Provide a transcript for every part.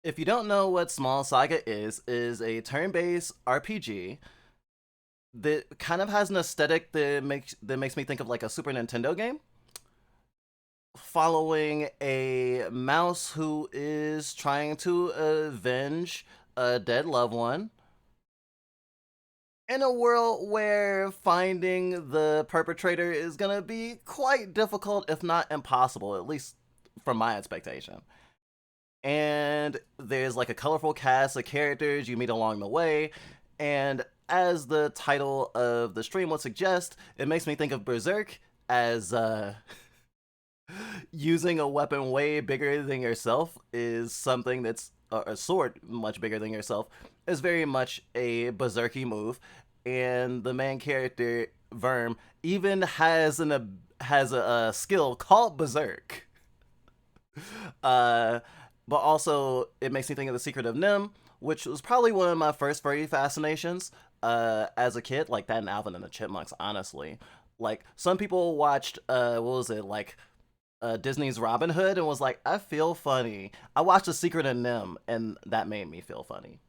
If you don't know what Small Saga is a turn-based RPG that kind of has an aesthetic that makes me think of like a Super Nintendo game, following a mouse who is trying to avenge a dead loved one in a world where finding the perpetrator is gonna be quite difficult, if not impossible, at least from my expectation. And there's like a colorful cast of characters you meet along the way. And as the title of the stream would suggest, it makes me think of Berserk as using a weapon way bigger than yourself is something that's a sword much bigger than yourself is very much a berserky move. And the main character Verm even has a skill called Berserk. Uh, but also it makes me think of the Secret of Nim, which was probably one of my first furry fascinations as a kid, like that and Alvin and the Chipmunks. Honestly, like some people watched what was it like Disney's Robin Hood and was like, I feel funny. I watched The Secret of Nim, and that made me feel funny.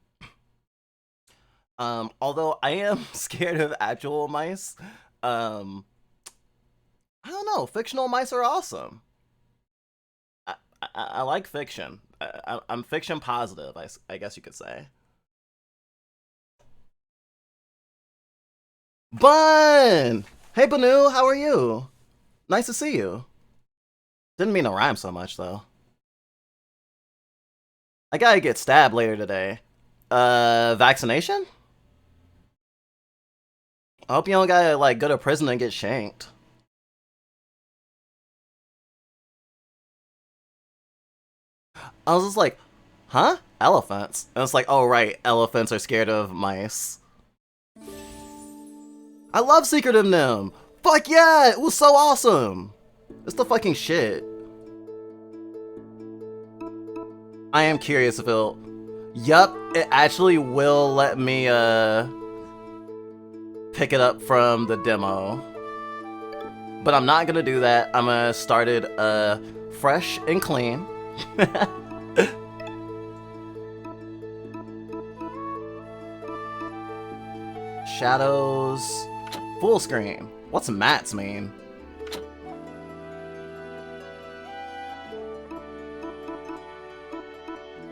Although I am scared of actual mice, um, I don't know. Fictional mice are awesome. I like fiction. I'm fiction positive, I guess you could say. Bun! Hey, Banu, how are you? Nice to see you. Didn't mean to rhyme so much, though. I gotta get stabbed later today. Vaccination? I hope you don't gotta, like, go to prison and get shanked. I was just like, huh? Elephants? And it's like, oh, right, elephants are scared of mice. I love Secret of Nim! Fuck yeah! It was so awesome! It's the fucking shit. I am curious if it'll... Yup, it actually will let me, pick it up from the demo. But I'm not gonna do that. I'm gonna start it, fresh and clean. Shadows... Full screen. What's mats mean?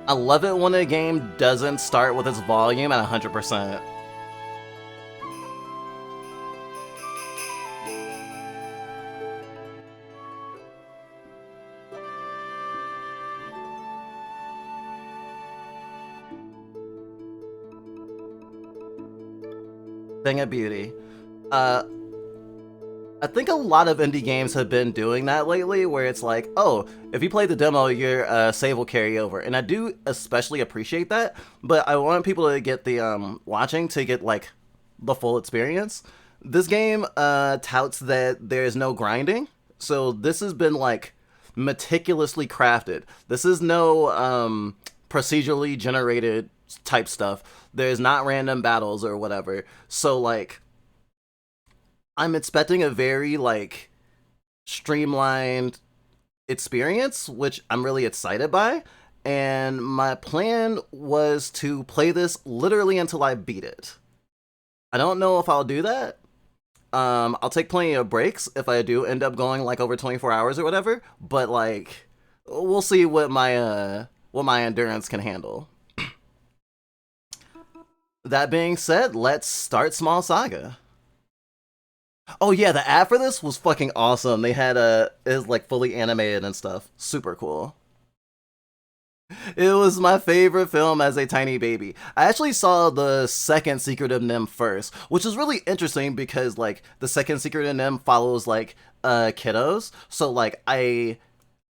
I love it when a game doesn't start with its volume at 100%. Thing of beauty. Uh, I think a lot of indie games have been doing that lately, where it's like, oh, if you play the demo, your save will carry over, and I do especially appreciate that. But I want people to get the watching to get like the full experience. This game touts that there is no grinding, so this has been like meticulously crafted. This is no procedurally generated type stuff. There's not random battles or whatever. So like I'm expecting a very like streamlined experience, which I'm really excited by. And my plan was to play this literally until I beat it. I don't know if I'll do that. I'll take plenty of breaks if I do end up going like over 24 hours or whatever. But like, we'll see what my endurance can handle. That being said, let's start Small Saga. Oh yeah, the ad for this was fucking awesome. They had is like fully animated and stuff. Super cool. It was my favorite film as a tiny baby. I actually saw the second Secret of Nim first, which is really interesting because like the second Secret of Nim follows like kiddos. So like I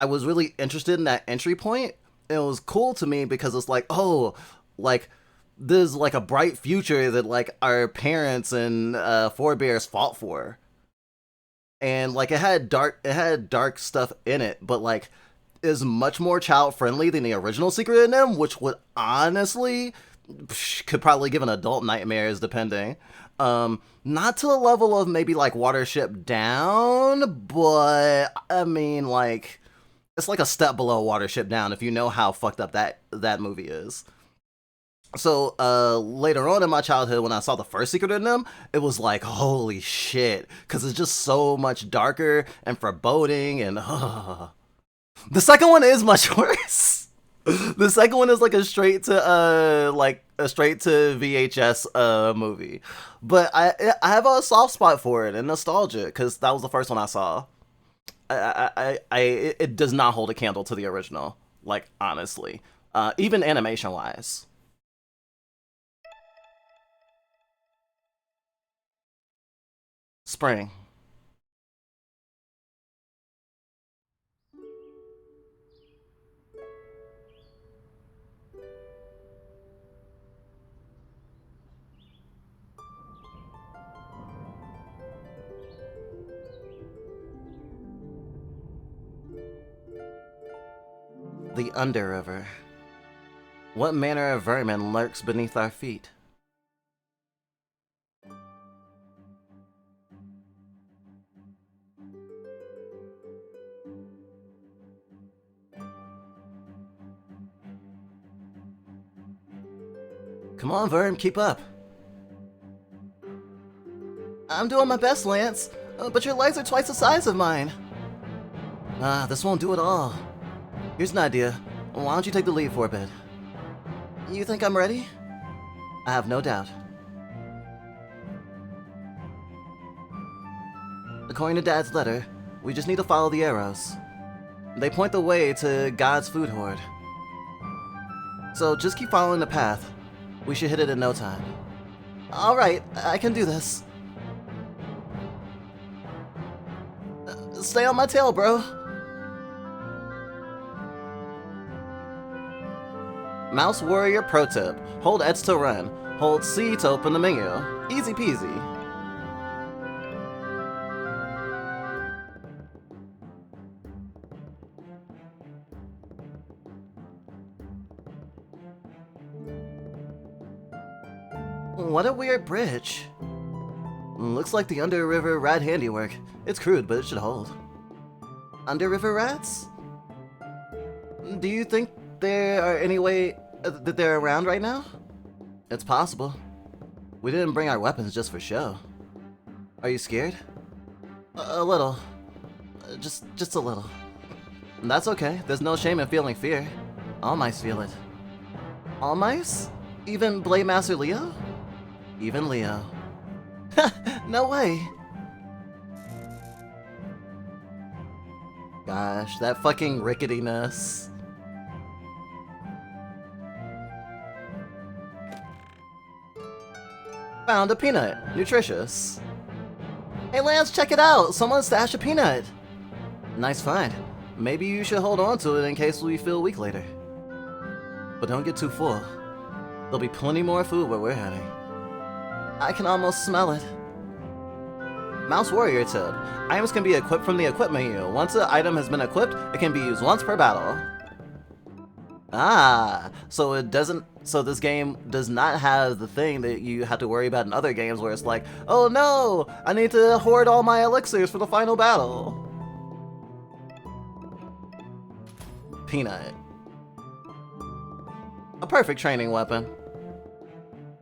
was really interested in that entry point. It was cool to me because it's like, oh, like there's like a bright future that like our parents and forebears fought for. And like it had dark stuff in it, but like is much more child friendly than the original Secret of Nim, which would honestly could probably give an adult nightmares depending. Not to the level of maybe like Watership Down, but I mean like It's like a step below Watership Down if you know how fucked up that movie is. So later on in my childhood, when I saw the first Secret of Nim, it was like, holy shit, because it's just so much darker and foreboding, and the second one is much worse. The second one is like a straight to VHS movie, but I have a soft spot for it and nostalgia because that was the first one I saw. It does not hold a candle to the original, like honestly, even animation wise. Spring. The Underriver. What manner of vermin lurks beneath our feet? Come on, Verm, keep up. I'm doing my best, Lance, but your legs are twice the size of mine. This won't do at all. Here's an idea. Why don't you take the lead for a bit? You think I'm ready? I have no doubt. According to Dad's letter, we just need to follow the arrows. They point the way to God's food hoard. So just keep following the path. We should hit it in no time. Alright, I can do this. Stay on my tail, bro. Mouse Warrior Pro Tip. Hold X to run. Hold C to open the menu. Easy peasy. What a weird bridge. Looks like the Underriver rat handiwork. It's crude, but it should hold. Underriver rats? Do you think there are any way that they're around right now? It's possible. We didn't bring our weapons just for show. Are you scared? A little. Just a little. That's okay. There's no shame in feeling fear. All mice feel it. All mice? Even Blade Master Leo? Even Leo. No way. Gosh, that fucking ricketiness. Found a peanut. Nutritious. Hey Lance, check it out! Someone stashed a peanut! Nice find. Maybe you should hold on to it in case we feel weak later. But don't get too full. There'll be plenty more food where we're heading. I can almost smell it. Mouse Warrior Tip. Items can be equipped from the equip menu. Once an item has been equipped, it can be used once per battle. So this game does not have the thing that you have to worry about in other games where it's like, oh no, I need to hoard all my elixirs for the final battle. Peanut. A perfect training weapon.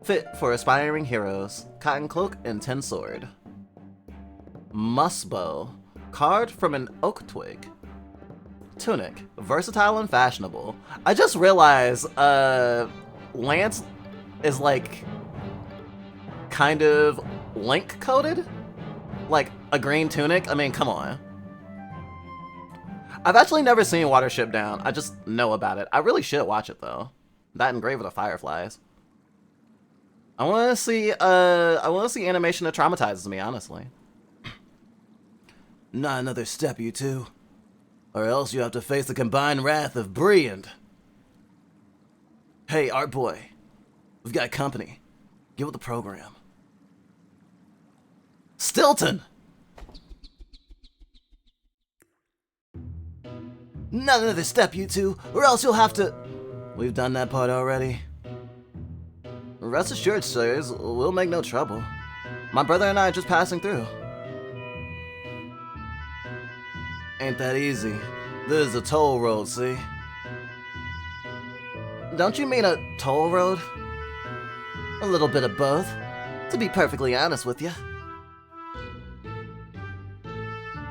Fit for aspiring heroes. Cotton cloak and tin sword. Musbow. Carved from an oak twig. Tunic. Versatile and fashionable. I just realized, Lance is like kind of Link coded? Like a green tunic? I mean, come on. I've actually never seen Watership Down. I just know about it. I really should watch it though. That and Grave of the Fireflies. I want to see animation that traumatizes me, honestly. Not another step, you two. Or else you have to face the combined wrath of Briand. Hey, Art Boy. We've got company. Get with the program. Stilton! Not another step, you two, or else you'll have to... We've done that part already. Rest assured, sirs, we'll make no trouble. My brother and I are just passing through. Ain't that easy. This is a toll road, see? Don't you mean a toll road? A little bit of both, to be perfectly honest with you.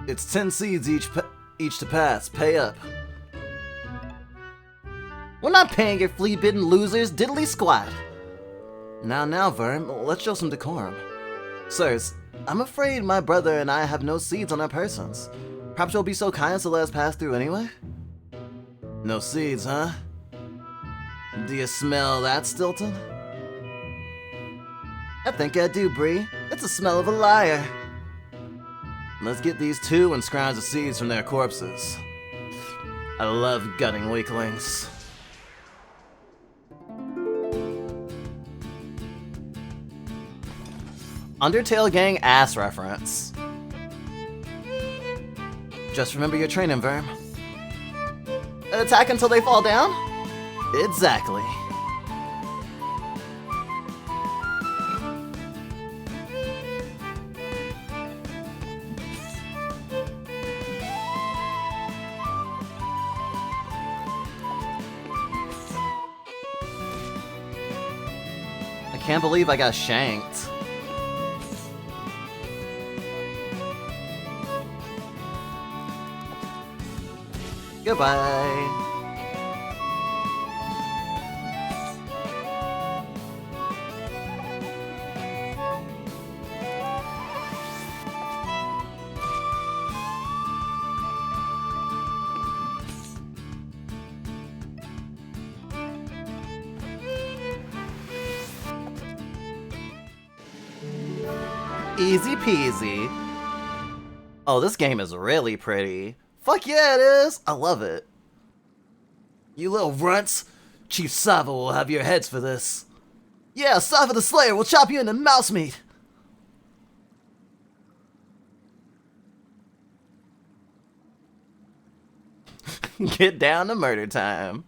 It's 10 seeds each to pass. Pay up. We're not paying your flea-bitten losers diddly squat. Now, Verm, let's show some decorum. Sirs, I'm afraid my brother and I have no seeds on our persons. Perhaps you'll be so kind as to let us pass through anyway? No seeds, huh? Do you smell that, Stilton? I think I do, Bree. It's the smell of a liar. Let's get these 2 and scrounge the seeds from their corpses. I love gutting weaklings. Undertale gang ass reference. Just remember your training, Verm. Attack until they fall down? Exactly. I can't believe I got shanked. Goodbye. Easy peasy. Oh, this game is really pretty. Fuck yeah, it is! I love it. You little runts. Chief Sava will have your heads for this. Yeah, Sava the Slayer will chop you into mouse meat. Get down to murder time.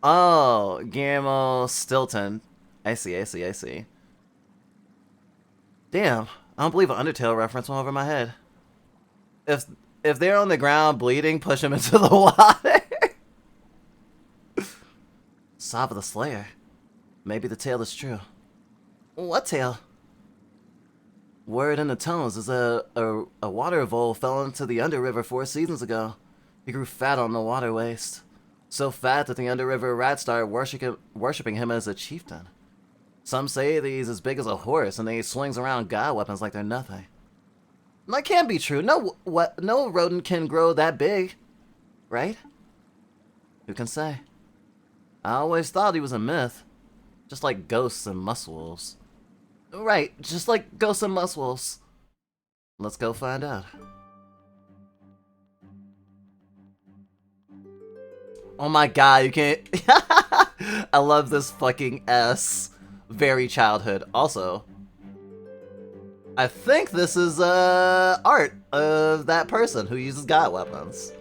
Oh, Guillermo Stilton. I see. Damn. I don't believe an Undertale reference went over my head. If they're on the ground bleeding, push them into the water. Sava the Slayer. Maybe the tale is true. What tale? Word in the tones is a water vole fell into the Underriver 4 seasons ago. He grew fat on the water waste. So fat that the Underriver rats started worshipping him as a chieftain. Some say that he's as big as a horse and that he swings around god weapons like they're nothing. That can't be true. No rodent can grow that big. Right? Who can say? I always thought he was a myth. Just like ghosts and musswolves. Right, just like ghosts and musswolves. Let's go find out. Oh my god, you can't... I love this fucking S. Very childhood. Also, I think this is art of that person who uses god weapons.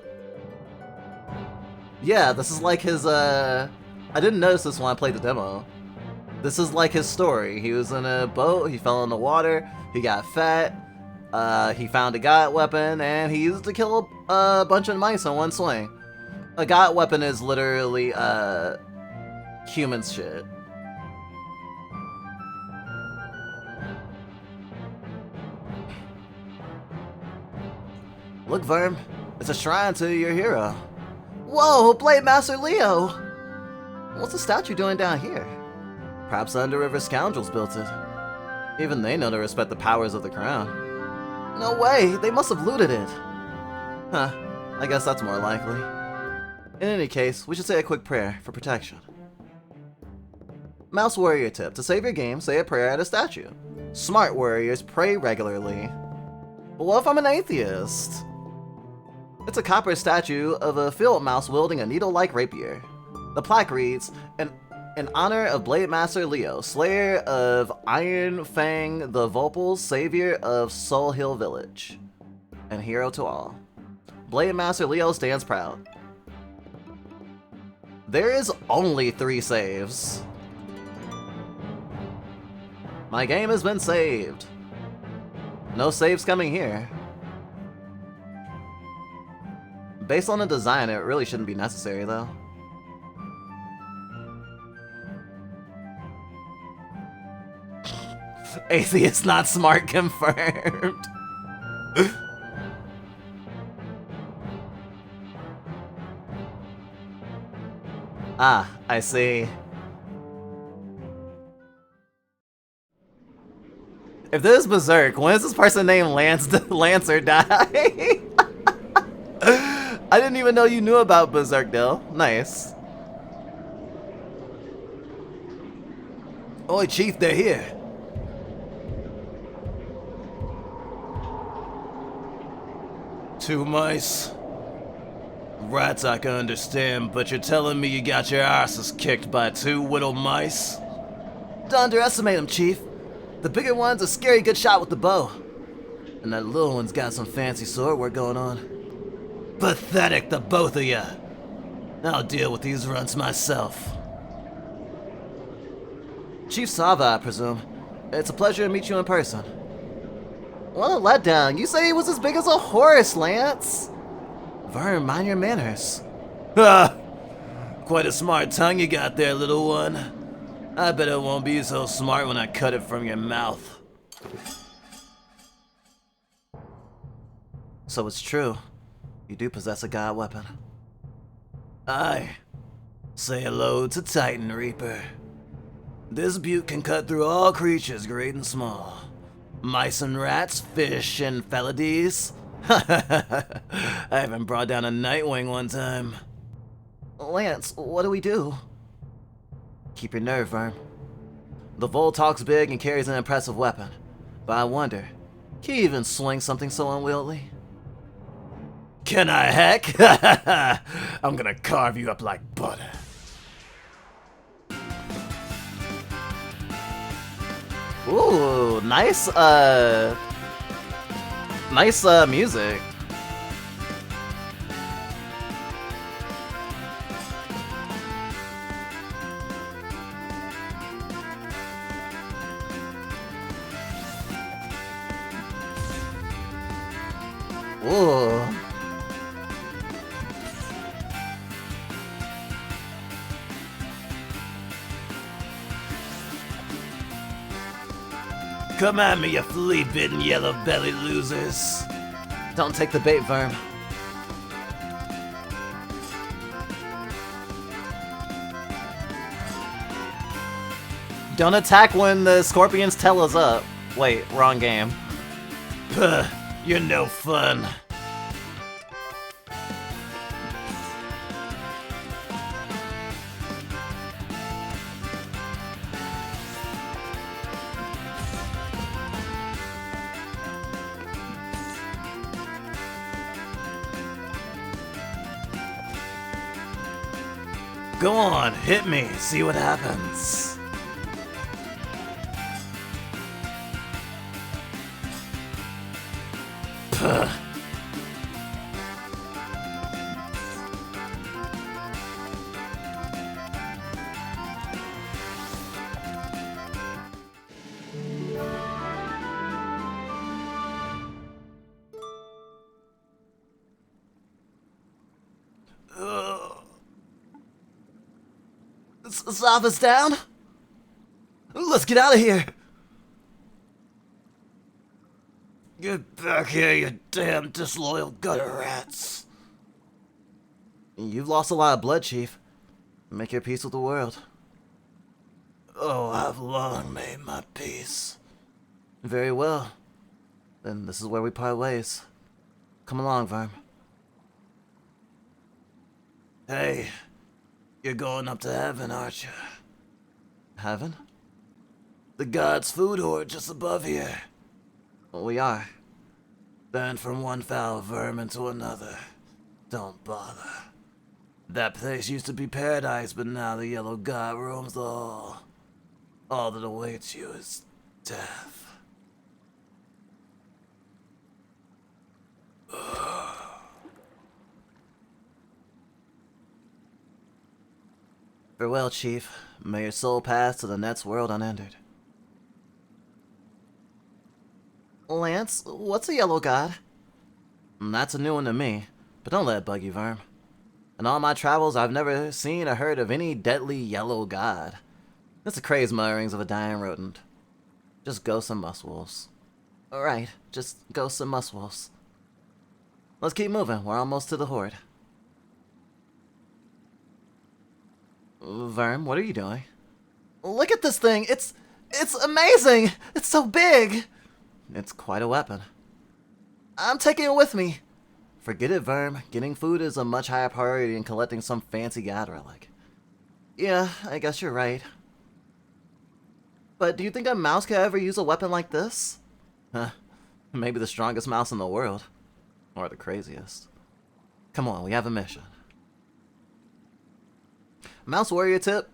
Yeah, this is like his I didn't notice this when I played the demo. This is like his story. He was in a boat, he fell in the water, he got fat, he found a god weapon, and he used it to kill a bunch of mice in one swing. A god weapon is literally human shit. Look, Verm, it's a shrine to your hero. Whoa, Blade Master Leo! What's the statue doing down here? Perhaps the Underriver scoundrels built it. Even they know to respect the powers of the crown. No way, they must have looted it. Huh, I guess that's more likely. In any case, we should say a quick prayer for protection. Mouse Warrior tip, to save your game, say a prayer at a statue. Smart warriors pray regularly. But what if I'm an atheist? It's a copper statue of a field mouse wielding a needle-like rapier. The plaque reads, in honor of Blade Master Leo, Slayer of Iron Fang the Volpal, Savior of Soul Hill Village, and hero to all. Blade Master Leo stands proud. There is only 3 saves. My game has been saved. No saves coming here. Based on the design, it really shouldn't be necessary, though. Atheist not smart confirmed. Ah, I see. If this is Berserk, when is this person named Lancer die? I didn't even know you knew about Berserk, though. Nice. Oi, Chief, they're here. Two mice. Rats I can understand, but you're telling me you got your asses kicked by two little mice? Don't underestimate them, Chief. The bigger one's a scary good shot with the bow. And that little one's got some fancy sword work going on. Pathetic, the both of ya. I'll deal with these runts myself. Chief Saga, I presume. It's a pleasure to meet you in person. What a letdown. You said he was as big as a horse, Lance. Verm, mind your manners. Ah, quite a smart tongue you got there, little one. I bet it won't be so smart when I cut it from your mouth. So it's true. You do possess a god weapon. Aye. Say hello to Titan Reaper. This butte can cut through all creatures, great and small. Mice and rats, fish and feladies. I even brought down a Nightwing one time. Lance, what do we do? Keep your nerve, Verm. The Vole talks big and carries an impressive weapon. But I wonder, can he even swing something so unwieldy? Can I heck? I'm gonna carve you up like butter. Ooh, nice, music. Ooh. Come at me, you flea-bitten yellow-bellied losers. Don't take the bait, Verm. Don't attack when the scorpions tell us up. Wait, wrong game. Puh, you're no fun. Go on, hit me, see what happens. Puh. Sava's down? Let's get out of here! Get back here, you damn disloyal gutter rats! You've lost a lot of blood, Chief. Make your peace with the world. Oh, I've long made my peace. Very well. Then this is where we part ways. Come along, Verm. Hey. You're going up to heaven, aren't you? Heaven? The gods' food hoard just above here. We are. Then from one foul vermin to another. Don't bother. That place used to be paradise, but now the yellow god roams the hall. All that awaits you is death. Farewell, Chief. May your soul pass to the next world unentered. Lance, what's a yellow god? That's a new one to me. but don't let it bug you, Verm. In all my travels, I've never seen or heard of any deadly yellow god. It's the crazed mutterings of a dying rodent. Just ghosts and muskwolves. Alright, just ghosts and muskwolves. Let's keep moving. We're almost to the horde. Verm, what are you doing? Look at this thing! It's amazing! It's so big! It's quite a weapon. I'm taking it with me. Forget it, Verm. Getting food is a much higher priority than collecting some fancy god relic. Yeah, I guess you're right. But do you think a mouse could ever use a weapon like this? Huh. Maybe the strongest mouse in the world. Or the craziest. Come on, we have a mission. Mouse warrior tip.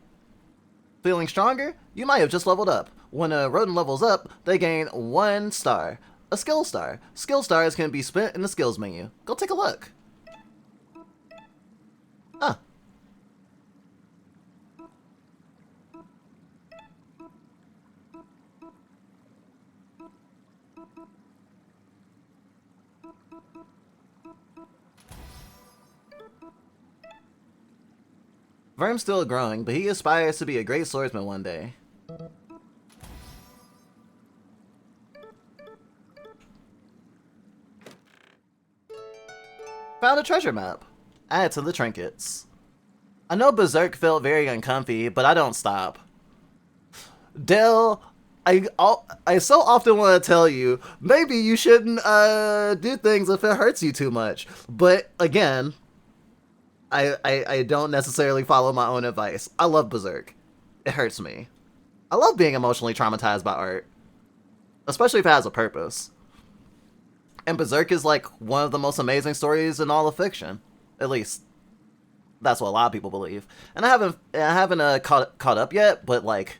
Feeling stronger? You might have just leveled up. When a rodent levels up, they gain 1 star. A skill star. Skill stars can be spent in the skills menu. Go take a look. Huh. Verm's still growing, but he aspires to be a great swordsman one day. Found a treasure map. Add to the trinkets. I know Berserk felt very uncomfy, but I don't stop. Dell, I so often want to tell you, maybe you shouldn't do things if it hurts you too much. But again, I don't necessarily follow my own advice. I love Berserk. It hurts me. I love being emotionally traumatized by art. Especially if it has a purpose. And Berserk is like one of the most amazing stories in all of fiction. At least, that's what a lot of people believe. And I haven't caught up yet, but like,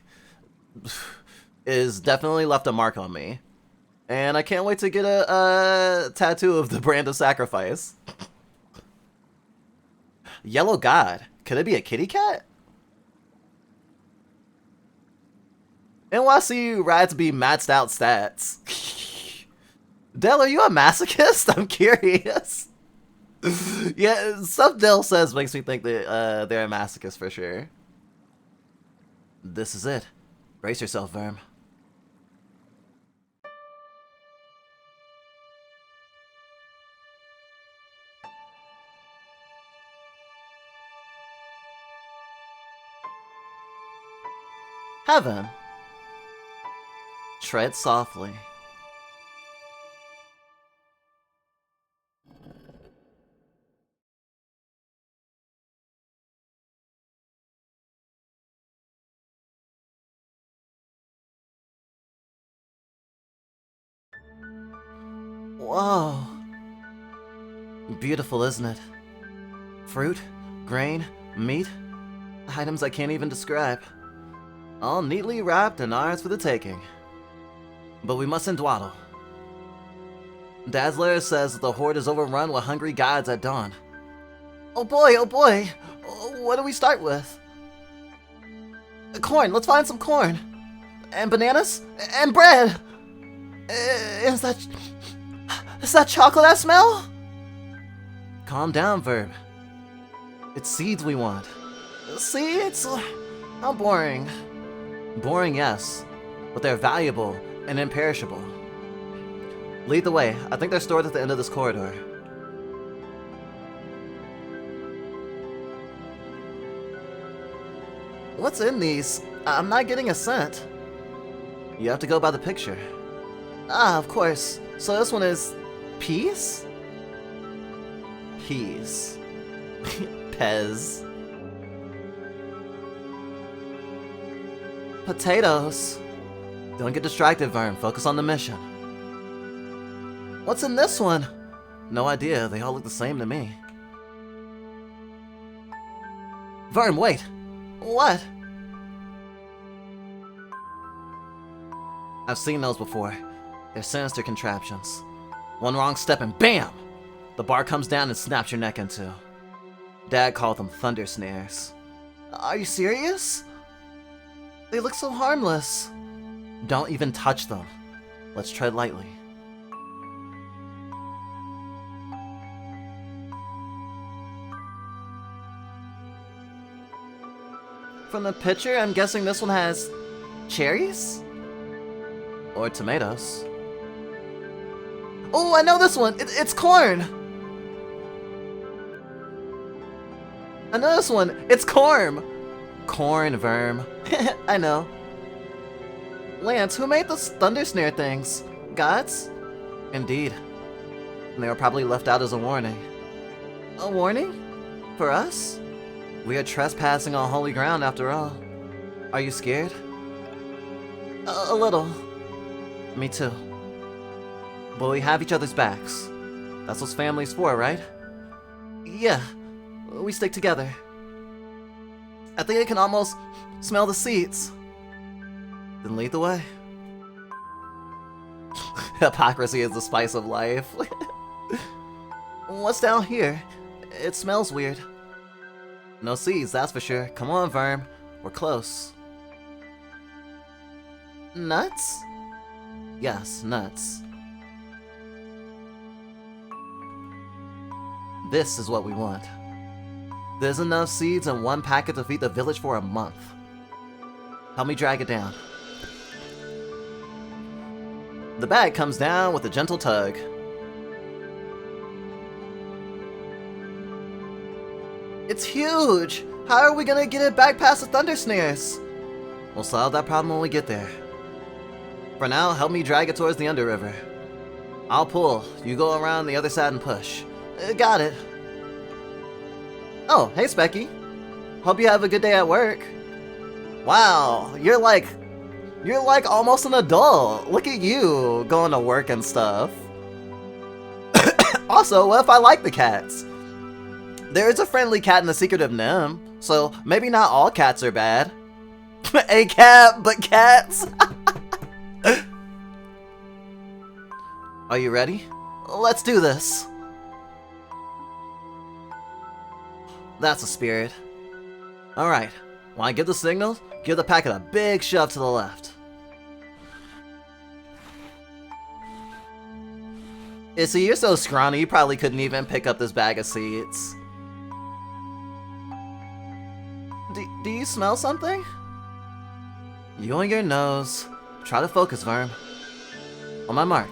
is definitely left a mark on me. And I can't wait to get a tattoo of the brand of sacrifice. Yellow God. Could it be a kitty cat? NYC rats be maxed out stats. Dell, are you a masochist? I'm curious. Yeah, stuff Dell says makes me think that they're a masochist for sure. This is it. Brace yourself, Verm. Heaven. Tread softly. Whoa. Beautiful, isn't it? Fruit, grain, meat, items I can't even describe. All neatly wrapped and ours for the taking. But we mustn't dawdle. Dazzler says the horde is overrun with hungry gods at dawn. Oh boy, oh boy! What do we start with? Corn, let's find some corn! And bananas? And bread! Is that chocolate I smell? Calm down, Verb. It's seeds we want. Seeds? How boring. Boring, yes. But they're valuable and imperishable. Lead the way. I think they're stored at the end of this corridor. What's in these? I'm not getting a scent. You have to go by the picture. Ah, of course. So this one is... peas? Peas. Pez. Potatoes. Don't get distracted, Verm. Focus on the mission. What's in this one? No idea. They all look the same to me. Verm, wait! What? I've seen those before. They're sinister contraptions. One wrong step and BAM! The bar comes down and snaps your neck in two. Dad called them thunder snares. Are you serious? They look so harmless. Don't even touch them. Let's tread lightly. From the picture, I'm guessing this one has cherries? Or tomatoes. Oh, I know this one! It's corn! I know this one! It's corn! Corn, Verm. I know. Lance, who made those thunder snare things? Gods? Indeed. And they were probably left out as a warning. A warning? For us? We are trespassing on holy ground after all. Are you scared? A little. Me too. But we have each other's backs. That's what family's for, right? Yeah. We stick together. I think I can almost smell the seeds. Then lead the way. Hypocrisy is the spice of life. What's down here? It smells weird. No seeds, that's for sure. Come on, Verm. We're close. Nuts? Yes, nuts. This is what we want. There's enough seeds in one packet to feed the village for a month. Help me drag it down. The bag comes down with a gentle tug. It's huge! How are we gonna get it back past the thunder snares? We'll solve that problem when we get there. For now, help me drag it towards the underriver. I'll pull, you go around the other side and push. Got it. Oh, hey Specky. Hope you have a good day at work. Wow, you're like almost an adult. Look at you, going to work and stuff. Also, what if I like the cats? There is a friendly cat in the Secretive Nim, so maybe not all cats are bad. A cat, but cats? Are you ready? Let's do this. That's a spirit. Alright, when I give the signal, give the packet a big shove to the left. Issy, you're so scrawny, you probably couldn't even pick up this bag of seeds. Do you smell something? You and your nose. Try to focus, Verm. On my mark.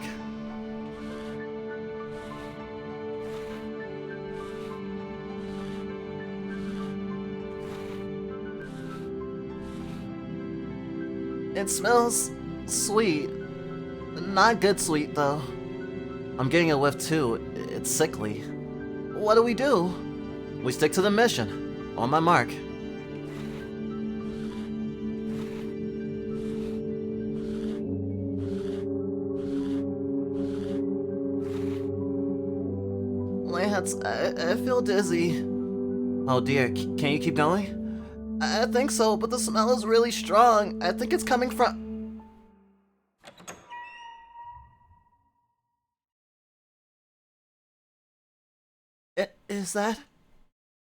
It smells sweet. Not good sweet, though. I'm getting a whiff, too. It's sickly. What do? We stick to the mission. On my mark. Lance, I feel dizzy. Oh dear, can you keep going? I think so, but the smell is really strong. I think it's coming from... Is that...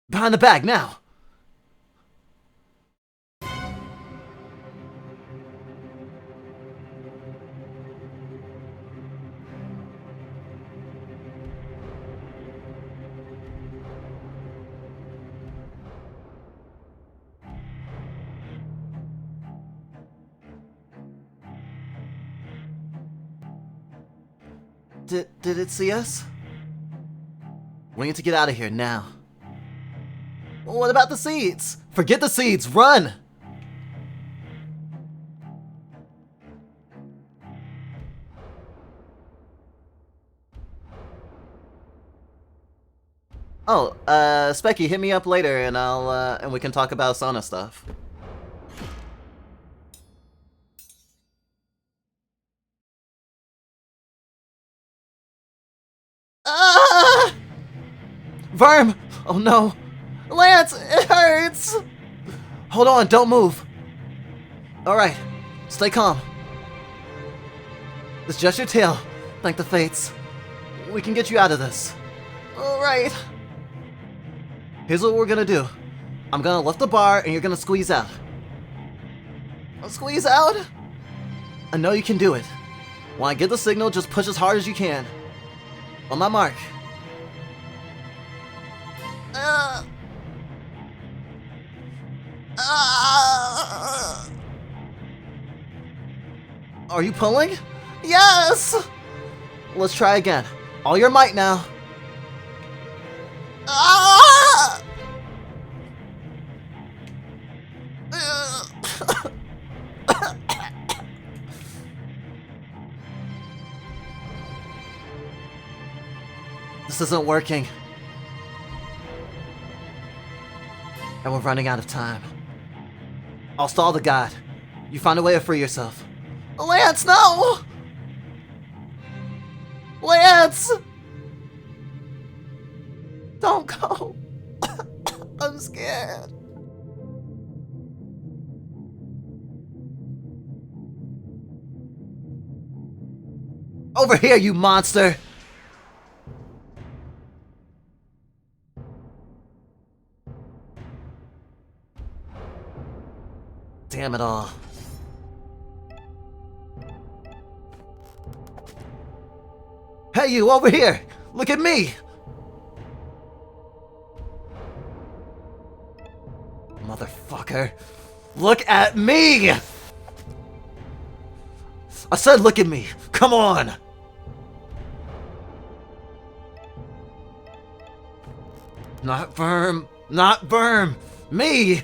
Behind the bag, now! Did it see us? We need to get out of here now. What about the seeds? Forget the seeds, run! Oh, Specky, hit me up later and and we can talk about sauna stuff. Ah! Verm! Oh no! Lance, it hurts! Hold on, don't move. Alright, stay calm. It's just your tail. Thank the fates. We can get you out of this. Alright. Here's what we're gonna do. I'm gonna lift the bar and you're gonna squeeze out. Squeeze out? I know you can do it. When I get the signal, just push as hard as you can. On my mark. Ah! Are you pulling? Yes! Let's try again. All your might now. Ah! This isn't working. And we're running out of time. I'll stall the god. You find a way to free yourself. Lance, no! Lance! Don't go. I'm scared. Over here, you monster! Damn it all. Hey, you, over here! Look at me! Motherfucker. Look at me! I said look at me! Come on! Not Verm! Not Verm! Me!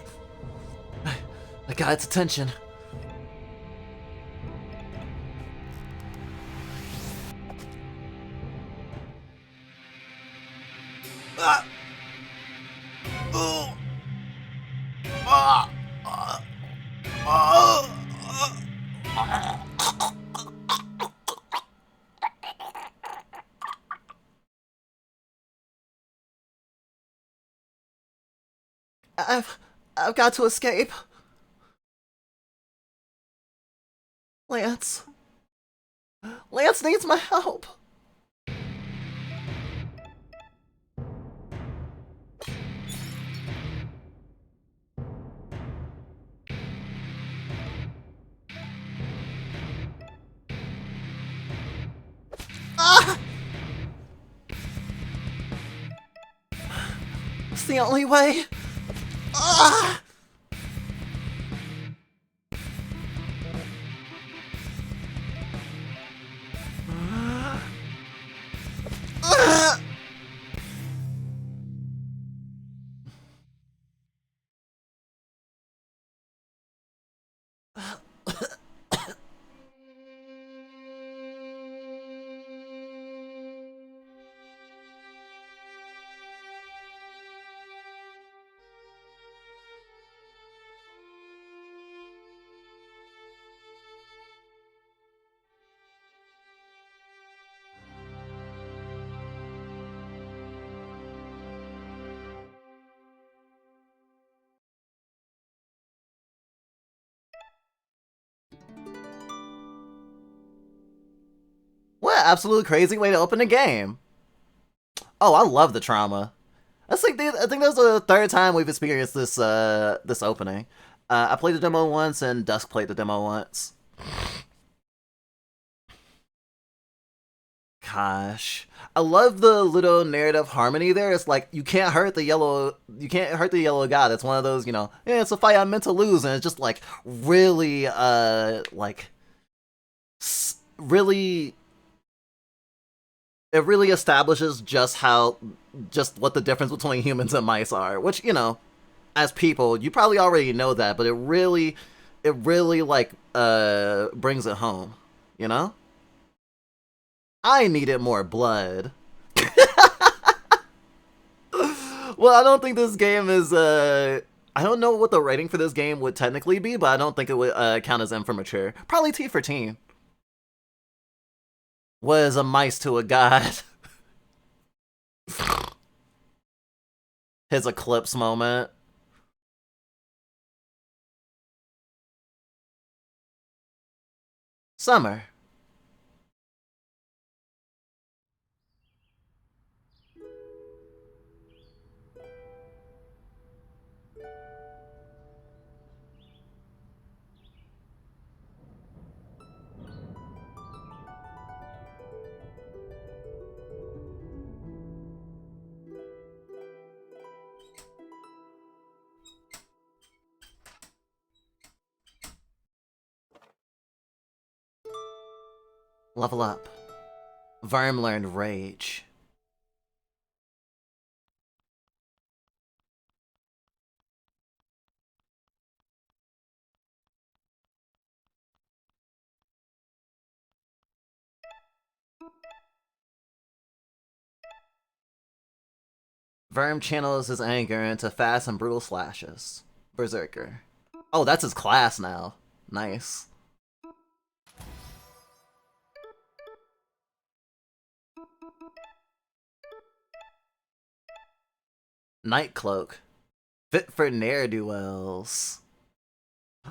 I got its attention. Ah! Oh! Ah! Ah! Ah! I've got to escape. Lance. Lance needs my help. Ah! It's the only way. Ah! Ah! What an absolute crazy way to open a game. Oh, I love the trauma. I think that's the third time we've experienced this this opening. I played the demo once, and Dusk played the demo once. Gosh, I love the little narrative harmony there. It's like you can't hurt the yellow god. It's one of those, yeah, it's a fight I'm meant to lose, and it's just like really like really, it really establishes just what the difference between humans and mice are, which, as people, you probably already know that, but it really like brings it home, you know? I needed more blood. Well, I don't think this game is I don't know what the rating for this game would technically be, but I don't think it would count as M for mature. Probably T for teen. What is a mice to a god? His eclipse moment. Summer. Level up. Verm learned Rage. Verm channels his anger into fast and brutal slashes. Berserker. Oh, that's his class now. Nice. Night Cloak. Fit for ne'er-do-wells.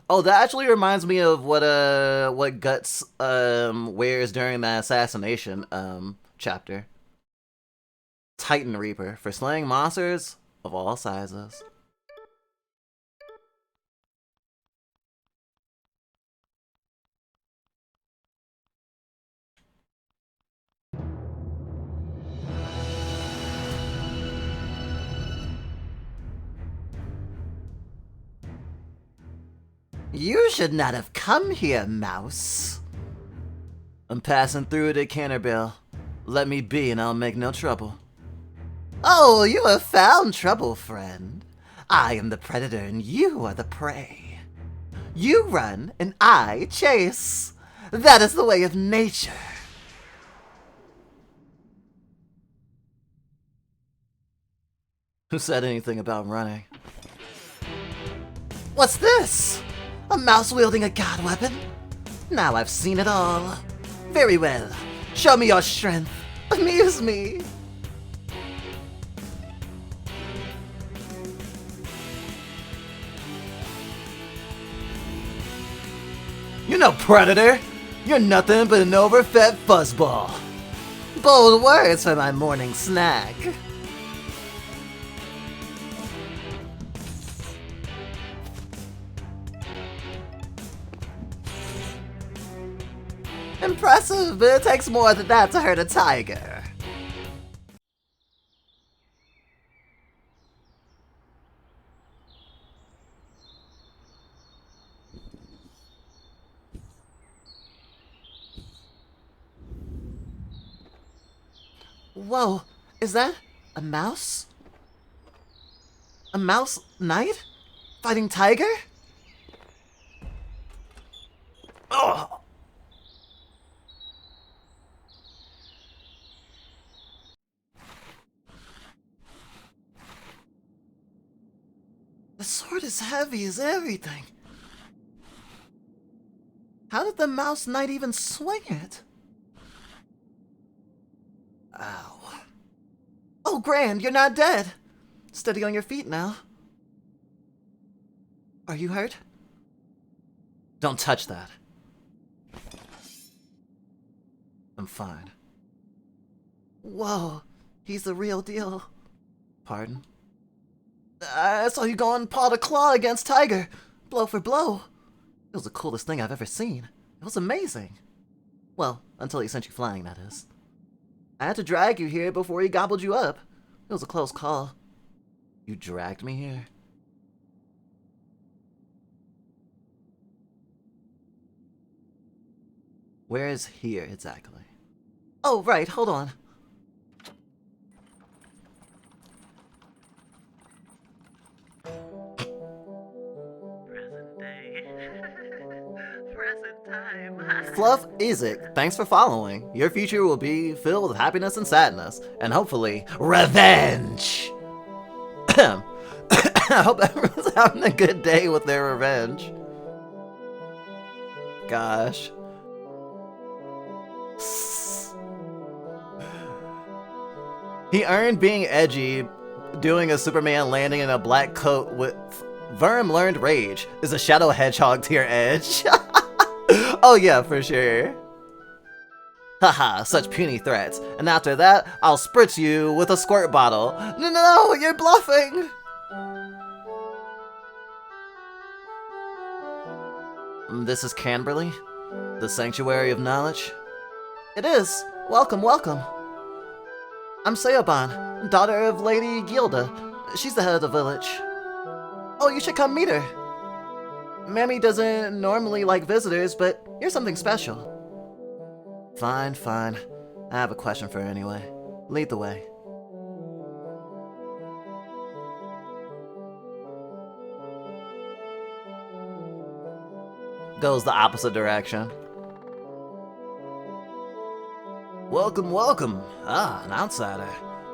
Oh, that actually reminds me of what Guts wears during that assassination chapter. Titan Reaper for slaying monsters of all sizes. You should not have come here, mouse. I'm passing through to Canterville. Let me be and I'll make no trouble. Oh, you have found trouble, friend. I am the predator and you are the prey. You run and I chase. That is the way of nature. Who said anything about running? What's this? A mouse wielding a god weapon? Now I've seen it all. Very well. Show me your strength. Amuse me. You know, Predator, you're nothing but an overfed fuzzball. Bold words for my morning snack. Impressive, but it takes more than that to hurt a tiger. Whoa, is that a mouse? A mouse knight? Fighting tiger? Oh! The sword is heavy as everything. How did the mouse knight even swing it? Ow. Oh, Grand, you're not dead. Steady on your feet now. Are you hurt? Don't touch that. I'm fine. Whoa, he's the real deal. Pardon? I saw you going paw to claw against Tiger, blow for blow. It was the coolest thing I've ever seen. It was amazing. Well, until he sent you flying, that is. I had to drag you here before he gobbled you up. It was a close call. You dragged me here? Where is here exactly? Oh, right, hold on. Present day. Present time. Fluff Izik, thanks for following. Your future will be filled with happiness and sadness, and hopefully, revenge! I hope everyone's having a good day with their revenge. Gosh. He earned being edgy, doing a Superman landing in a black coat with Verm learned Rage. Is a Shadow Hedgehog to your edge? Oh yeah, for sure. Haha, such puny threats. And after that, I'll spritz you with a squirt bottle. No, you're bluffing! This is Camberley? The Sanctuary of Knowledge? It is. Welcome, welcome. I'm Seoban, daughter of Lady Gilda. She's the head of the village. Oh, you should come meet her. Mammy doesn't normally like visitors, but you're something special. Fine, fine. I have a question for her anyway. Lead the way. Goes the opposite direction. Welcome, welcome. Ah, an outsider.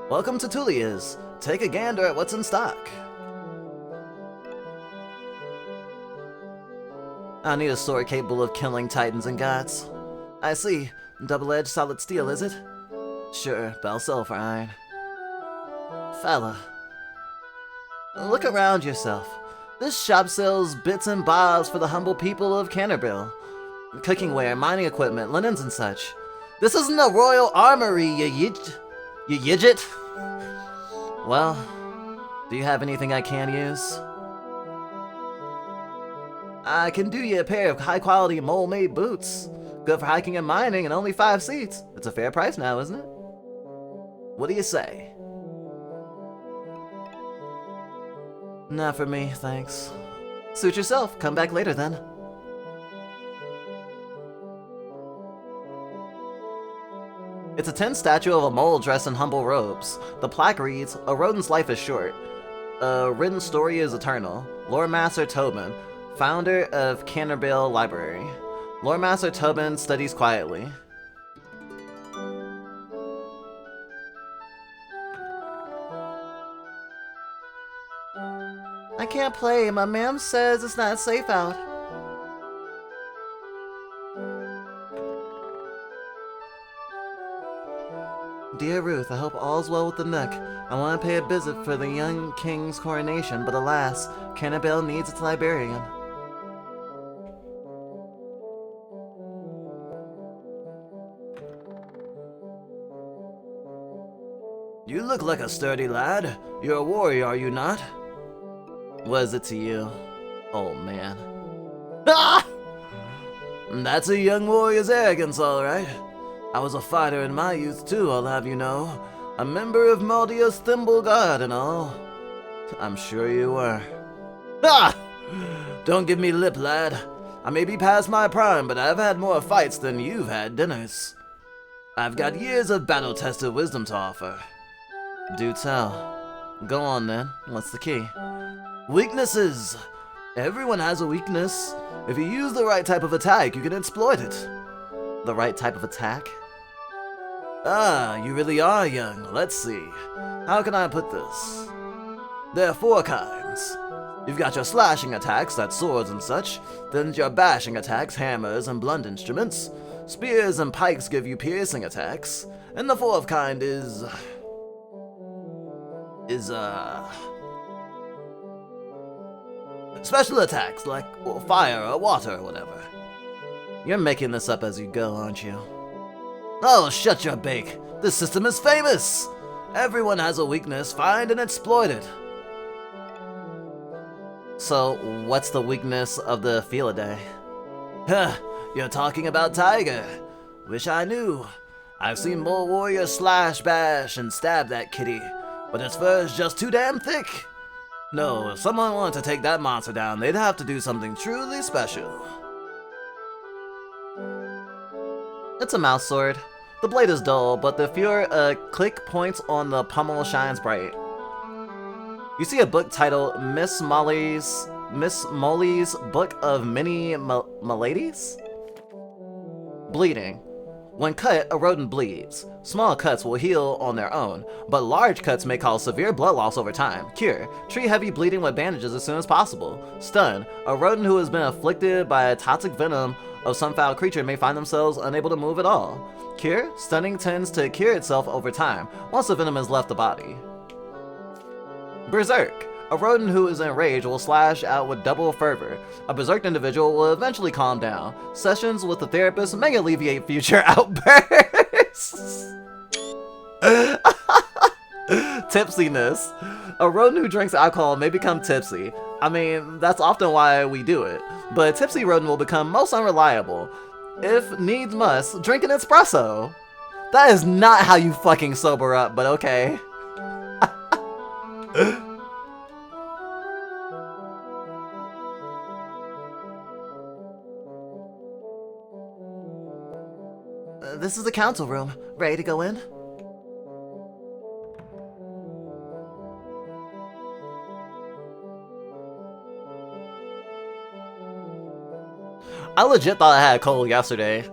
Welcome to Tulia's. Take a gander at what's in stock. I need a sword capable of killing titans and gods. I see. Double-edged solid steel, is it? Sure, but I'll sell for iron. Fella. Look around yourself. This shop sells bits and bobs for the humble people of Canterville. Cookingware, mining equipment, linens and such. This isn't a royal armory, you yidget. Well, do you have anything I can use? I can do you a pair of high-quality mole-made boots. Good for hiking and mining and only 5 seats. It's a fair price now, isn't it? What do you say? Not for me, thanks. Suit yourself. Come back later then. It's a tin statue of a mole dressed in humble robes. The plaque reads, "A rodent's life is short. A written story is eternal. Lore Master Tobin, founder of Canterville Library. Lore Master Tobin studies quietly." I can't play. My ma'am says it's not safe out. Dear Ruth, I hope all's well with the nook. I want to pay a visit for the young king's coronation, but alas, Canterville needs its librarian. You look like a sturdy lad. You're a warrior, are you not? What is it to you? Oh, man. Ah! That's a young warrior's arrogance, all right. I was a fighter in my youth, too, I'll have you know. A member of Maldia's Thimble Guard and all. I'm sure you were. Ah! Don't give me lip, lad. I may be past my prime, but I've had more fights than you've had dinners. I've got years of battle-tested wisdom to offer. Do tell. Go on, then. What's the key? Weaknesses! Everyone has a weakness. If you use the right type of attack, you can exploit it. The right type of attack? Ah, you really are young. Let's see. How can I put this? There are 4 kinds. You've got your slashing attacks, that's swords and such. Then your bashing attacks, hammers and blunt instruments. Spears and pikes give you piercing attacks. And the 4th kind is special attacks, like fire or water or whatever. You're making this up as you go, aren't you? Oh, shut your bake. This system is famous. Everyone has a weakness. Find and exploit it. So, what's the weakness of the Felidae? Huh, you're talking about Tiger. Wish I knew. I've seen more warriors slash, bash, and stab that kitty, but its fur is just too damn thick. No, if someone wanted to take that monster down, they'd have to do something truly special. It's a mouse sword. The blade is dull, but the fewer click points on the pommel shines bright. You see a book titled Miss Molly's Book of Many Maladies? Bleeding. When cut, a rodent bleeds. Small cuts will heal on their own, but large cuts may cause severe blood loss over time. Cure. Treat heavy bleeding with bandages as soon as possible. Stun. A rodent who has been afflicted by a toxic venom of some foul creature may find themselves unable to move at all. Cure. Stunning tends to cure itself over time, once the venom has left the body. Berserk. A rodent who is enraged will slash out with double fervor. A berserk individual will eventually calm down. Sessions with the therapist may alleviate future outbursts. Tipsiness. A rodent who drinks alcohol may become tipsy. I mean, that's often why we do it. But a tipsy rodent will become most unreliable. If needs must, drink an espresso. That is not how you fucking sober up, but okay. This is the council room. Ready to go in? I legit thought I had a cold yesterday.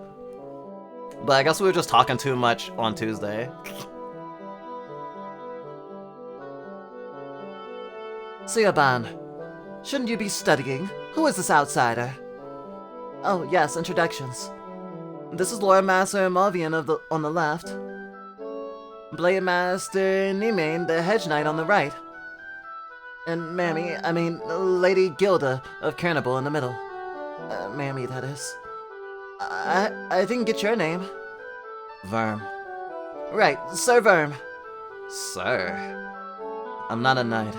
But I guess we were just talking too much on Tuesday. Siaban, shouldn't you be studying? Who is this outsider? Oh, yes, introductions. This is Lord Master Movian on the left. Blade Master Nimane, the Hedge Knight, on the right. And Lady Gilda of Carnival in the middle. Mammy, that is. I didn't get your name. Verm. Right, Sir Verm. Sir? I'm not a knight.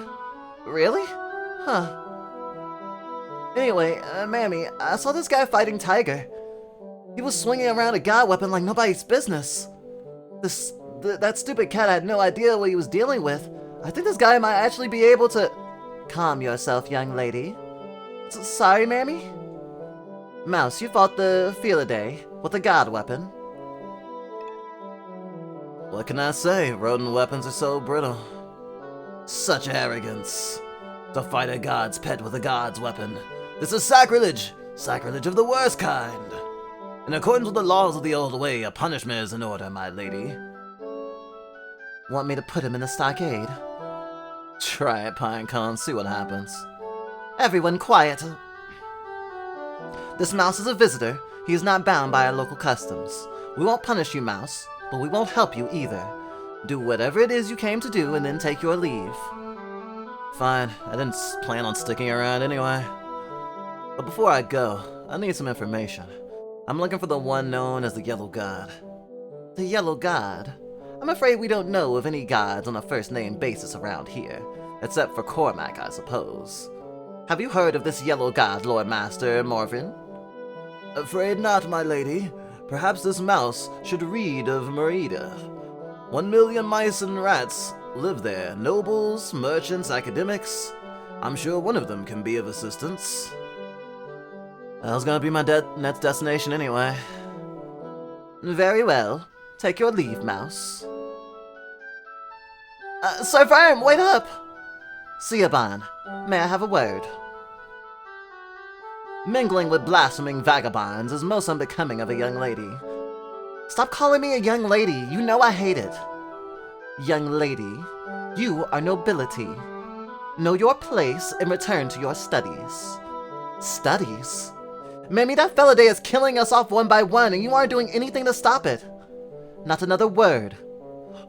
Really? Huh. Anyway, Mammy, I saw this guy fighting Tiger. He was swinging around a god weapon like nobody's business. That stupid cat had no idea what he was dealing with. I think this guy might actually be able to... Calm yourself, young lady. Sorry, Mammy? Mouse, you fought the Felidae with a god weapon. What can I say? Rodent weapons are so brittle. Such arrogance. To fight a god's pet with a god's weapon. This is sacrilege! Sacrilege of the worst kind. In accordance with the laws of the old way, a punishment is in order, my lady. Want me to put him in the stockade? Try it, Pinecone, see what happens. Everyone quiet. This mouse is a visitor. He is not bound by our local customs. We won't punish you, mouse, but we won't help you either. Do whatever it is you came to do and then take your leave. Fine, I didn't plan on sticking around anyway. But before I go, I need some information. I'm looking for the one known as the Yellow God. The Yellow God? I'm afraid we don't know of any gods on a first-name basis around here, except for Cormac, I suppose. Have you heard of this Yellow God, Lord Master Morvin? Afraid not, my lady. Perhaps this mouse should read of Merida. 1,000,000 mice and rats live there. Nobles, merchants, academics. I'm sure one of them can be of assistance. That was gonna be my next destination anyway. Very well. Take your leave, mouse. Sir Verm, wait up! Siaban, may I have a word? Mingling with blaspheming vagabonds is most unbecoming of a young lady. Stop calling me a young lady, you know I hate it. Young lady, you are nobility. Know your place and return to your studies. Studies? Mammy, that Felidae is killing us off one by one and you aren't doing anything to stop it. Not another word.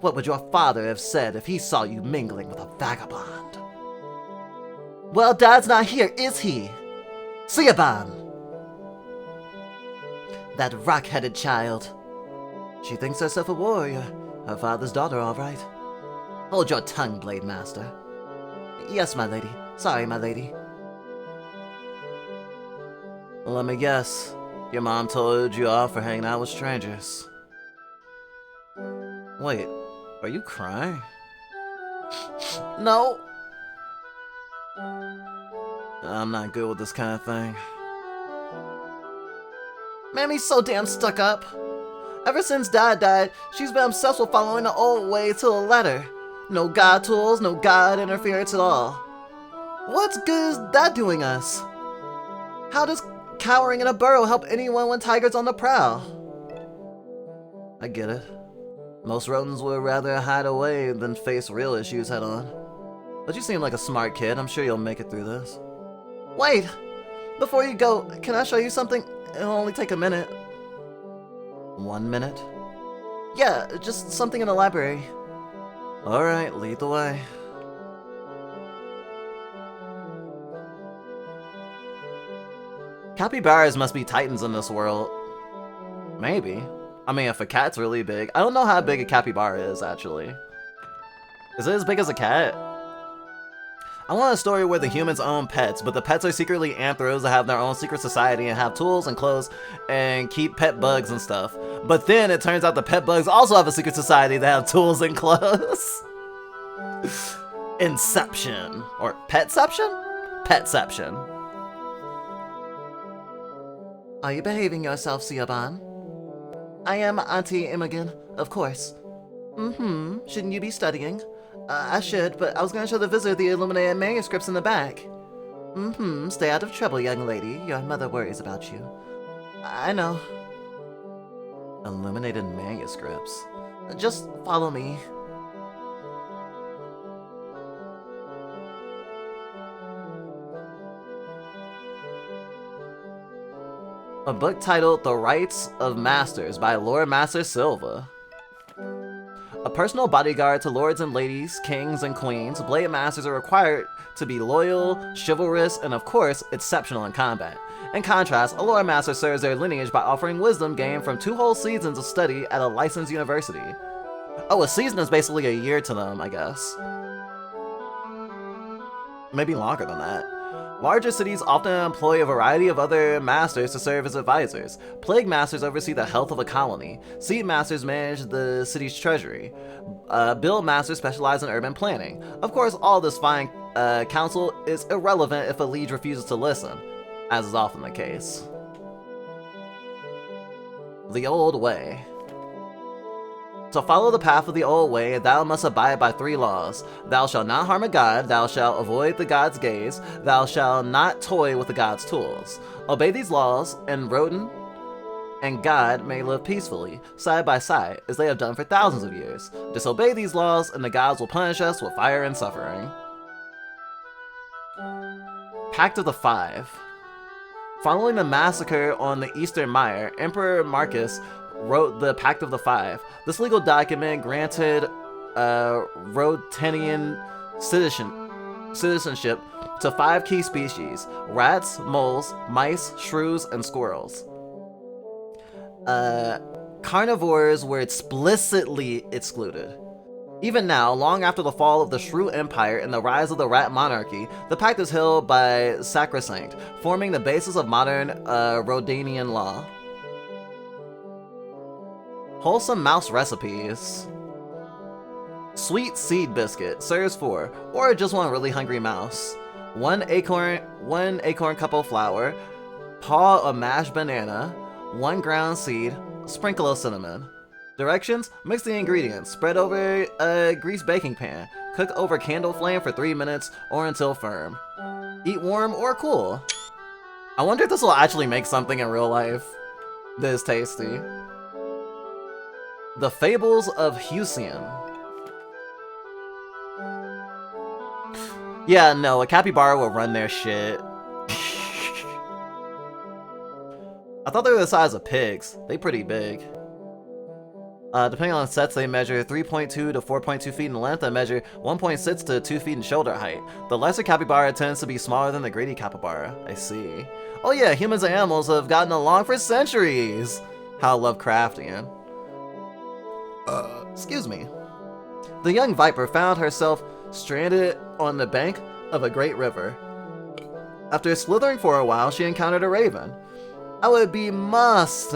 What would your father have said if he saw you mingling with a vagabond? Well, Dad's not here, is he? Siaban! That rock-headed child. She thinks herself a warrior. Her father's daughter, all right. Hold your tongue, Blade Master. Yes, my lady. Sorry, my lady. Let me guess. Your mom told you off for hanging out with strangers. Wait, are you crying? No. I'm not good with this kind of thing. Mammy's so damn stuck up. Ever since Dad died, she's been obsessed with following the old way to the letter. No god tools, no god interference at all. What's good is that doing us? How does cowering in a burrow help anyone when Tiger's on the prowl? I get it. Most rodents would rather hide away than face real issues head on. But you seem like a smart kid. I'm sure you'll make it through this. Wait! Before you go, can I show you something? It'll only take a minute. 1 minute? Yeah, just something in the library. Alright, lead the way. Capybaras must be titans in this world. Maybe. I mean, if a cat's really big. I don't know how big a capybara is, actually. Is it as big as a cat? I want a story where the humans own pets, but the pets are secretly anthros that have their own secret society and have tools and clothes and keep pet bugs and stuff. But then it turns out the pet bugs also have a secret society that have tools and clothes. Inception. Or Petception? Petception. Are you behaving yourself, Siaban? I am Auntie Imogen, of course. Mm-hmm. Shouldn't you be studying? I should, but I was gonna show the visitor the illuminated manuscripts in the back. Mm-hmm. Stay out of trouble, young lady. Your mother worries about you. I know. Illuminated manuscripts. Just follow me. A book titled The Rights of Masters by Lord Master Silva. A personal bodyguard to lords and ladies, kings and queens, Blade Masters are required to be loyal, chivalrous, and of course, exceptional in combat. In contrast, a Lord Master serves their lineage by offering wisdom gained from 2 whole seasons of study at a licensed university. Oh, a season is basically a year to them, I guess. Maybe longer than that. Larger cities often employ a variety of other masters to serve as advisors. Plague masters oversee the health of a colony. Seed masters manage the city's treasury. Build masters specialize in urban planning. Of course, all this fine counsel is irrelevant if a liege refuses to listen, as is often the case. The Old Way. To follow the path of the old way, thou must abide by 3 laws. Thou shalt not harm a god, thou shalt avoid the god's gaze, thou shalt not toy with the god's tools. Obey these laws, and Rodin and God may live peacefully, side by side, as they have done for thousands of years. Disobey these laws, and the gods will punish us with fire and suffering. Pact of the Five. Following the massacre on the Eastern Mire, Emperor Marcus wrote the Pact of the Five. This legal document granted Rotanian citizenship to 5 key species: rats, moles, mice, shrews, and squirrels. Carnivores were explicitly excluded. Even now, long after the fall of the Shrew Empire and the rise of the Rat Monarchy, the pact is held by sacrosanct, forming the basis of modern Rodanian law. Wholesome mouse recipes. Sweet seed biscuit serves 4, or just one really hungry mouse. 1 acorn cup of flour, paw of mashed banana, 1 ground seed, sprinkle of cinnamon. Directions: mix the ingredients, spread over a greased baking pan, cook over candle flame for 3 minutes or until firm. Eat warm or cool. I wonder if this will actually make something in real life this tasty. The Fables of Husian. Yeah, no, a capybara will run their shit. I thought they were the size of pigs. They pretty big. Depending on sets, they measure 3.2 to 4.2 feet in length and measure 1.6 to 2 feet in shoulder height. The lesser capybara tends to be smaller than the greedy capybara. I see. Oh yeah, humans and animals have gotten along for centuries! How Lovecraftian. Excuse me. The young viper found herself stranded on the bank of a great river. After slithering for a while, she encountered a raven. I would be most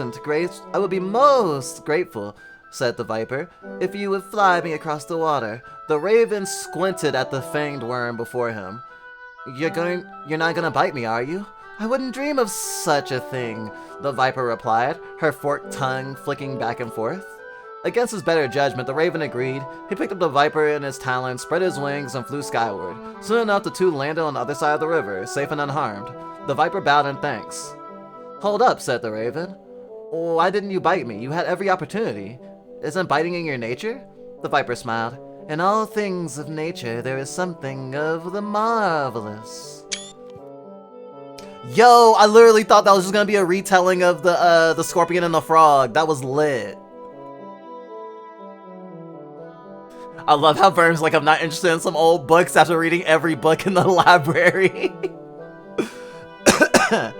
grateful, said the viper, if you would fly me across the water. The raven squinted at the fanged worm before him. You're not gonna bite me, are you? I wouldn't dream of such a thing, the viper replied, her forked tongue flicking back and forth. Against his better judgment, the raven agreed. He picked up the viper in his talons, spread his wings, and flew skyward. Soon enough, the 2 landed on the other side of the river, safe and unharmed. The viper bowed in thanks. Hold up, said the raven. Why didn't you bite me? You had every opportunity. Isn't biting in your nature? The viper smiled. In all things of nature, there is something of the marvelous. Yo, I literally thought that was just gonna be a retelling of the scorpion and the frog. That was lit. I love how Verm's like, I'm not interested in some old books after reading every book in the library. I'm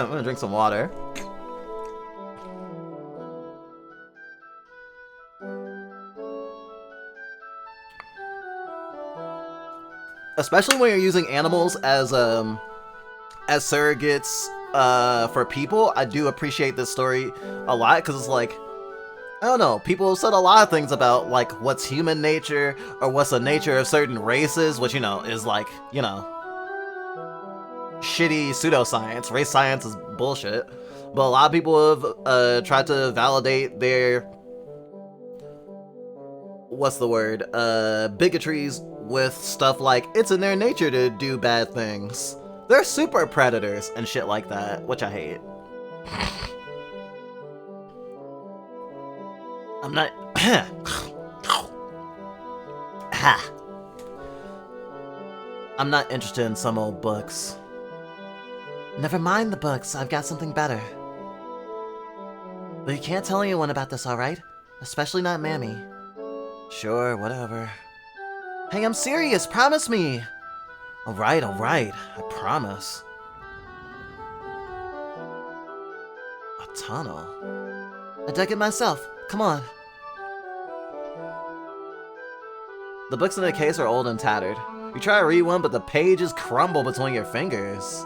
gonna drink some water. Especially when you're using animals as surrogates for people, I do appreciate this story a lot, because it's like, I don't know, people have said a lot of things about, like, what's human nature, or what's the nature of certain races, which, you know, is like, you know, shitty pseudoscience. Race science is bullshit. But a lot of people have tried to validate their, what's the word, bigotries with stuff like it's in their nature to do bad things. They're super predators and shit like that, which I hate. I'm not... I'm not interested in some old books. Never mind the books, I've got something better. But you can't tell anyone about this, alright? Especially not Mammy. Sure, whatever. Hey, I'm serious, promise me! Alright, I promise. A tunnel? I dug it myself, come on. The books in the case are old and tattered. You try to read one, but the pages crumble between your fingers.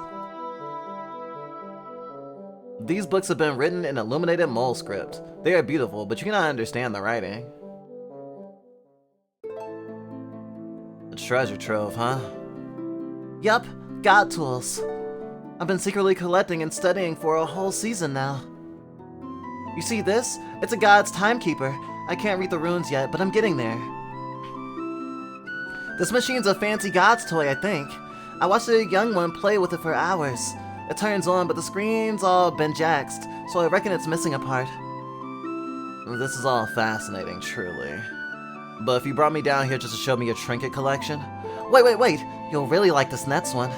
These books have been written in illuminated mole script. They are beautiful, but you cannot understand the writing. A treasure trove, huh? Yup, god tools. I've been secretly collecting and studying for a whole season now. You see this? It's a god's timekeeper. I can't read the runes yet, but I'm getting there. This machine's a fancy god's toy, I think. I watched a young one play with it for hours. It turns on, but the screen's all been jaxed, so I reckon it's missing a part. This is all fascinating, truly. But if you brought me down here just to show me your trinket collection... Wait! You'll really like this next one.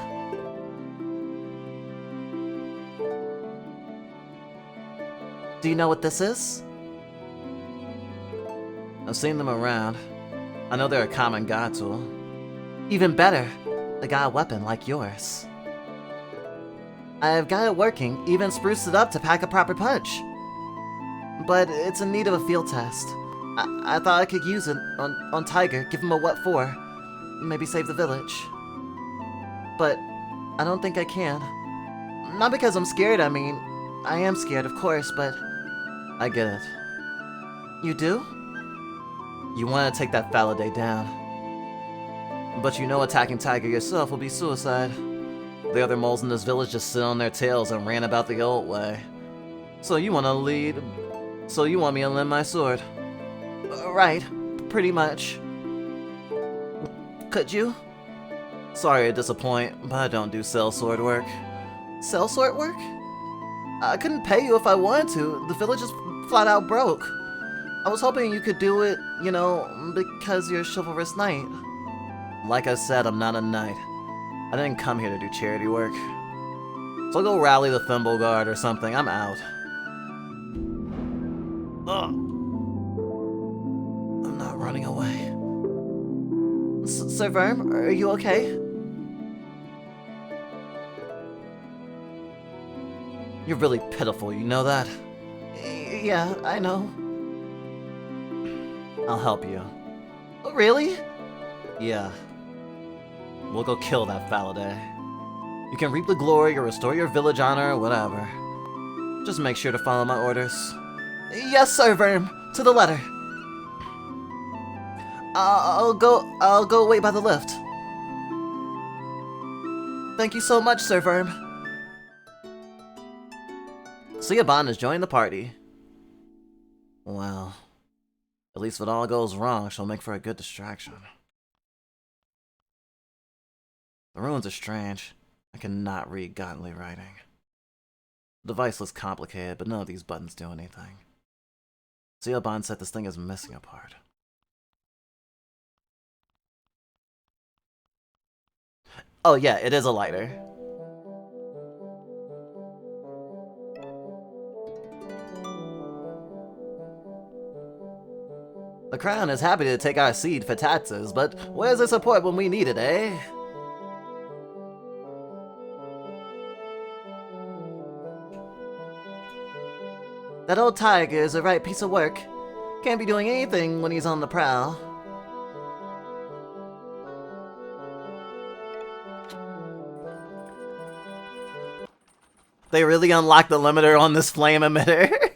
Do you know what this is? I've seen them around. I know they're a common god tool. Even better, a god weapon like yours. I've got it working, even spruced it up to pack a proper punch. But it's in need of a field test. I thought I could use it on Tiger, give him a what for. Maybe save the village. But I don't think I can. Not because I'm scared, I mean. I am scared, of course, but I get it. You do? You want to take that Faladay down. But you know attacking Tiger yourself will be suicide. The other moles in this village just sit on their tails and ran about the old way. So you want to lead... So you want me to lend my sword? Right, pretty much. Could you? Sorry to disappoint, but I don't do sellsword work. Sellsword work? I couldn't pay you if I wanted to. The village is flat out broke. I was hoping you could do it, you know, because you're a chivalrous knight. Like I said, I'm not a knight. I didn't come here to do charity work. So I'll go rally the Thimble Guard or something. I'm out. Ugh. I'm not running away. Sir Verm, are you okay? You're really pitiful, you know that? Yeah, I know. I'll help you. Really? Yeah. We'll go kill that Faladay. You can reap the glory or restore your village honor or whatever. Just make sure to follow my orders. Yes, Sir Verm, to the letter. I'll go wait by the lift. Thank you so much, Sir Verm. Siobhan has joined the party. Well, at least if it all goes wrong, she'll make for a good distraction. The runes are strange. I cannot read godly writing. The device looks complicated, but none of these buttons do anything. Siobhan said this thing is missing a part. Oh yeah, it is a lighter. The crown is happy to take our seed for taxes, but where's the support when we need it, eh? That old tiger is a right piece of work. Can't be doing anything when he's on the prowl. They really unlocked the limiter on this flame emitter.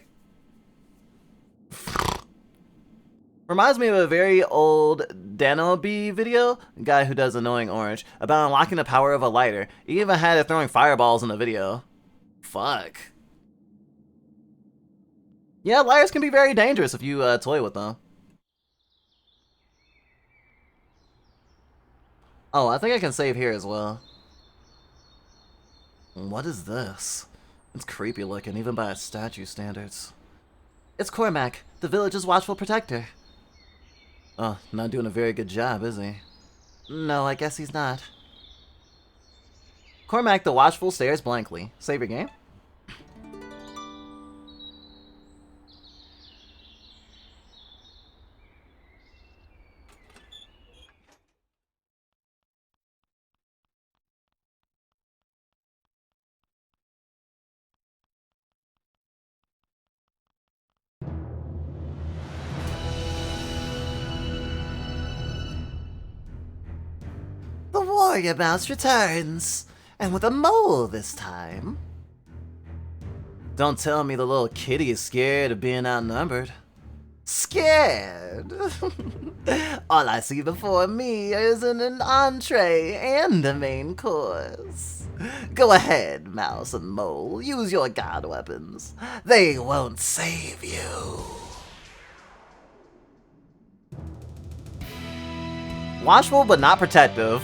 Reminds me of a very old Danobi video, guy who does Annoying Orange, about unlocking the power of a lighter. He even had it throwing fireballs in the video. Fuck. Yeah, liars can be very dangerous if you toy with them. Oh, I think I can save here as well. What is this? It's creepy looking, even by statue standards. It's Cormac, the village's watchful protector. Oh, not doing a very good job, is he? No, I guess he's not. Cormac the Watchful stares blankly. Save your game. The warrior mouse returns, and with a mole this time. Don't tell me the little kitty is scared of being outnumbered. Scared? All I see before me is an entree and a main course. Go ahead, mouse and mole, use your god weapons. They won't save you. Watchful but not protective,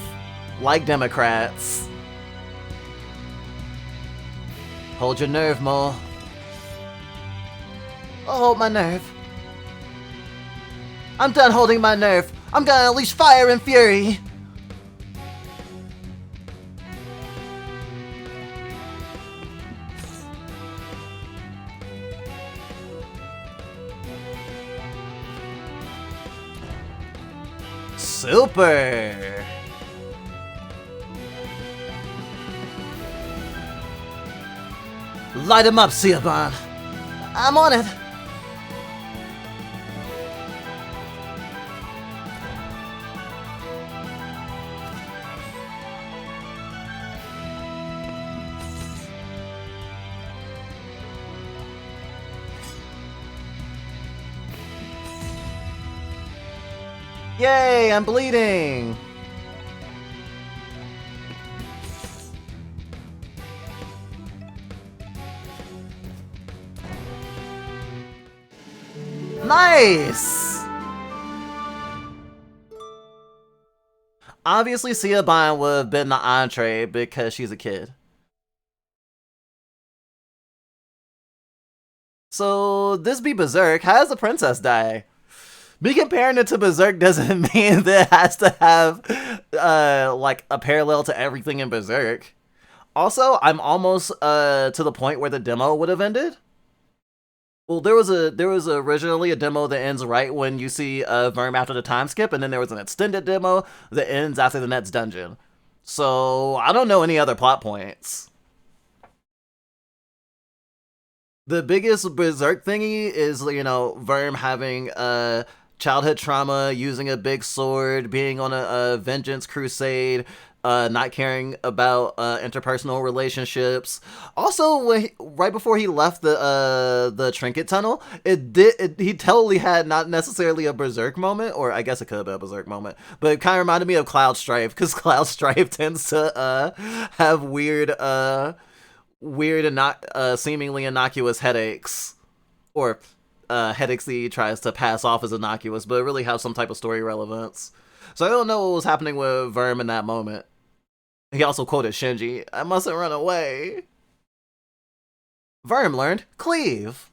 like Democrats. Hold your nerve, mole. I'll hold my nerve. I'm done holding my nerve. I'm gonna unleash fire and fury. Super. Light him up, Siobhan. I'm on it. Yay, I'm bleeding! Nice! Obviously, Siobhan would have been the entree because she's a kid. So, this be Berserk. How does the princess die? Me comparing it to Berserk doesn't mean that it has to have, like, a parallel to everything in Berserk. Also, I'm almost, to the point where the demo would have ended. Well, there was originally a demo that ends right when you see, Verm after the time skip, and then there was an extended demo that ends after the next dungeon. So, I don't know any other plot points. The biggest Berserk thingy is, you know, Verm having, childhood trauma, using a big sword, being on a vengeance crusade, not caring about interpersonal relationships. Also, right before he left the trinket tunnel, he totally had not necessarily a Berserk moment, or I guess it could have been a Berserk moment, but it kind of reminded me of Cloud Strife, because Cloud Strife tends to have weird and not seemingly innocuous headaches, or headaches that he tries to pass off as innocuous, but really have some type of story relevance. So I don't know what was happening with Verm in that moment. He also quoted Shinji, "I mustn't run away." Verm learned Cleave.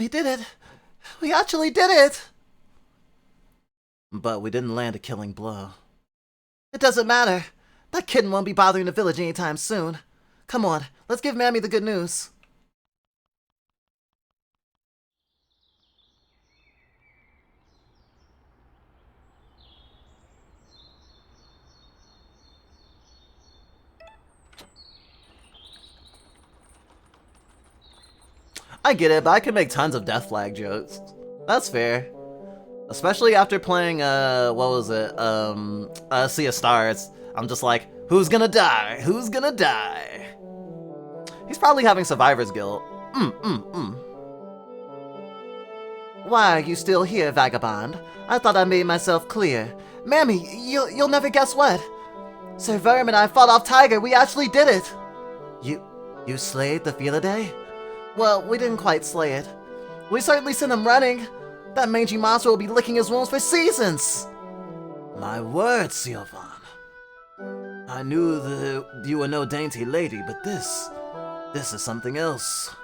We did it. We actually did it. But we didn't land a killing blow. It doesn't matter. That kitten won't be bothering the village anytime soon. Come on, let's give Mammy the good news. I get it, but I can make tons of death flag jokes. That's fair. Especially after playing, what was it? Sea of Stars. I'm just like, who's gonna die? Who's gonna die? He's probably having survivor's guilt. Why are you still here, vagabond? I thought I made myself clear. Mammy, you'll never guess what. Sir Verm and I fought off Tiger. We actually did it. You slayed the Felidae? Well, we didn't quite slay it. We certainly sent him running. That mangy monster will be licking his wounds for seasons. My word, Siobhan. I knew that you were no dainty lady, but this is something else.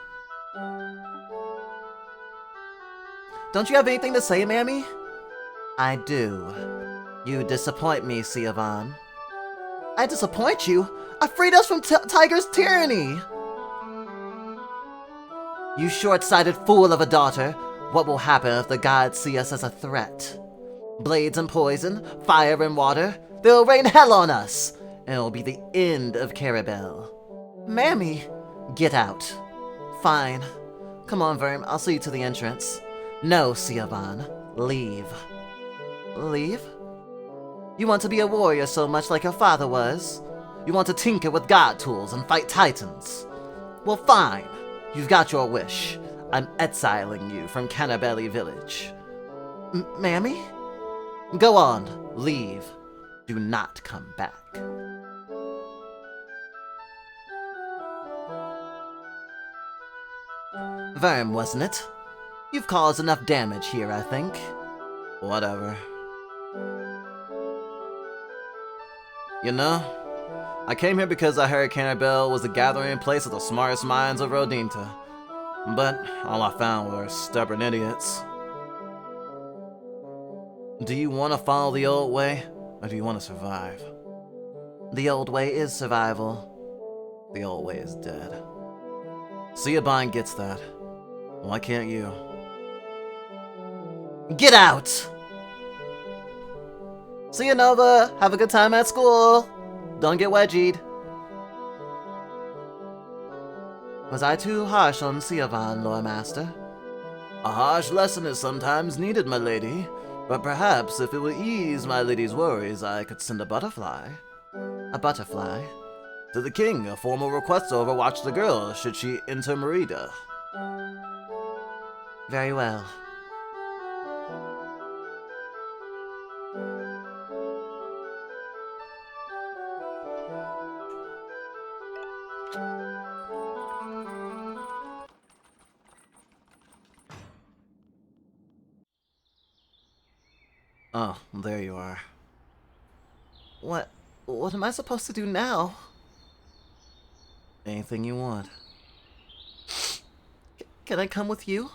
Don't you have anything to say, Mammy? I do. You disappoint me, Siobhan. I disappoint you? I freed us from Tiger's tyranny! You short-sighted fool of a daughter. What will happen if the gods see us as a threat? Blades and poison, fire and water. They'll rain hell on us, and it'll be the end of Carabelle. Mammy, get out. Fine. Come on, Verm, I'll see you to the entrance. No, Siobhan, leave. Leave? You want to be a warrior so much like your father was? You want to tinker with god tools and fight titans? Well, fine. You've got your wish. I'm exiling you from Cannabelli Village. Mammy? Go on, leave. Do not come back. Verm, wasn't it? You've caused enough damage here, I think. Whatever. You know, I came here because I heard Cannabelle was the gathering place of the smartest minds of Rodinta. But all I found were stubborn idiots. Do you want to follow the old way, or do you want to survive? The old way is survival. The old way is dead. Siobhan gets that. Why can't you? Get out! See you, Nova! Have a good time at school! Don't get wedgied. Was I too harsh on Siobhan, Lord Master? A harsh lesson is sometimes needed, my lady. But perhaps if it will ease my lady's worries, I could send a butterfly. A butterfly? To the king, a formal request to overwatch the girl, should she enter Merida. Very well. Oh, there you are. What am I supposed to do now? Anything you want. Can I come with you?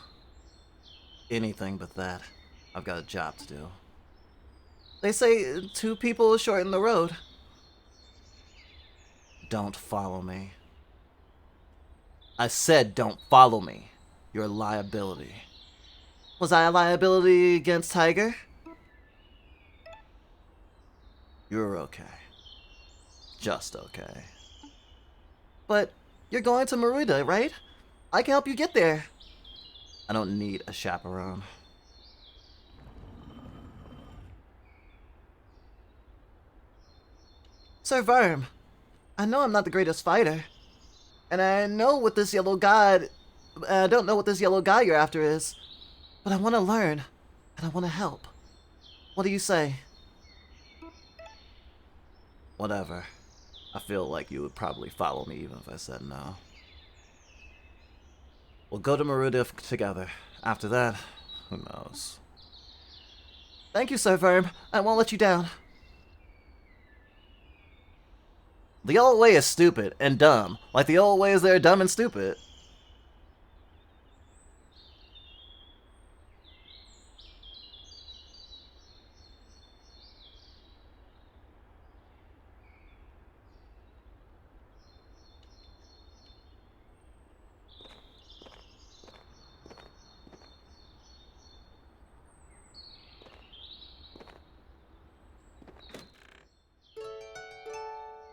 Anything but that. I've got a job to do. They say 2 people shorten the road. Don't follow me. I said don't follow me. You're a liability. Was I a liability against Tiger? You're okay. Just okay. But you're going to Merida, right? I can help you get there. I don't need a chaperone. Sir Verm, I know I'm not the greatest fighter. And I know what this yellow god... I don't know what this yellow guy you're after is. But I want to learn. And I want to help. What do you say? Whatever. I feel like you would probably follow me even if I said no. We'll go to Merida together. After that, who knows? Thank you, Sir Verm. I won't let you down. The old way is stupid and dumb. Like the old ways they're dumb and stupid.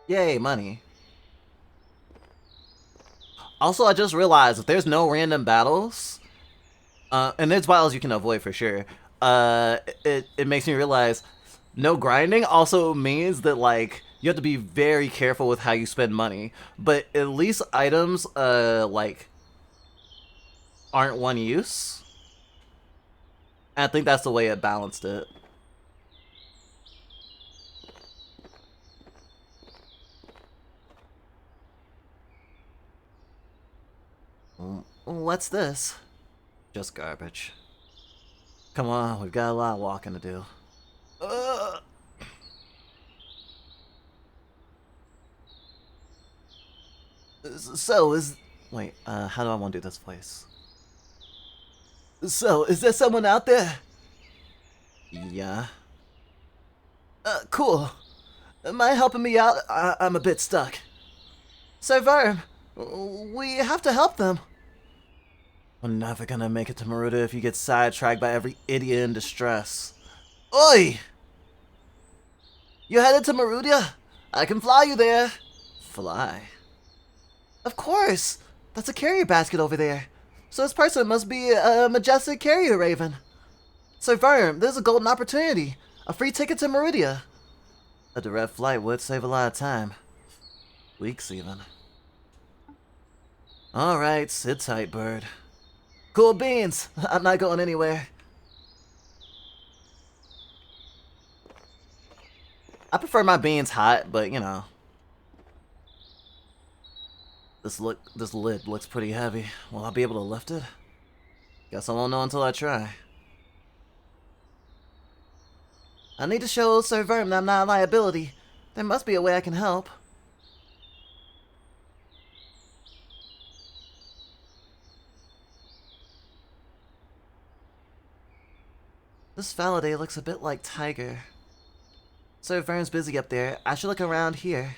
Yay, money. Also, I just realized if there's no random battles, and there's battles you can avoid for sure, it makes me realize no grinding also means that, like, you have to be very careful with how you spend money. But at least items, like, aren't one use. And I think that's the way it balanced it. What's this? Just garbage. Come on, we've got a lot of walking to do. So, wait, how do I want to do this place? So, is there someone out there? Yeah. Cool. Mind helping me out? I'm a bit stuck. So, Verm, we have to help them. We're never gonna make it to Maruta if you get sidetracked by every idiot in distress. Oi! You headed to Maruta? I can fly you there. Fly? Of course! That's a carrier basket over there. So this person must be a majestic carrier raven. So Verm, there's a golden opportunity. A free ticket to Maruta. A direct flight would save a lot of time. Weeks even. Alright, sit tight, bird. Cool beans! I'm not going anywhere. I prefer my beans hot, but you know. This lid looks pretty heavy. Will I be able to lift it? Guess I won't know until I try. I need to show Sir Verm that I'm not a liability. There must be a way I can help. This Faladay looks a bit like Tiger. Sir Verm's busy up there. I should look around here.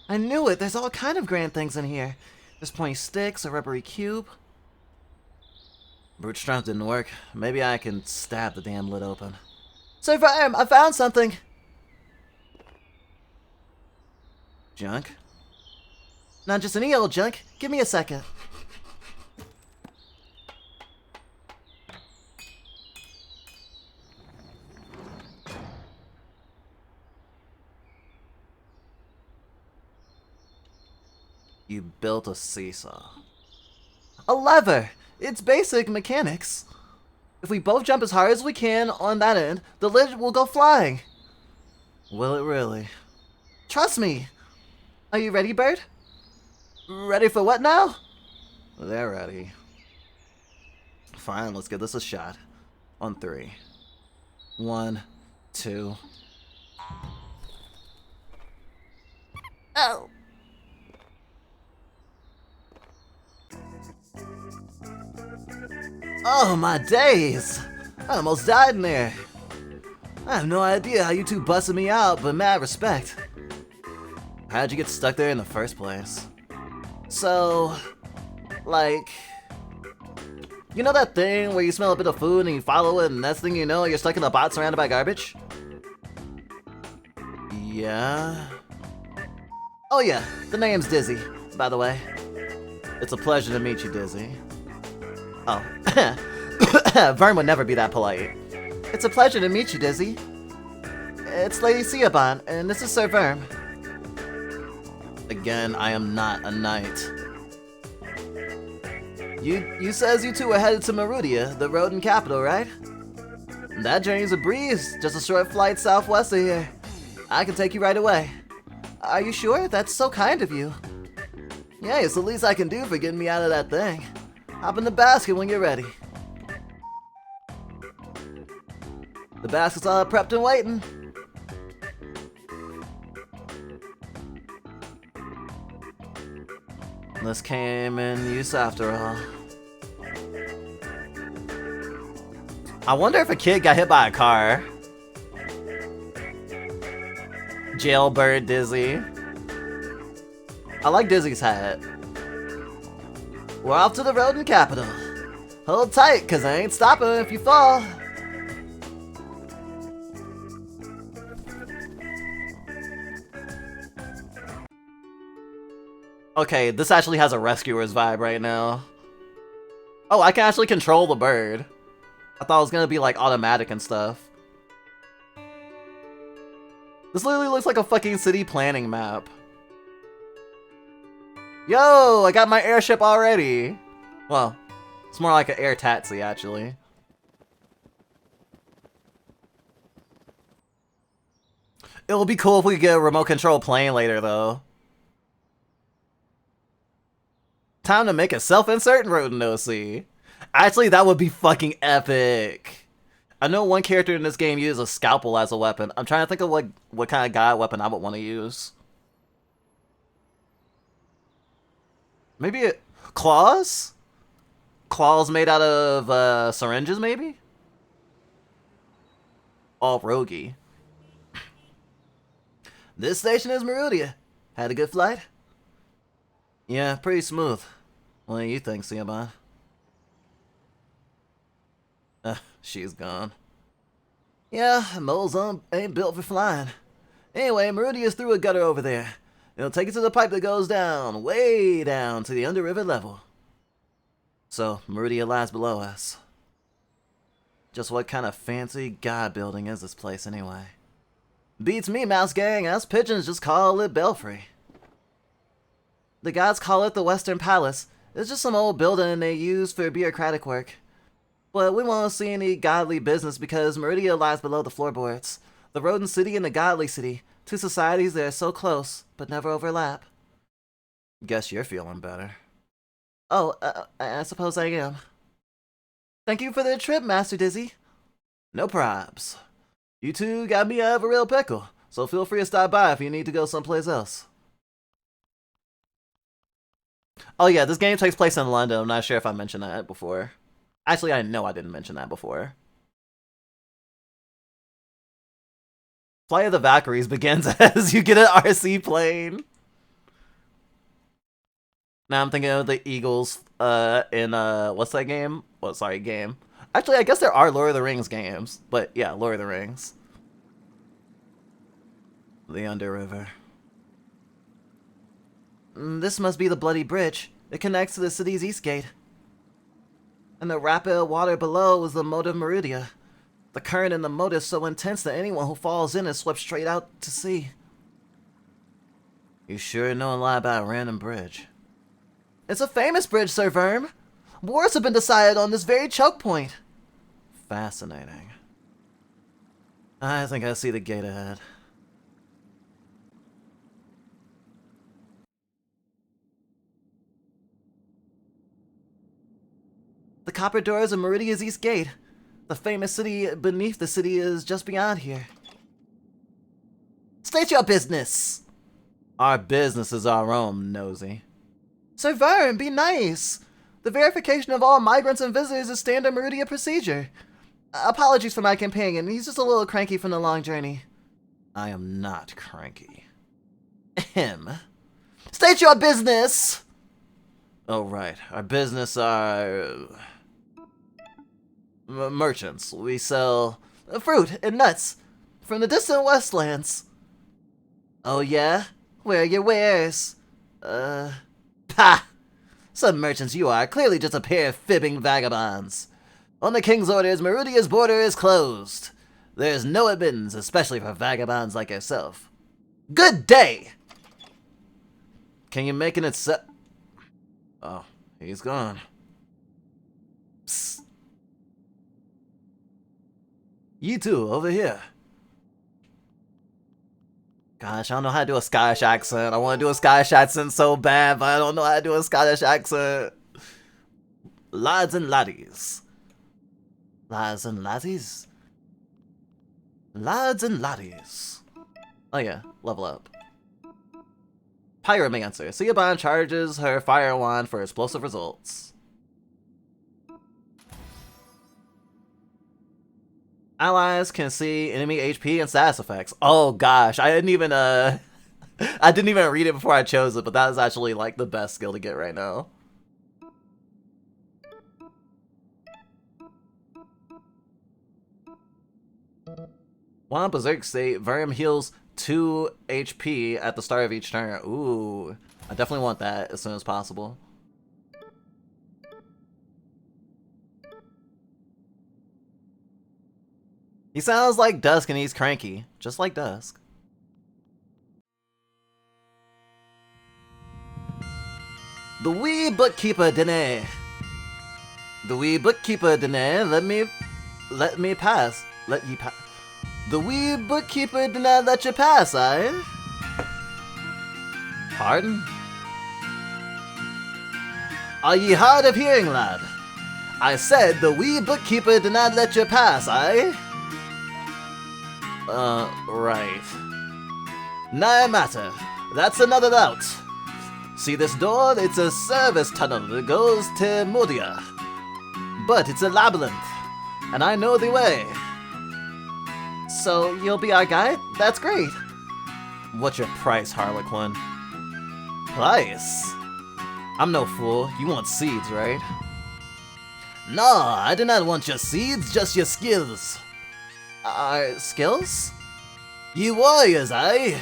I knew it! There's all kind of grand things in here. There's pointy sticks, a rubbery cube. Brute strength didn't work. Maybe I can stab the damn lid open. Sir Verm, I found something! Junk? Not just any old junk. Give me a second. You built a seesaw. A lever! It's basic mechanics. If we both jump as hard as we can on that end, the lid will go flying. Will it really? Trust me. Are you ready, bird? Ready for what now? They're ready. Fine, let's give this a shot. On 3. 1, 2. Oh! Oh my days! I almost died in there. I have no idea how you two busted me out, but mad respect. How'd you get stuck there in the first place? So, like, you know that thing where you smell a bit of food and you follow it and next thing you know you're stuck in a bot surrounded by garbage? Yeah? Oh yeah, the name's Dizzy, by the way. It's a pleasure to meet you, Dizzy. Oh. Verm would never be that polite. It's a pleasure to meet you, Dizzy. It's Lady Siobhan, and this is Sir Verm. Again, I am not a knight. You says you two are headed to Marutia, the rodent capital, right? That journey's a breeze, just a short flight southwest of here. I can take you right away. Are you sure? That's so kind of you. Yeah, it's the least I can do for getting me out of that thing. Hop in the basket when you're ready. The basket's all prepped and waiting. This came in use after all. I wonder if a kid got hit by a car. Jailbird Dizzy. I like Dizzy's hat. We're off to the rodent capital. Hold tight, cause I ain't stopping if you fall. Okay, this actually has a rescuer's vibe right now. Oh, I can actually control the bird. I thought it was gonna be like automatic and stuff. This literally looks like a fucking city planning map. Yo, I got my airship already. Well, It's more like an air taxi, actually. It would be cool if we could get a remote control plane later, though. Time to make a self-insert rodent OC. Actually, that would be fucking epic. I know one character in this game uses a scalpel as a weapon. I'm trying to think of what kind of guy weapon I would want to use. Maybe claws? Claws made out of syringes, maybe? All roguey. This station is Meridia. Had a good flight? Yeah, pretty smooth. What do you think, Siobhan? She's gone. Yeah, moles ain't built for flying. Anyway, Meridia's through a gutter over there. It'll take you to the pipe that goes down, way down to the underriver level. So, Meridia lies below us. Just what kind of fancy god building is this place anyway? Beats me, Mouse Gang. Us pigeons just call it Belfry. The gods call it the Western Palace. It's just some old building they use for bureaucratic work. But we won't see any godly business because Meridia lies below the floorboards. The rodent city and the godly city. Two societies that are so close, but never overlap. Guess you're feeling better. Oh, I suppose I am. Thank you for the trip, Master Dizzy. No probs. You two got me out of a real pickle, so feel free to stop by if you need to go someplace else. Oh yeah, this game takes place in London. I'm not sure if I mentioned that before. Actually, I know I didn't mention that before. Flight of the Valkyries begins as you get an RC plane. Now I'm thinking of the Eagles in what's that game? Oh, sorry, game. Actually, I guess there are Lord of the Rings games, but yeah, Lord of the Rings. The Underriver. This must be the Bloody Bridge. It connects to the city's east gate. And the rapid water below is the moat of Meridia. The current in the moat is so intense that anyone who falls in is swept straight out to sea. You sure know a lot about a random bridge. It's a famous bridge, Sir Verm. Wars have been decided on this very choke point. Fascinating. I think I see the gate ahead. The copper doors of Meridia's east gate. The famous city beneath the city is just beyond here. State your business! Our business is our own, nosy. Sir Verm, be nice! The verification of all migrants and visitors is standard Meridia procedure. Apologies for my companion, he's just a little cranky from the long journey. I am not cranky. Ahem. State your business! Oh right, our business are... merchants. We sell fruit and nuts from the distant westlands. Oh yeah? Where are your wares? Pah! Some merchants you are, clearly just a pair of fibbing vagabonds. On the king's orders, Meridia's border is closed. There's no admittance, especially for vagabonds like yourself. Good day! Can you make an Oh, he's gone. Psst. You two, over here. Gosh, I don't know how to do a Scottish accent. I want to do a Scottish accent so bad, but I don't know how to do a Scottish accent. Lads and laddies. Lads and laddies? Lads and laddies. Oh yeah, level up. Pyromancer. Siobhan charges her fire wand for explosive results. Allies can see enemy HP and status effects. Oh gosh, I didn't even I didn't even read it before I chose it, but that is actually like the best skill to get right now. While in Berserk state, Verm heals 2 HP at the start of each turn. Ooh, I definitely want that as soon as possible. He sounds like Dusk and he's cranky, just like Dusk. The wee bookkeeper Dene. The wee bookkeeper denied let me pass. Let ye pass. The wee bookkeeper did not let you pass, eh? Pardon? Are ye hard of hearing, lad? I said the wee bookkeeper did not let you pass, eh? Right. No matter. That's another route. See this door? It's a service tunnel that goes to Mudia. But it's a labyrinth, and I know the way. So you'll be our guide? That's great. What's your price, Harlequin? Price? I'm no fool. You want seeds, right? No, I do not want your seeds, just your skills. Skills? You warriors, eh?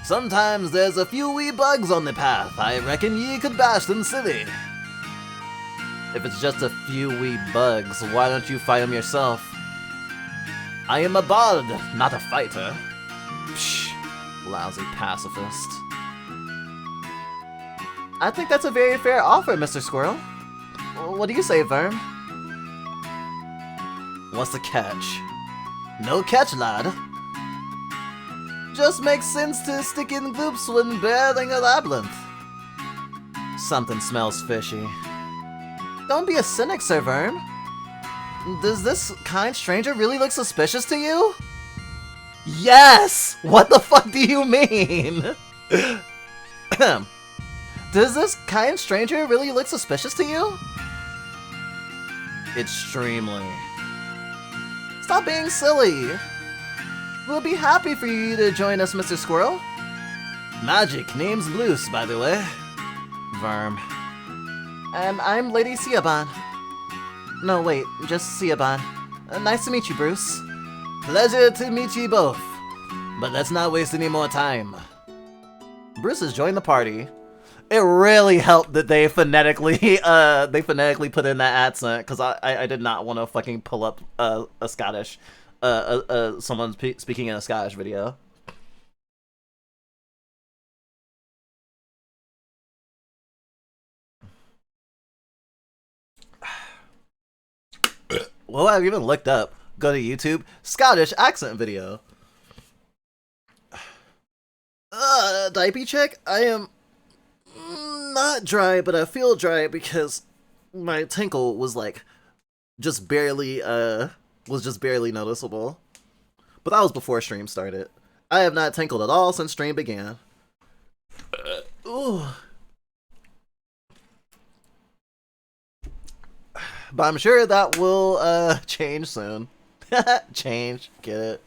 Sometimes there's a few wee bugs on the path. I reckon ye could bash them silly. If it's just a few wee bugs, why don't you fight them yourself? I am a bard, not a fighter. Psh, lousy pacifist. I think that's a very fair offer, Mr. Squirrel. What do you say, Verm? What's the catch? No catch, lad. Just makes sense to stick in loops when battling a labyrinth. Something smells fishy. Don't be a cynic, Sir Verm. Does this kind stranger really look suspicious to you? Yes! What the fuck do you mean? Does this kind stranger really look suspicious to you? Extremely. Stop being silly. We'll be happy for you to join us, Mr. Squirrel. Magic, name's Loose, by the way. Verm. And I'm Lady Siaban. No, wait, just Siaban. Nice to meet you, Bruce. Pleasure to meet you both. But let's not waste any more time. Bruce has joined the party. It really helped that they phonetically put in that accent, because I did not want to fucking pull up a Scottish, someone speaking in a Scottish video. Well, I've even looked up, go to YouTube, Scottish accent video. Diaper check? I am not dry, but I feel dry because my tinkle was like just barely noticeable. But that was before stream started. I have not tinkled at all since stream began. Ooh. But I'm sure that will change soon. Change, get it.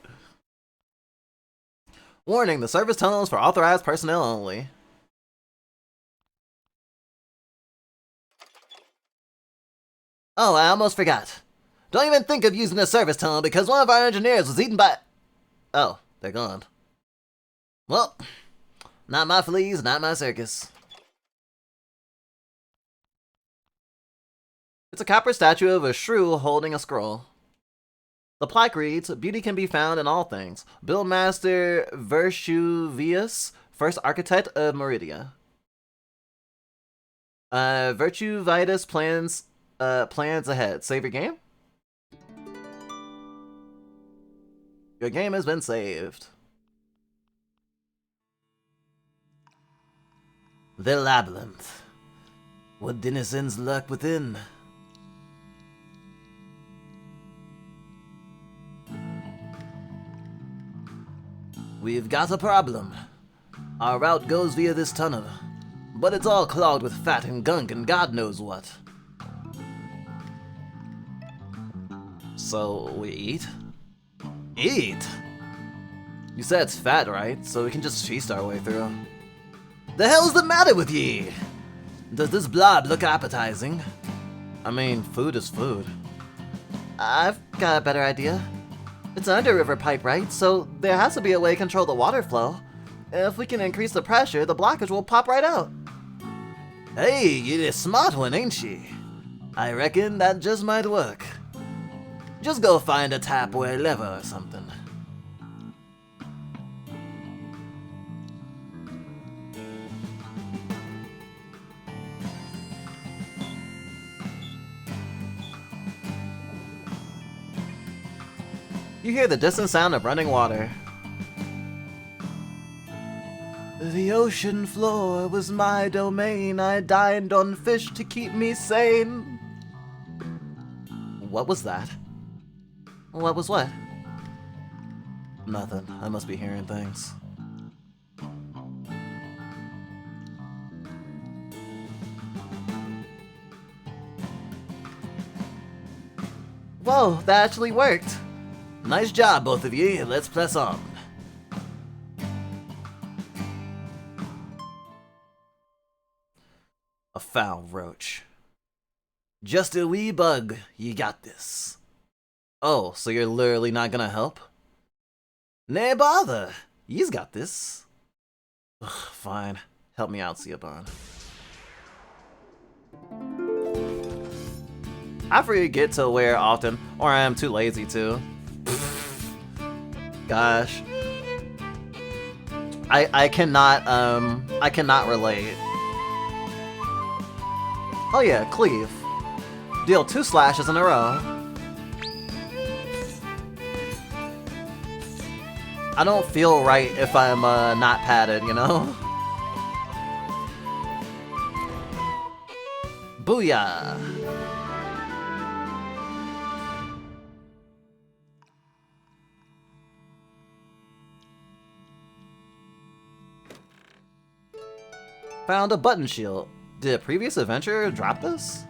Warning, the service tunnel is for authorized personnel only. Oh, I almost forgot. Don't even think of using the service tunnel because one of our engineers was eaten by... Oh, they're gone. Well, not my fleas, not my circus. It's a copper statue of a shrew holding a scroll. The plaque reads, "Beauty can be found in all things. Buildmaster Virtuvius, first architect of Meridia." Virtuvitus plans ahead. Save your game? Your game has been saved. The labyrinth. What denizens lurk within? We've got a problem. Our route goes via this tunnel, but it's all clogged with fat and gunk and God knows what. So, we eat? Eat? You said it's fat, right? So we can just feast our way through. The hell's the matter with ye? Does this blob look appetizing? I mean, food is food. I've got a better idea. It's an underriver pipe, right? So there has to be a way to control the water flow. If we can increase the pressure, the blockage will pop right out. Hey, you're a smart one, ain't she? I reckon that just might work. Just go find a tap or a lever or something. You hear the distant sound of running water. The ocean floor was my domain. I dined on fish to keep me sane. What was that? What was what? Nothing. I must be hearing things. Whoa, that actually worked. Nice job, both of you. Let's press on. A foul roach. Just a wee bug. You got this. Oh, so you're literally not gonna help? Nay bother. You's got this. Ugh, fine. Help me out, Siobhan. I forget to wear often, or I am too lazy to. Gosh. I cannot relate. Oh yeah, cleave. Deal 2 slashes in a row. I don't feel right if I'm not padded, you know? Booyah! Found a button shield. Did a previous adventure drop this?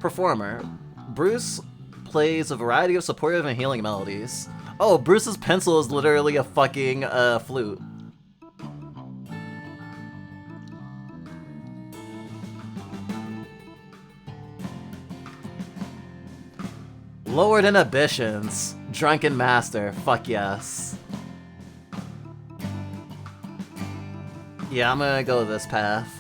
Performer. Bruce plays a variety of supportive and healing melodies. Oh, Bruce's pencil is literally a fucking flute. Lowered inhibitions. Drunken master. Fuck yes. Yeah, I'm gonna go this path.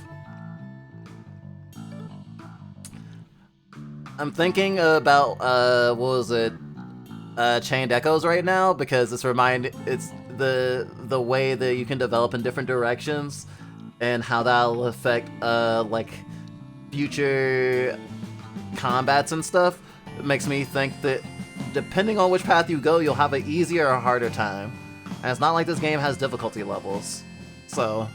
I'm thinking about what was it? Chained Echoes right now, because it's the way that you can develop in different directions and how that'll affect like future combats and stuff. It makes me think that depending on which path you go, you'll have an easier or harder time. And it's not like this game has difficulty levels. So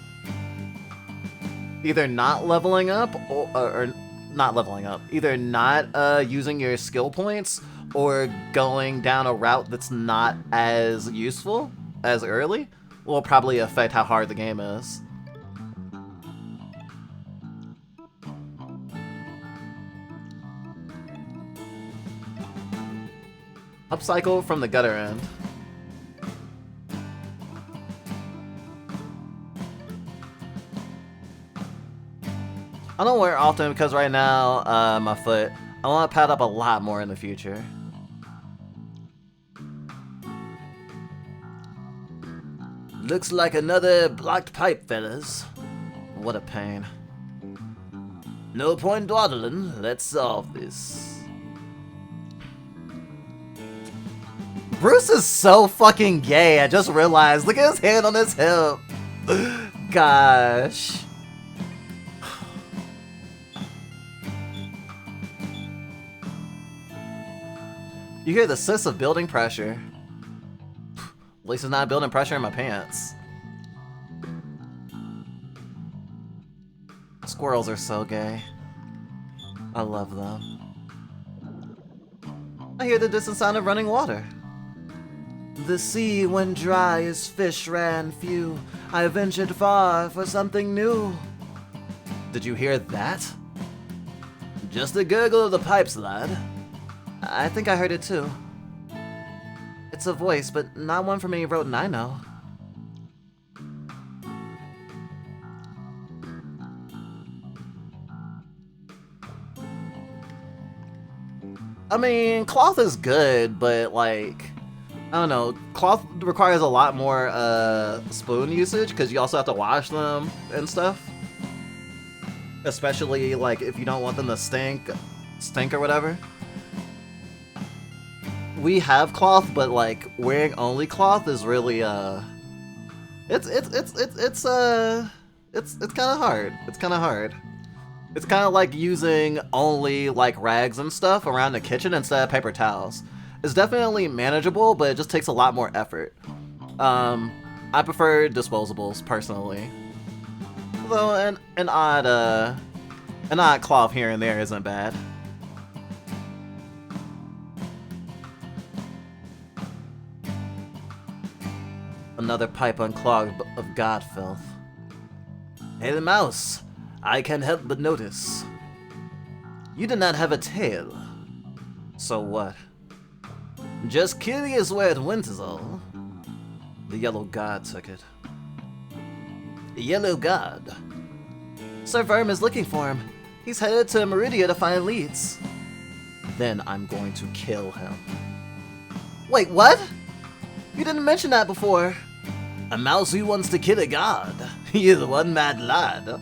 either not leveling up or not leveling up. Either not using your skill points or going down a route that's not as useful as early will probably affect how hard the game is. Upcycle from the gutter end. I don't wear it often because right now, my foot, I want to pad up a lot more in the future. Looks like another blocked pipe, fellas. What a pain. No point dawdling, let's solve this. Bruce is so fucking gay, I just realized. Look at his hand on his hip. Gosh. You hear the hiss of building pressure. At least it's not building pressure in my pants. Squirrels are so gay. I love them. I hear the distant sound of running water. The sea, when dry as fish ran few, I ventured far for something new. Did you hear that? Just the gurgle of the pipes, lad. I think I heard it too. It's a voice, but not one from any rodent I know. I mean, cloth is good, but like, I don't know, cloth requires a lot more spoon usage because you also have to wash them and stuff. Especially like if you don't want them to stink or whatever. We have cloth, but like wearing only cloth is really it's kind of hard. It's kind of hard. It's kind of like using only like rags and stuff around the kitchen instead of paper towels. It's definitely manageable, but it just takes a lot more effort. I prefer disposables personally, though an odd cloth here and there isn't bad. Another pipe unclogged of god filth. Hey, the mouse. I can't help but notice. You do not have a tail. So what? Just curious where it went is all. The yellow god took it. The yellow god? Sir Verm is looking for him. He's headed to Meridia to find leads. Then I'm going to kill him. Wait, what? You didn't mention that before. A mouse who wants to kill a god. He is one mad lad.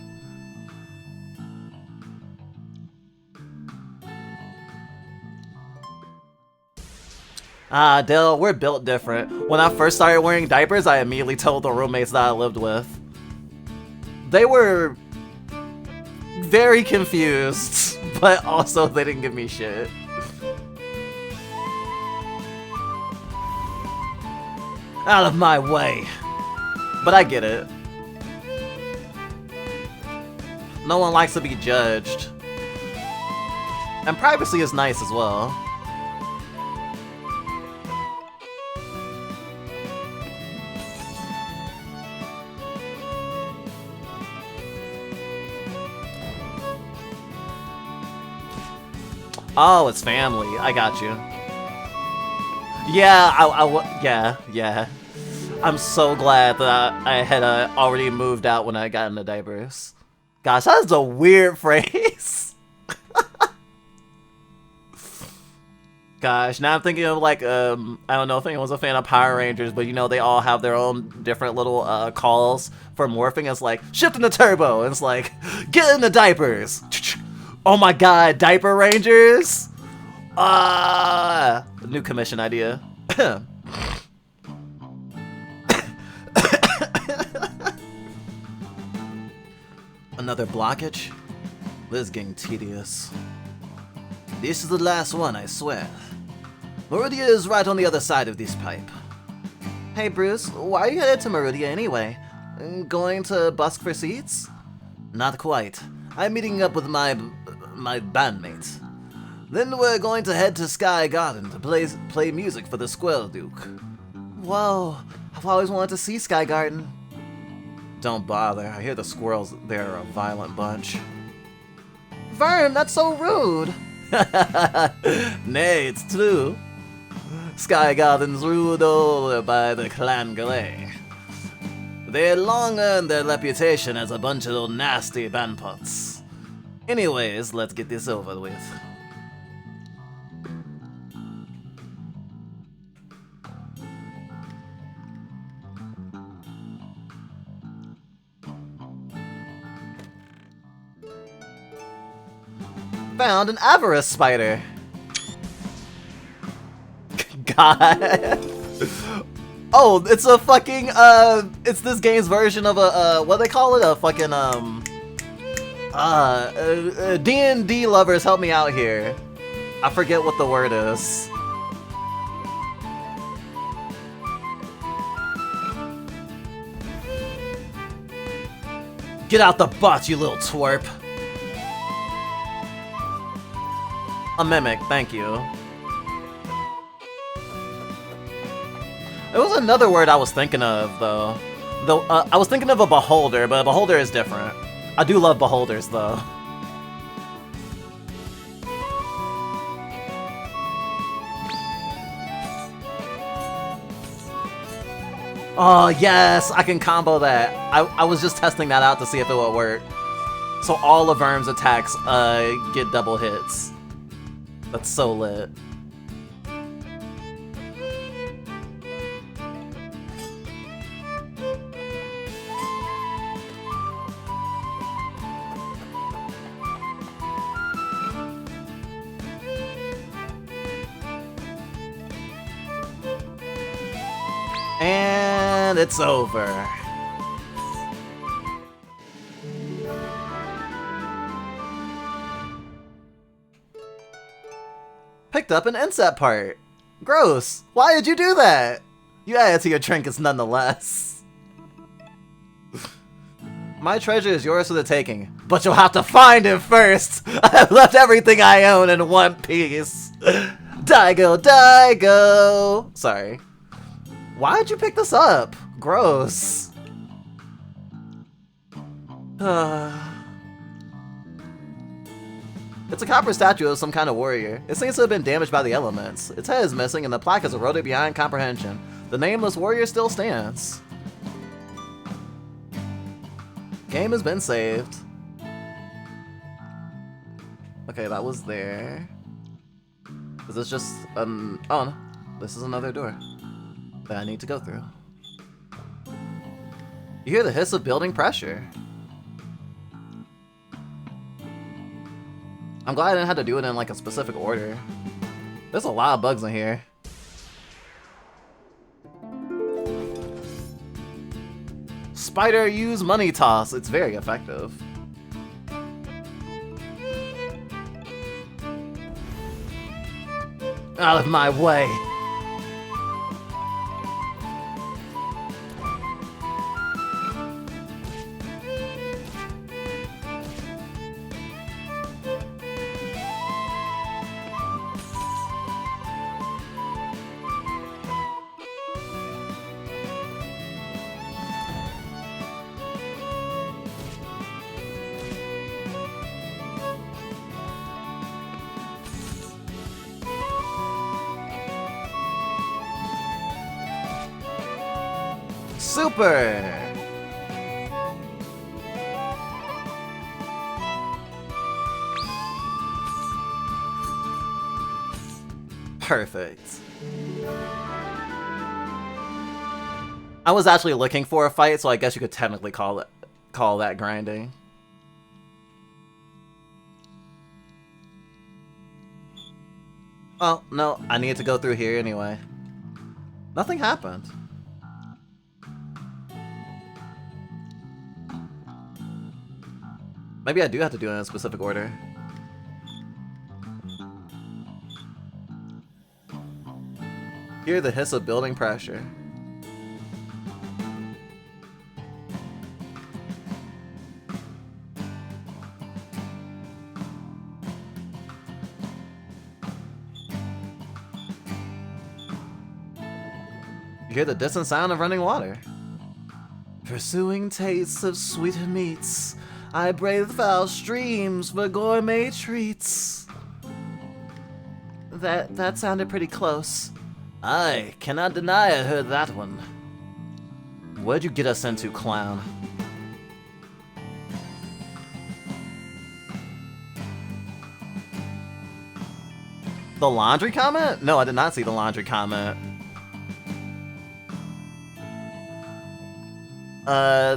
Ah, Dill, we're built different. When I first started wearing diapers, I immediately told the roommates that I lived with. They were very confused, but also they didn't give me shit. Out of my way. But I get it. No one likes to be judged. And privacy is nice as well. Oh, it's family. I got you. Yeah, yeah. I'm so glad that I had already moved out when I got into diapers. Gosh, that is a weird phrase. Gosh, now I'm thinking of like, I don't know if anyone's a fan of Power Rangers, but you know, they all have their own different little calls for morphing. It's like, shifting the turbo. And it's like, get in the diapers. Oh my god, Diaper Rangers? New commission idea. Another blockage? This is getting tedious. This is the last one, I swear. Meridia is right on the other side of this pipe. Hey Bruce, why are you headed to Meridia anyway? Going to busk for seats? Not quite. I'm meeting up with my bandmates. Then we're going to head to Sky Garden to play music for the Squirrel Duke. Whoa, I've always wanted to see Sky Garden. Don't bother, I hear the squirrels there are a violent bunch. Verm, that's so rude! Nay, it's true. Sky Garden's ruled over by the Clan Galay. They had long earned their reputation as a bunch of little nasty bandpots. Anyways, let's get this over with. Found an avarice spider. God. Oh, it's a fucking it's this game's version of a what do they call it? A fucking D&D lovers, help me out here. I forget what the word is. Get out the butt, you little twerp. A mimic, thank you. There was another word I was thinking of, though. I was thinking of a beholder, but a beholder is different. I do love beholders, though. Oh, yes! I can combo that. I was just testing that out to see if it would work. So all of Verm's attacks get double hits. That's so lit. And it's over. picked up an inset part. Gross. Why did you do that? You added to your trinkets nonetheless. My treasure is yours for the taking, but you'll have to find it first. I have left everything I own in one piece. Daigo, Daigo. Sorry. Why'd you pick this up? Gross. It's a copper statue of some kind of warrior. It seems to have been damaged by the elements. Its head is missing and the plaque is eroded beyond comprehension. The nameless warrior still stands. Game has been saved. Okay, that was there. Is this just oh no. This is another door that I need to go through. You hear the hiss of building pressure. I'm glad I didn't have to do it in like a specific order. There's a lot of bugs in here. Spider use money toss. It's very effective. Out of my way. Super! Perfect. I was actually looking for a fight, so I guess you could technically call that grinding. Oh, no, I need to go through here anyway. Nothing happened. Maybe I do have to do it in a specific order. Hear the hiss of building pressure. You hear the distant sound of running water. Pursuing tastes of sweeter meats, I brave foul streams for gourmet treats. That sounded pretty close. I cannot deny I heard that one. Where'd you get us into, clown? The laundry comment? No, I did not see the laundry comment.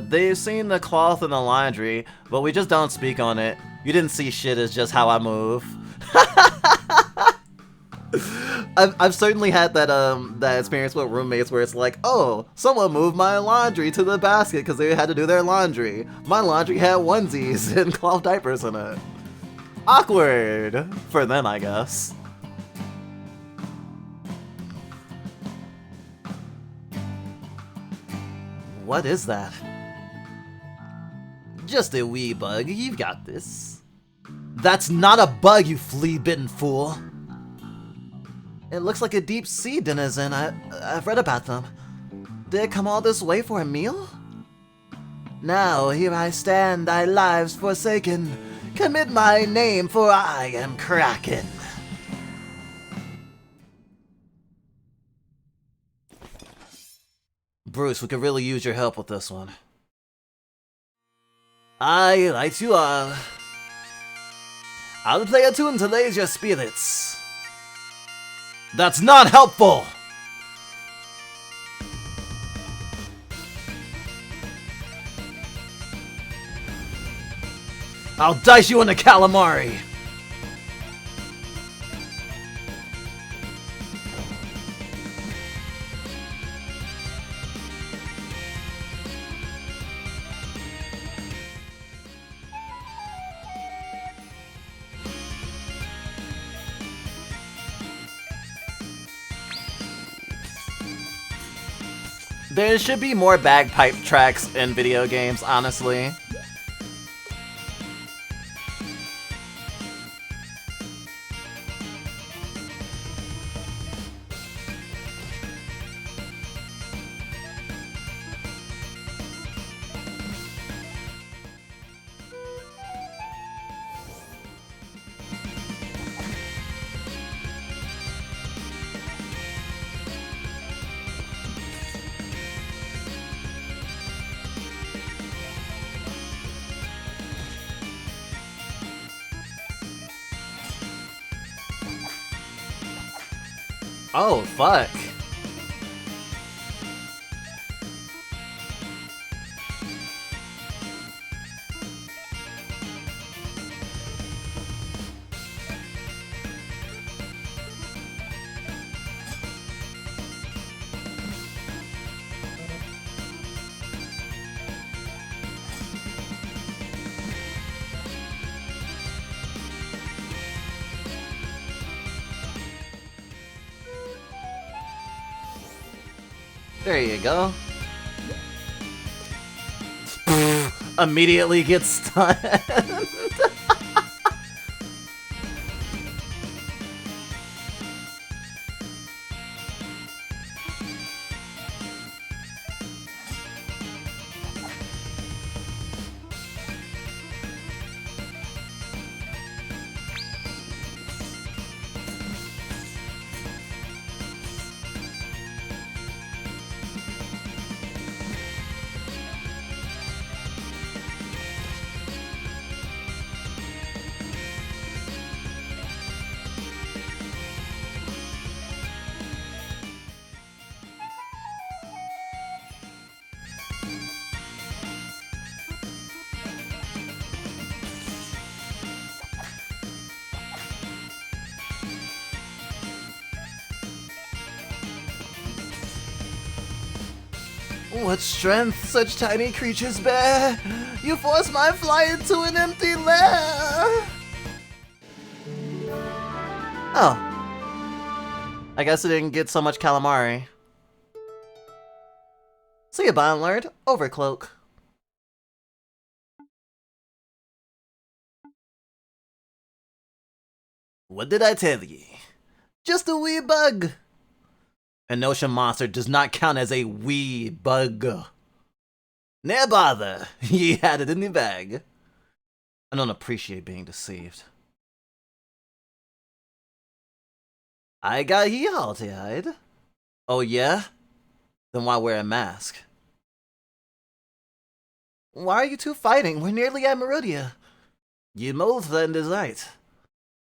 They've seen the cloth in the laundry, but we just don't speak on it. You didn't see shit, it's just how I move. I've certainly had that experience with roommates where it's like, oh, someone moved my laundry to the basket because they had to do their laundry. My laundry had onesies and cloth diapers in it. Awkward! For them, I guess. What is that? Just a wee bug, you've got this. That's not a bug, you flea-bitten fool. It looks like a deep sea denizen. I've read about them. Did it come all this way for a meal? Now here I stand, thy lives forsaken. Commit my name, for I am Kraken. Bruce, we could really use your help with this one. Aye, right you are. I'll play a tune to raise your spirits. That's not helpful! I'll dice you into calamari! There should be more bagpipe tracks in video games, honestly. Oh, fuck. There you go. Immediately gets stunned. What strength such tiny creatures bear! You force my flight into an empty lair! Oh. I guess it didn't get so much calamari. See ya, Bondlord. Overcloak. What did I tell ye? Just a wee bug! An ocean monster does not count as a wee bug. Ne'er bother, ye had it in the bag. I don't appreciate being deceived. I got ye halty-eyed. Oh yeah? Then why wear a mask? Why are you two fighting? We're nearly at Merudia. Ye both threatened is right.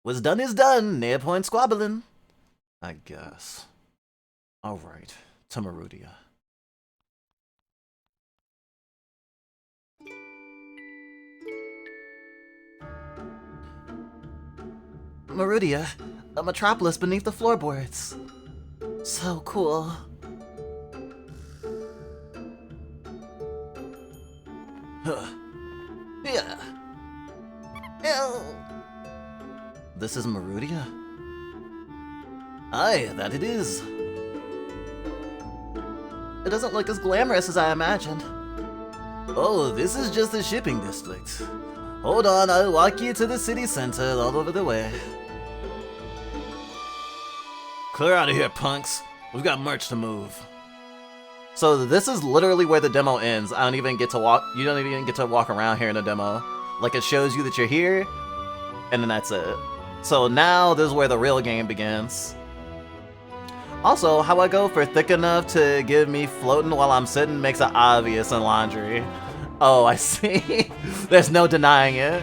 What's done is done, ne'er point squabbling. I guess. Alright, to Merudia. Merudia, a metropolis beneath the floorboards. So cool. Huh. Yeah. Ew. This is Merudia? Aye, that it is. It doesn't look as glamorous as I imagined. Oh, this is just the shipping district. Hold on, I'll walk you to the city center all over the way. Clear out of here, punks. We've got merch to move. So this is literally where the demo ends. I don't even get to walk. You don't even get to walk around here in the demo. Like, it shows you that you're here, and then that's it. So now this is where the real game begins. Also, how I go for thick enough to give me floating while I'm sitting makes it obvious in laundry. Oh, I see. There's no denying it.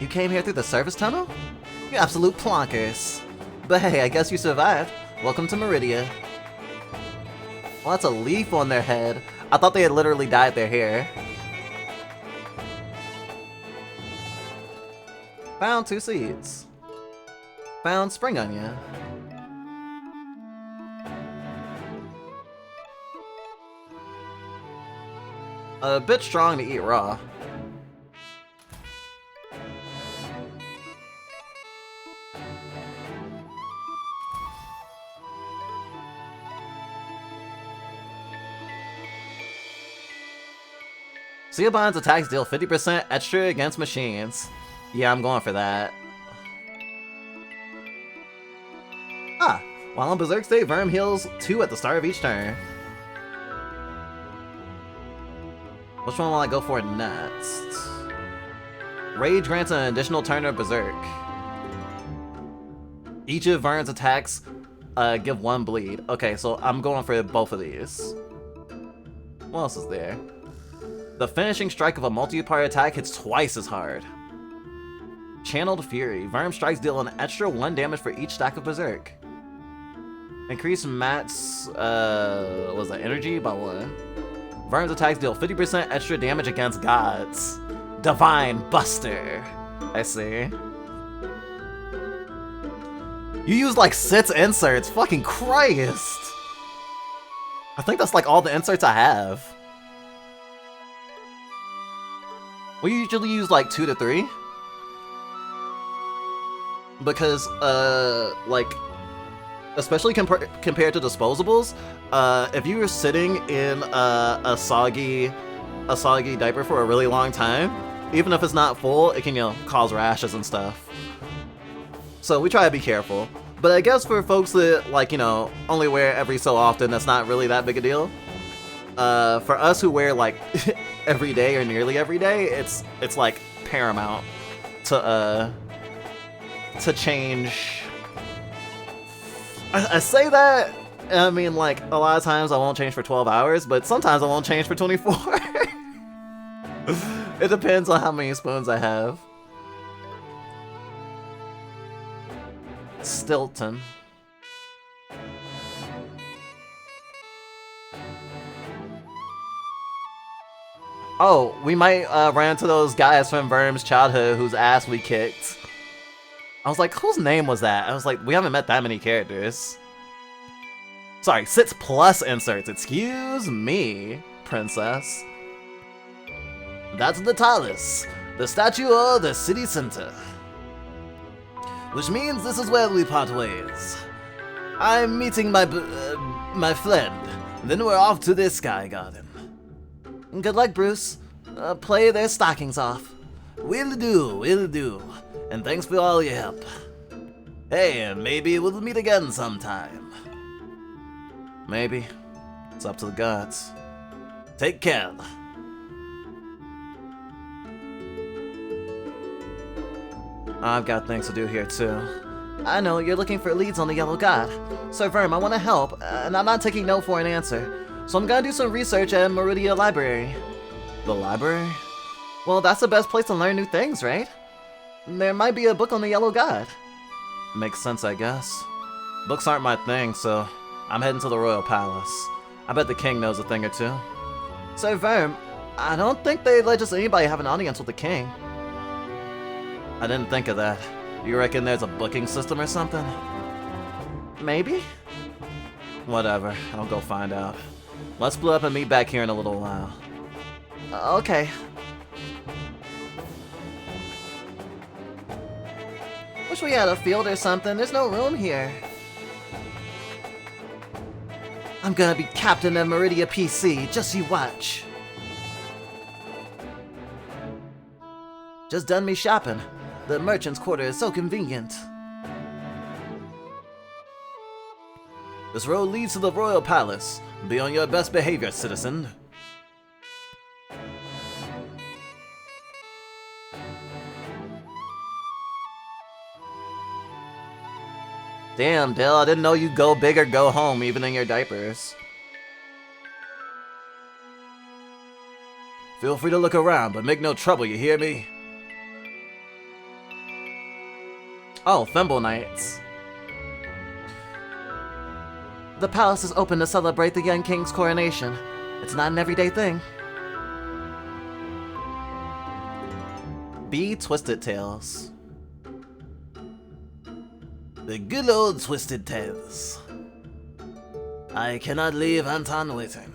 You came here through the service tunnel? You absolute plonkers. But hey, I guess you survived. Welcome to Merudia. Well, that's a leaf on their head. I thought they had literally dyed their hair. Found 2 seeds. Found spring onion. A bit strong to eat raw. Seobon's attacks deal 50% extra against machines. Yeah, I'm going for that. Ah, while on Berserk state, Verm heals 2 at the start of each turn. Which one will I go for next? Rage grants an additional turn of Berserk. Each of Verm's attacks give 1 bleed. Okay, so I'm going for both of these. What else is there? The finishing strike of a multi-part attack hits twice as hard. Channeled Fury. Verm strikes deal an extra 1 damage for each stack of Berserk. Increase Matt's, was that energy by 1. Verm's attacks deal 50% extra damage against gods. Divine Buster. I see. You use like 6 inserts. Fucking Christ. I think that's like all the inserts I have. We usually use like 2 to 3. Because, like, especially compared to disposables, if you were sitting in a soggy diaper for a really long time, even if it's not full, it can, you know, cause rashes and stuff. So we try to be careful. But I guess for folks that, like, you know, only wear every so often, that's not really that big a deal. For us who wear, like, every day or nearly every day, it's like paramount to change. I say that, I mean, like, a lot of times I won't change for 12 hours, but sometimes I won't change for 24. It depends on how many spoons I have. Stilton. Oh, we might run into those guys from Verm's childhood whose ass we kicked. I was like, whose name was that? I was like, we haven't met that many characters. Sorry, 6 plus inserts. Excuse me, princess. That's the Talus, the statue of the city center. Which means this is where we part ways. I'm meeting my friend, then we're off to the Sky Garden. Good luck, Bruce. Play their stockings off. Will do. And thanks for all your help. Hey, maybe we'll meet again sometime. Maybe. It's up to the gods. Take care. I've got things to do here too. I know, you're looking for leads on the Yellow God. So Verm, I want to help, and I'm not taking no for an answer. So I'm gonna do some research at Meridia Library. The library? Well, that's the best place to learn new things, right? There might be a book on the Yellow God. Makes sense, I guess. Books aren't my thing, so I'm heading to the Royal Palace. I bet the king knows a thing or two. So Verm, I don't think they let just anybody have an audience with the king. I didn't think of that. You reckon there's a booking system or something? Maybe? Whatever, I'll go find out. Let's split up and meet back here in a little while. Okay. Wish we had a field or something. There's no room here. I'm gonna be captain of Meridia PC. Just you watch. Just done me shopping. The merchant's quarter is so convenient. This road leads to the Royal Palace. Be on your best behavior, citizen. Damn, Dill, I didn't know you'd go big or go home, even in your diapers. Feel free to look around, but make no trouble, you hear me? Oh, Thimble Knights. The palace is open to celebrate the young king's coronation. It's not an everyday thing. B. Twisted Tales. The good old Twisted Tales. I cannot leave Anton waiting.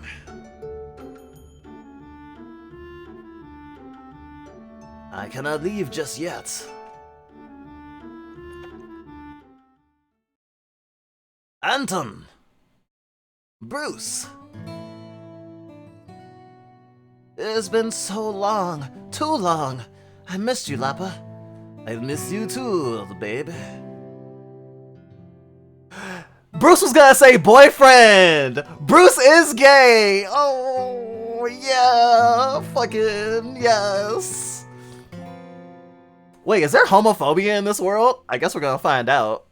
I cannot leave just yet. Anton! Bruce! It's been so long. Too long. I missed you, Lappa. I've missed you too, babe. Bruce was gonna say boyfriend! Bruce is gay! Oh, yeah. Fucking yes. Wait, is there homophobia in this world? I guess we're gonna find out.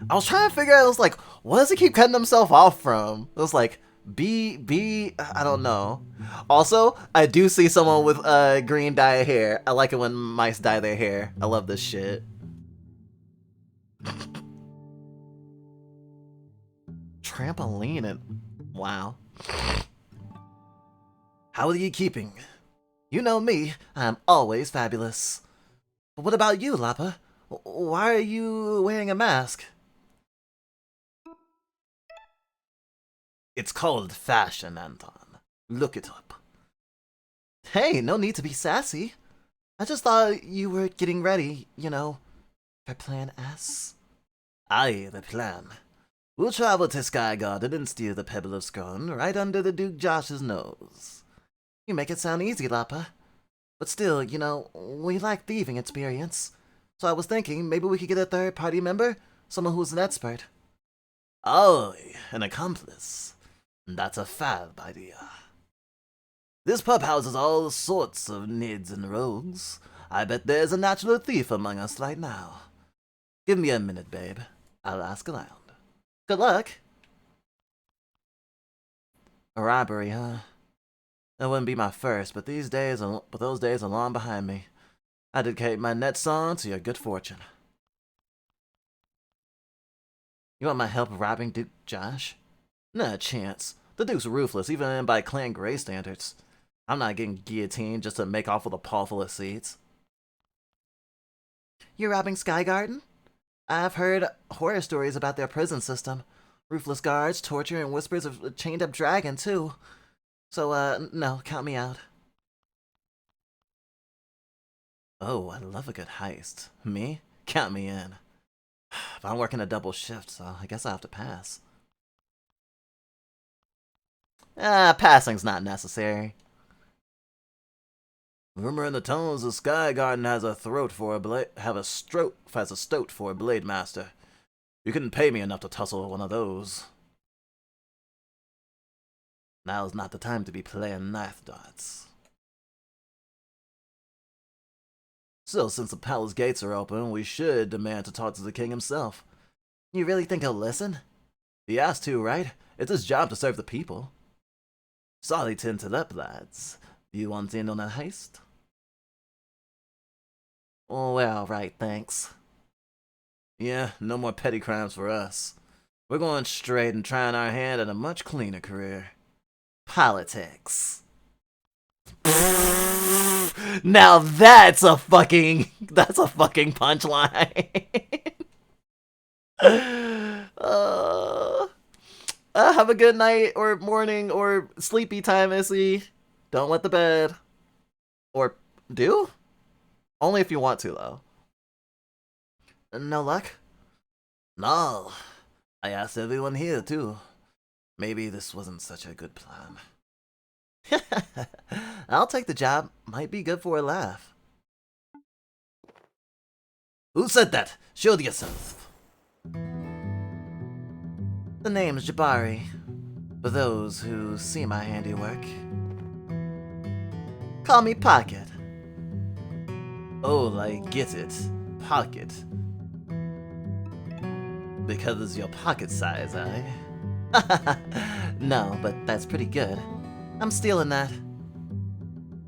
I was trying to figure out, I was like, what does he keep cutting himself off from? It was like, I don't know. Also, I do see someone with green dye hair. I like it when mice dye their hair. I love this shit. Trampoline and wow. How are you keeping? You know me, I'm always fabulous. But what about you, Lappa? Why are you wearing a mask? It's called fashion, Anton. Look it up. Hey, no need to be sassy. I just thought you were getting ready, you know, for Plan S. Aye, the plan. We'll travel to Sky Garden and steal the Pebble of Scorn right under the Duke Josh's nose. You make it sound easy, Lappa. But still, you know, we lack thieving experience. So I was thinking maybe we could get a third-party member? Someone who's an expert. Oh, an accomplice. That's a fab idea. This pub houses all sorts of nids and rogues. I bet there's a natural thief among us right now. Give me a minute, babe. I'll ask around. Good luck. A robbery, huh? That wouldn't be my first, but those days are long behind me. I dedicate my next song to your good fortune. You want my help robbing Duke Josh? Not a chance. The Duke's ruthless, even by Clan Grey standards. I'm not getting guillotined just to make off with a paw full of seeds. You're robbing Sky Garden? I've heard horror stories about their prison system. Ruthless guards, torture, and whispers of a chained-up dragon, too. So, no, count me out. Oh, I love a good heist. Me? Count me in. But I'm working a double shift, so I guess I'll have to pass. Passing's not necessary. Rumor in the tones the Sky Garden has a stoat for a blade master. You couldn't pay me enough to tussle one of those. Now's not the time to be playing knife darts. So, since the palace gates are open, we should demand to talk to the king himself. You really think he'll listen? He has to, right? It's his job to serve the people. Sorry to interrupt, lads. Do you want in on that heist? Oh, we're alright, thanks. Yeah, no more petty crimes for us. We're going straight and trying our hand at a much cleaner career. Politics. Now that's a fucking punchline. Have a good night or morning or sleepy time, Missy. Don't wet the bed. Or do? Only if you want to, though. No luck? No. I asked everyone here, too. Maybe this wasn't such a good plan. I'll take the job. Might be good for a laugh. Who said that? Show yourself. The name's Jabari. For those who see my handiwork. Call me Pocket. Oh, I get it. Pocket. Because it's your pocket size, eh? No, but that's pretty good. I'm stealing that.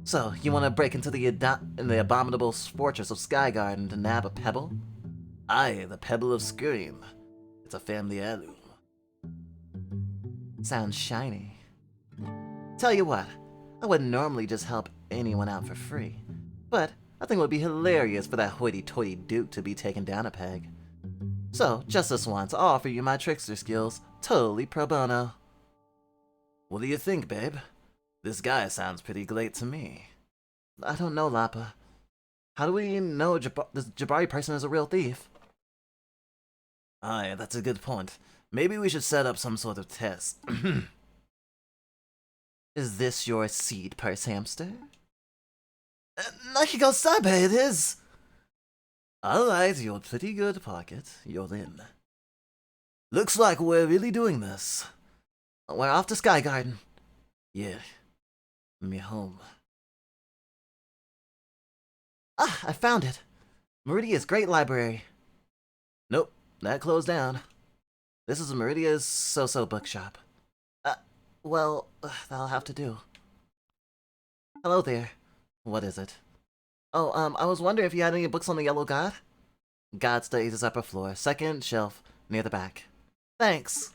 So, you want to break into the abominable fortress of Sky Garden to nab a pebble? Aye, the Pebble of Scream. It's a family heirloom. Sounds shiny. Tell you what, I wouldn't normally just help anyone out for free, but I think it would be hilarious for that hoity-toity Duke to be taken down a peg. So, just this once, I'll offer you my trickster skills, totally pro bono. What do you think, babe? This guy sounds pretty great to me. I don't know, Lappa. How do we know this Jabari person is a real thief? Aye, that's a good point. Maybe we should set up some sort of test. Is this your seed purse, hamster? Nakiko-sabe, it is! Alright, you're pretty good pocket. You're in. Looks like we're really doing this. We're off to Sky Garden. Yeah. Me home. Ah, I found it. Meridia's great library. Nope, that closed down. This is Meridia's so-so bookshop. Well, that'll have to do. Hello there. What is it? Oh, I was wondering if you had any books on the Yellow God? God stays is upper floor, second shelf, near the back. Thanks.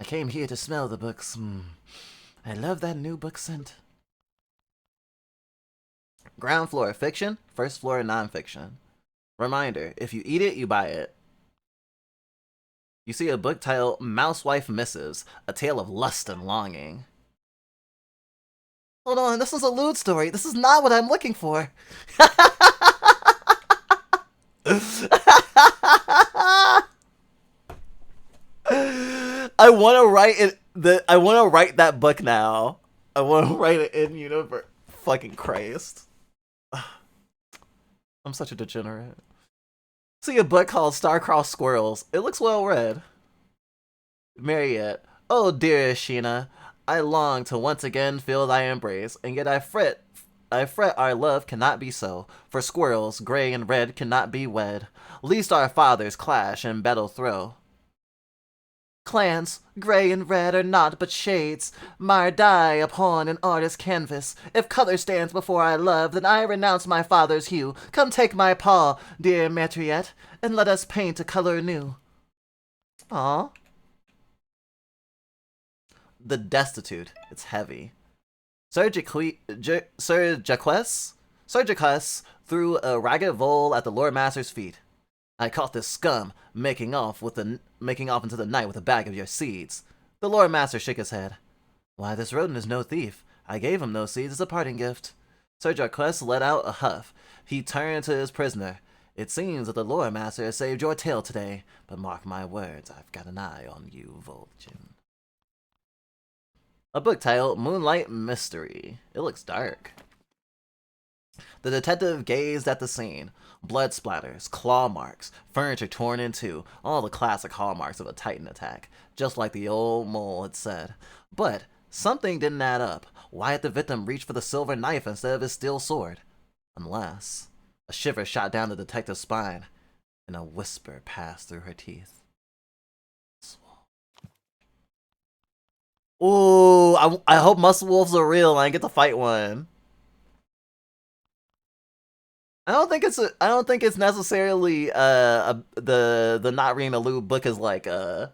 I came here to smell the books. I love that new book scent. Ground floor, fiction. First floor, non-fiction. Reminder, if you eat it, you buy it. You see a book titled Mousewife Missives, A Tale of Lust and Longing. Hold on, this is a lewd story. This is not what I'm looking for. I want to write it. I want to write that book now. I want to write it in universe. Fucking Christ. I'm such a degenerate. See a book called Star-Crossed Squirrels. It looks well read. Marriott. Oh dear Sheena, I long to once again feel thy embrace, and yet I fret our love cannot be so, for squirrels, gray and red, cannot be wed, lest our fathers clash and battle throw. Clans, gray and red, are naught but shades, mar dye upon an artist's canvas. If color stands before our love, then I renounce my father's hue. Come take my paw, dear Matriette, and let us paint a color new. Aw. The Destitute. It's heavy. Sir Jaques threw a ragged vole at the Lord Master's feet. I caught this scum making off into the night with a bag of your seeds. The Lord Master shook his head. Why, this rodent is no thief. I gave him no seeds as a parting gift. Sir Jaques let out a huff. He turned to his prisoner. It seems that the Lord Master has saved your tail today, but mark my words, I've got an eye on you, Vol'jin. A book titled Moonlight Mystery. It looks dark. The detective gazed at the scene. Blood splatters, claw marks, furniture torn in two, all the classic hallmarks of a Titan attack, just like the old mole had said. But something didn't add up. Why had the victim reached for the silver knife instead of his steel sword? Unless... A shiver shot down the detective's spine, and a whisper passed through her teeth. Ooh, I hope muscle wolves are real and I get to fight one. I don't think it's necessarily the not reading a lewd book is like oh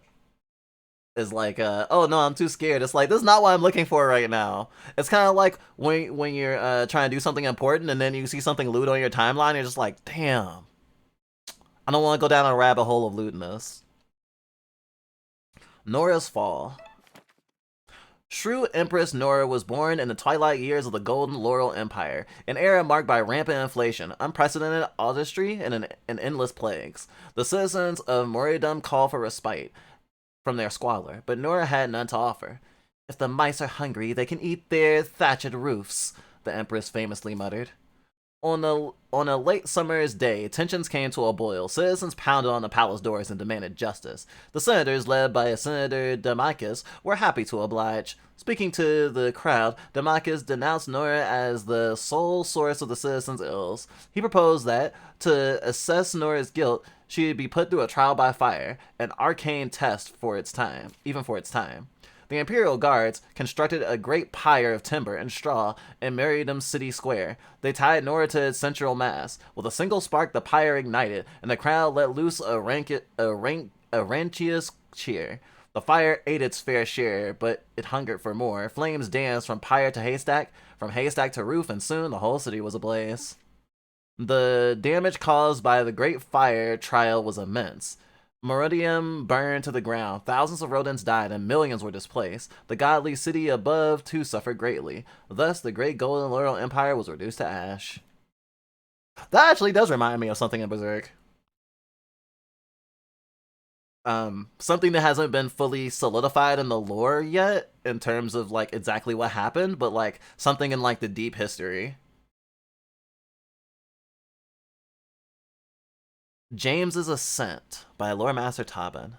no, I'm too scared. It's like, this is not what I'm looking for right now. It's kind of like when you're trying to do something important and then you see something lewd on your timeline and you're just like, damn, I don't want to go down a rabbit hole of lewdness. Nora's Fall. Shrew Empress Nora was born in the twilight years of the Golden Laurel Empire, an era marked by rampant inflation, unprecedented artistry, and endless plagues. The citizens of Moriedom call for respite from their squalor, but Nora had none to offer. If the mice are hungry, they can eat their thatched roofs, the Empress famously muttered. On a late summer's day, tensions came to a boil. Citizens pounded on the palace doors and demanded justice. The senators, led by Senator Damachus, were happy to oblige. Speaking to the crowd, Damachus denounced Nora as the sole source of the citizens' ills. He proposed that, to assess Nora's guilt, she be put through a trial by fire, an arcane test for its time, even for its time. The Imperial Guards constructed a great pyre of timber and straw in Meridian City Square. They tied Nora to its central mass. With a single spark, the pyre ignited, and the crowd let loose a raucous cheer. The fire ate its fair share, but it hungered for more. Flames danced from pyre to haystack, from haystack to roof, and soon the whole city was ablaze. The damage caused by the Great Fire trial was immense. Meridian burned to the ground, thousands of rodents died, and millions were displaced. The godly city above, too, suffered greatly. Thus, the great Golden Laurel Empire was reduced to ash. That actually does remind me of something in Berserk. Something that hasn't been fully solidified in the lore yet in terms of like exactly what happened, but like something in like the deep history. James's Ascent by Lore Master Tobin.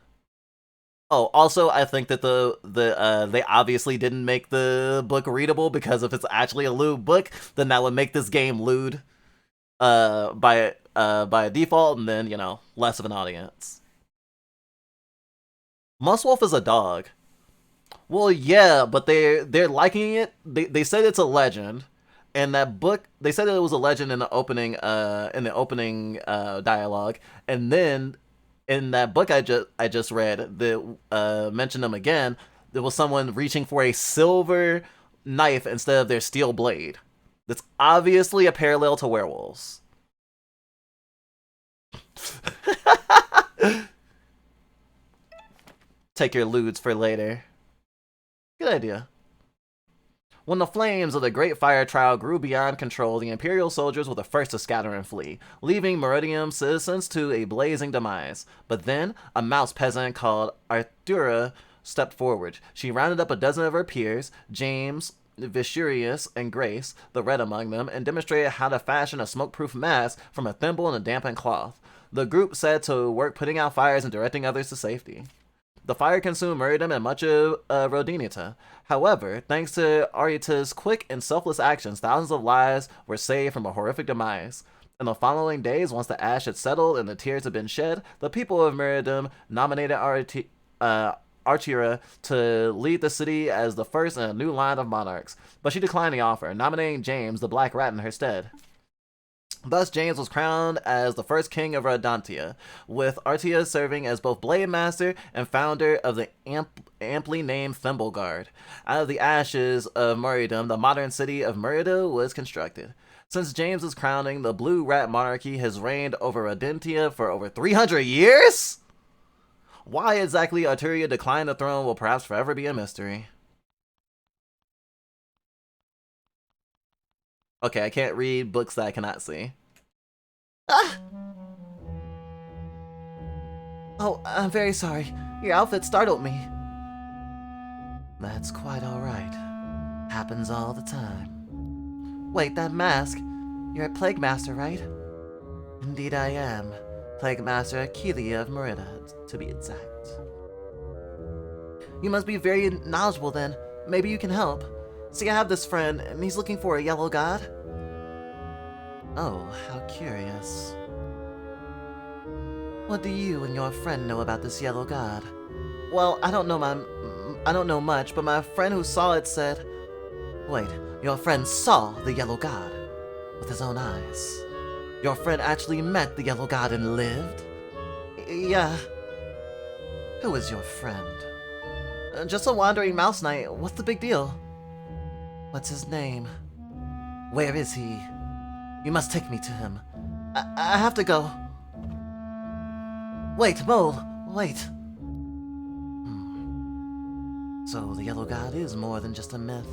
Oh, also, I think that they obviously didn't make the book readable, because if it's actually a lewd book, then that would make this game lewd by default, and then, you know, less of an audience. Muswolf is a dog. Well, yeah, but they're liking it. They said it's a legend, and that book, they said that it was a legend in the opening dialogue, and then in that book I just read that mentioned them again. There was someone reaching for a silver knife instead of their steel blade. That's obviously a parallel to werewolves. Take your lewds for later. Good idea. When the flames of the Great Fire Trial grew beyond control, the Imperial soldiers were the first to scatter and flee, leaving Meridium citizens to a blazing demise. But then, a mouse peasant called Arthura stepped forward. She rounded up a dozen of her peers, James, Vishurius, and Grace, the red among them, and demonstrated how to fashion a smoke-proof mask from a thimble and a dampened cloth. The group set to work putting out fires and directing others to safety. The fire consumed Meridium and much of Rodinita. However, thanks to Arita's quick and selfless actions, thousands of lives were saved from a horrific demise. In the following days, once the ash had settled and the tears had been shed, the people of Meridium nominated Artira to lead the city as the first in a new line of monarchs, but she declined the offer, nominating James, the Black Rat, in her stead. Thus, James was crowned as the first king of Rodantia, with Artia serving as both Blade Master and founder of the amply named Thimble Guard. Out of the ashes of Meridium, the modern city of Merida was constructed. Since James's crowning, the Blue Rat Monarchy has reigned over Rodantia for over 300 years? Why exactly Arturia declined the throne will perhaps forever be a mystery. Okay, I can't read books that I cannot see. Ah! Oh, I'm very sorry. Your outfit startled me. That's quite alright. Happens all the time. Wait, that mask. You're a Plague Master, right? Indeed I am. Plague Master Akelia of Merida, to be exact. You must be very knowledgeable then. Maybe you can help. See, I have this friend, and he's looking for a yellow god. Oh, how curious. What do you and your friend know about this yellow god? Well, I don't know much, but my friend who saw it said... Wait, your friend saw the yellow god with his own eyes. Your friend actually met the yellow god and lived? Yeah. Who is your friend? Just a wandering mouse knight. What's the big deal? What's his name? Where is he? You must take me to him. I have to go. Wait, Mole, wait. So the Yellow God is more than just a myth.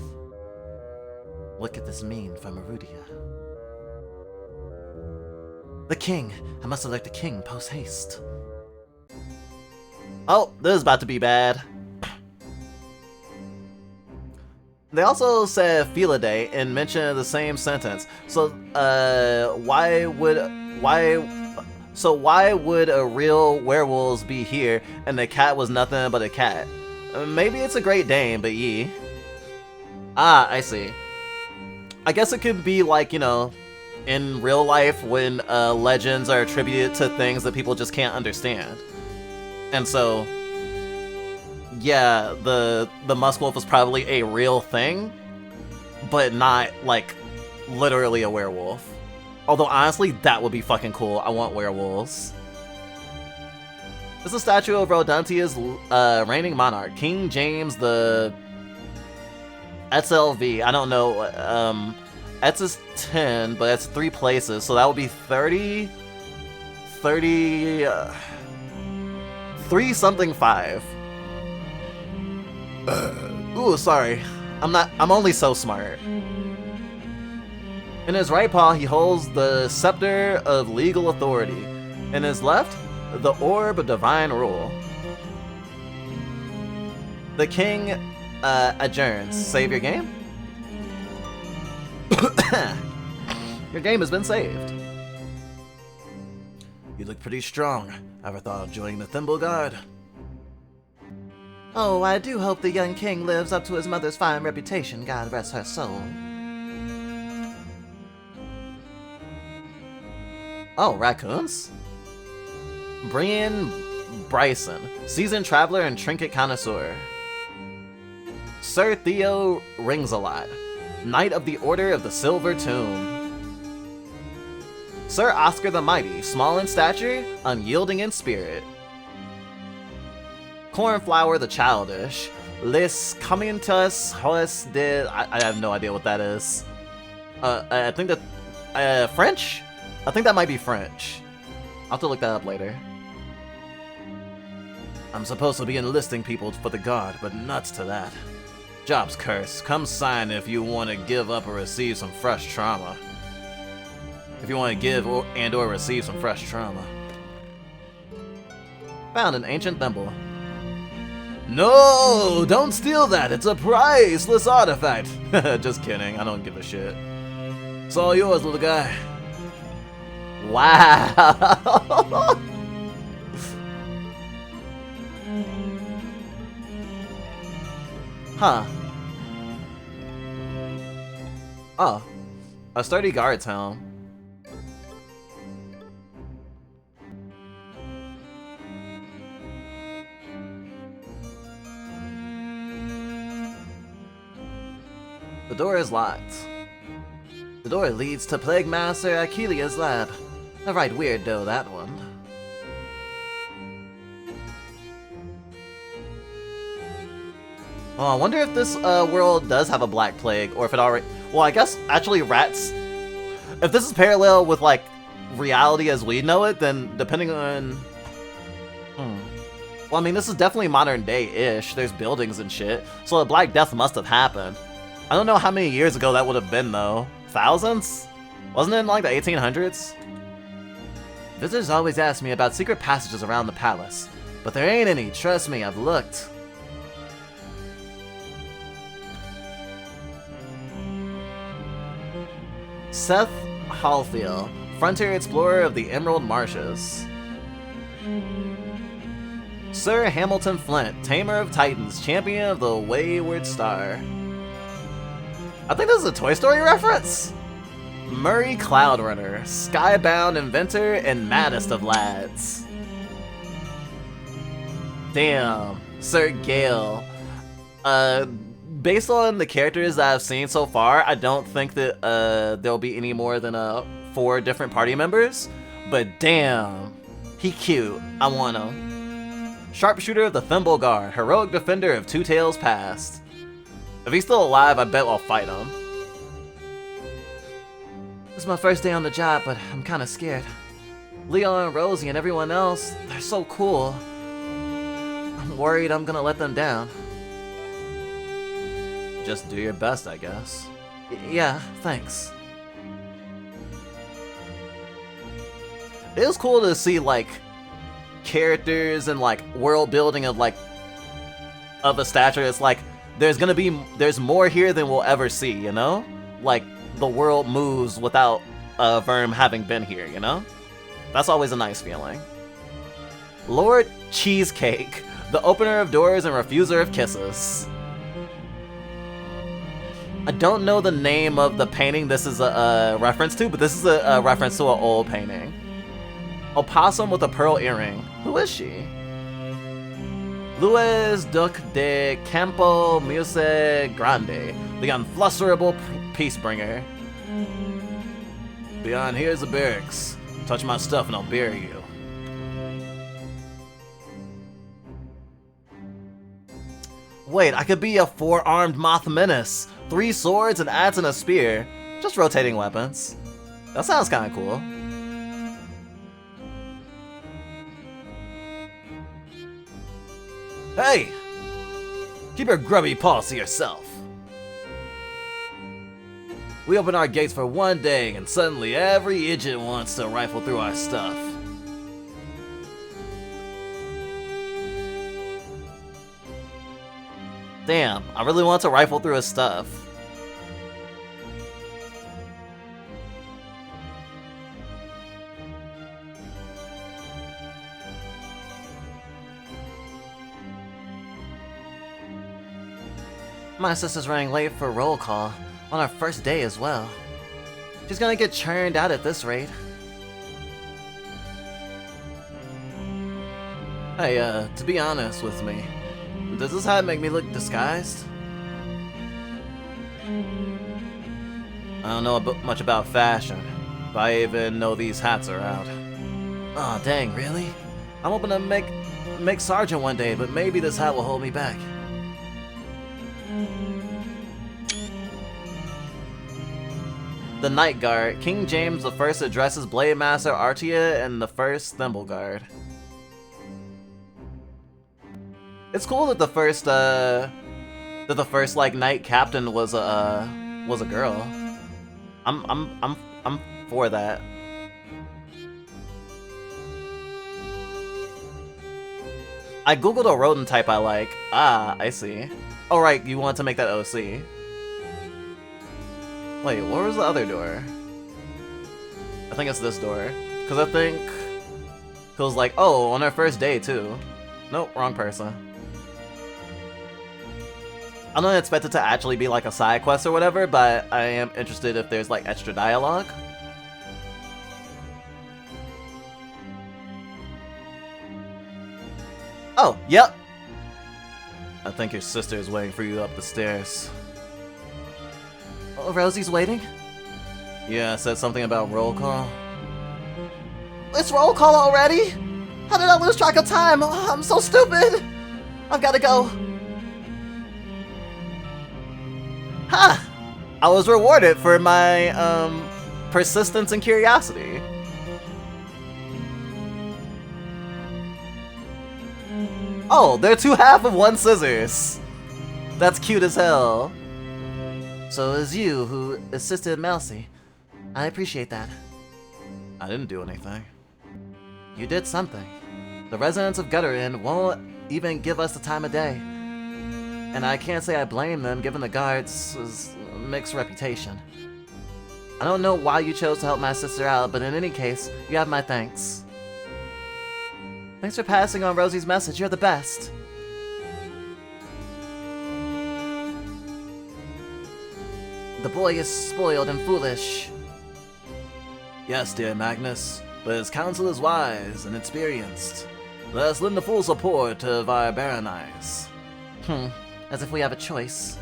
What could this mean for Marudia? The king! I must alert the king post-haste. Oh, this is about to be bad. They also said Felidae and mentioned the same sentence. So, why would a real werewolves be here and the cat was nothing but a cat? Maybe it's a Great Dane, but ye. Ah, I see. I guess it could be like, you know, in real life when legends are attributed to things that people just can't understand. And so, yeah, the Muskwolf was probably a real thing, but not, like, literally a werewolf. Although, honestly, that would be fucking cool. I want werewolves. This is a statue of Rodantia's reigning monarch, King James the... SLV. I don't know. X is 10, but that's 3 places, so that would be 30... 3 something 5. Ooh, sorry. I'm only so smart. In his right paw, he holds the scepter of legal authority. In his left, the orb of divine rule. The king adjourns. Save your game? Your game has been saved. You look pretty strong. Ever thought of joining the Thimble Guard? Oh, I do hope the young king lives up to his mother's fine reputation, God rest her soul. Oh, raccoons? Bring in Bryson, seasoned traveler and trinket connoisseur. Sir Theo Rings-a-Lot, Knight of the Order of the Silver Tomb. Sir Oscar the Mighty, small in stature, unyielding in spirit. Cornflower the Childish, Les Commentas Hoes de... I have no idea what that is. I think that... French? I think that might be French. I'll have to look that up later. I'm supposed to be enlisting people for the guard, but nuts to that. Job's cursed. Come sign if you want to give up or receive some fresh trauma. If you want to give or receive some fresh trauma. Found an ancient thimble. No! Don't steal that! It's a priceless artifact! Just kidding, I don't give a shit. It's all yours, little guy. Wow! Huh. Oh. A sturdy guard's helm. The door is locked. The door leads to Plague Master Achillea's lab. A right weird though, that one. Oh, I wonder if this world does have a black plague, or if it already... Well, I guess, actually, rats... If this is parallel with, like, reality as we know it, then depending on... Well, I mean, this is definitely modern day-ish. There's buildings and shit. So the Black Death must have happened. I don't know how many years ago that would have been, though. Thousands? Wasn't it in, like, the 1800s? Visitors always ask me about secret passages around the palace. But there ain't any, trust me, I've looked. Seth Halfiel, frontier explorer of the Emerald Marshes. Sir Hamilton Flint, tamer of titans, champion of the Wayward Star. I think this is a Toy Story reference. Murray Cloudrunner, skybound inventor and maddest of lads. Damn, Sir Gale. Based on the characters that I've seen so far, I don't think that there'll be any more than 4 different party members. But damn, he cute. I want him. Sharpshooter of the Thimble Guard, heroic defender of Two Tales Past. If he's still alive, I bet I'll fight him. This is my first day on the job, but I'm kind of scared. Leon and Rosie and everyone else, they're so cool. I'm worried I'm gonna let them down. Just do your best, I guess. Yeah, thanks. It was cool to see, like, characters and, like, world building of, like, of a stature. It's like, there's more here than we'll ever see, you know? Like, the world moves without Verm having been here, you know? That's always a nice feeling. Lord Cheesecake, the opener of doors and refuser of kisses. I don't know the name of the painting this is a reference to, but this is a reference to an old painting. Opossum with a pearl earring. Who is she? Luis Duque de Campo Muse Grande, the unflusterable peacebringer. Beyond here's the barracks. Touch my stuff and I'll bury you. Wait, I could be a 4-armed moth menace. 3 swords and adze and a spear. Just rotating weapons. That sounds kinda cool. Hey! Keep your grubby paws to yourself. We open our gates for one day and suddenly every idiot wants to rifle through our stuff. Damn, I really want to rifle through his stuff. My sister's running late for roll call on our first day as well. She's gonna get churned out at this rate. Hey, to be honest with me, does this hat make me look disguised? I don't know much about fashion, but I even know these hats are out. Aw, dang, really? I'm hoping to make sergeant one day, but maybe this hat will hold me back. The Night Guard. King James I addresses Blade Master Artia and the First Thimble Guard. It's cool that the first like Knight Captain was a girl. I'm for that. I googled a rodent type I like. Ah, I see. Oh right, you want to make that OC. Wait, where was the other door? I think it's this door. Cause like, oh, on our first day too. Nope, wrong person. I don't expect it to actually be like a side quest or whatever, but I am interested if there's like extra dialogue. Oh, yep. I think your sister is waiting for you up the stairs. Oh, Rosie's waiting? Yeah, said something about roll call. It's roll call already? How did I lose track of time? Oh, I'm so stupid! I've gotta go. Ha! I was rewarded for my, persistence and curiosity. Oh, they're two half of one scissors. That's cute as hell. So it was you who assisted Melcy. I appreciate that. I didn't do anything. You did something. The residents of Gutter Inn won't even give us the time of day. And I can't say I blame them given the guards' mixed reputation. I don't know why you chose to help my sister out, but in any case, you have my thanks. Thanks for passing on Rosie's message, you're the best. The boy is spoiled and foolish. Yes, dear Magnus, but his counsel is wise and experienced. Let us lend the full support of our Baronize. As if we have a choice.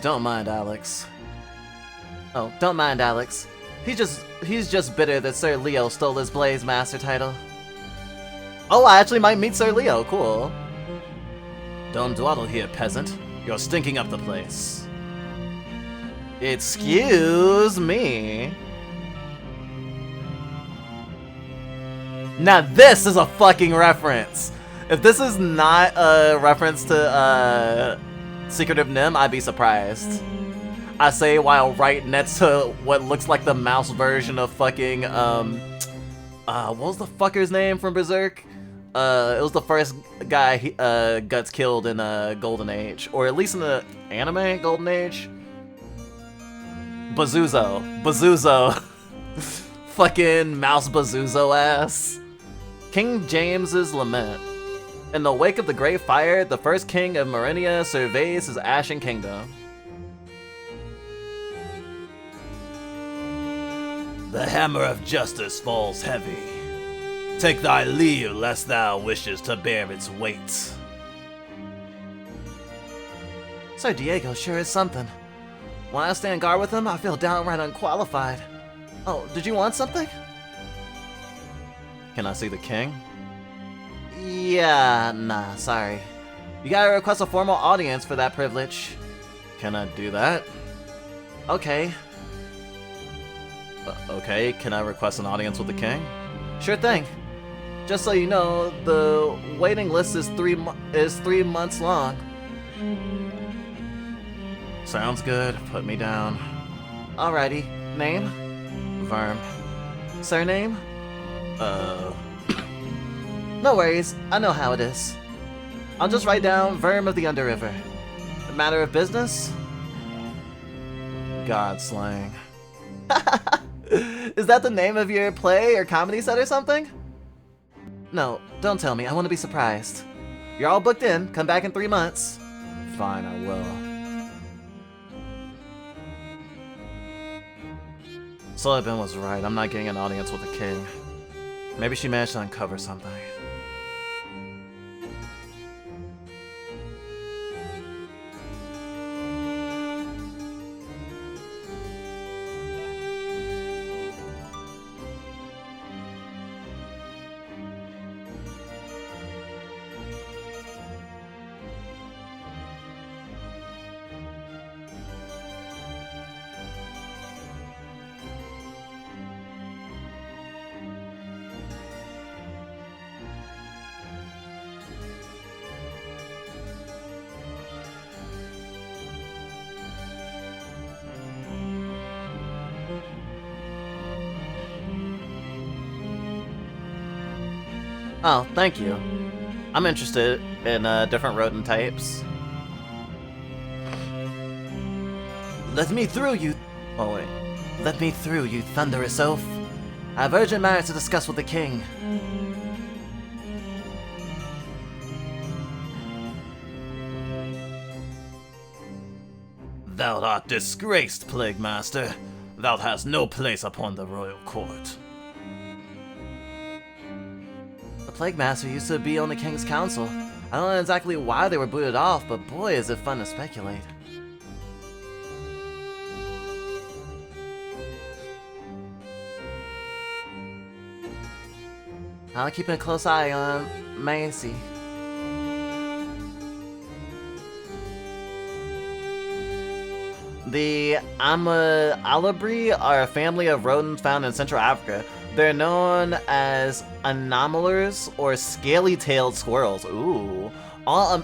Don't mind Alex. Oh, don't mind Alex. He's just bitter that Sir Leo stole his Blaze Master title. Oh, I actually might meet Sir Leo, cool. Don't dawdle here, peasant. You're stinking up the place. Excuse me. Now this is a fucking reference. If this is not a reference to Secret of Nim, I'd be surprised. I say while right next to what looks like the mouse version of fucking what was the fucker's name from Berserk? It was the first guy Guts killed in Golden Age, or at least in the anime Golden Age. Bazuzo. Fucking mouse Bazuzo ass. King James's Lament. In the wake of the Great Fire, the first king of Merinia surveys his ashen kingdom. The hammer of justice falls heavy. Take thy leave, lest thou wishes to bear its weight. Sir Diego sure is something. When I stand guard with him, I feel downright unqualified. Oh, did you want something? Can I see the king? Yeah, nah, sorry. You gotta request a formal audience for that privilege. Can I do that? Okay. Okay, can I request an audience with the king? Sure thing. Just so you know, the waiting list is 3 months long. Sounds good. Put me down. Alrighty. Name? Verm. Surname? No worries, I know how it is. I'll just write down Verm of the Underriver. A matter of business? God slang. Is that the name of your play or comedy set or something? No, don't tell me. I want to be surprised. You're all booked in. Come back in 3 months. Fine, I will. Sullivan was right. I'm not getting an audience with the king. Maybe she managed to uncover something. Oh, thank you. I'm interested in different rodent types. Let me through, you... Oh, wait. Let me through, you thunderous oaf. I have urgent matters to discuss with the king. Thou art disgraced, Plague Master. Thou hast no place upon the royal court. The Plague Master used to be on the King's Council. I don't know exactly why they were booted off, but boy is it fun to speculate. I'll keep a close eye on Macy. The Alabri are a family of rodents found in Central Africa. They're known as anomalers or scaly-tailed squirrels. Ooh. All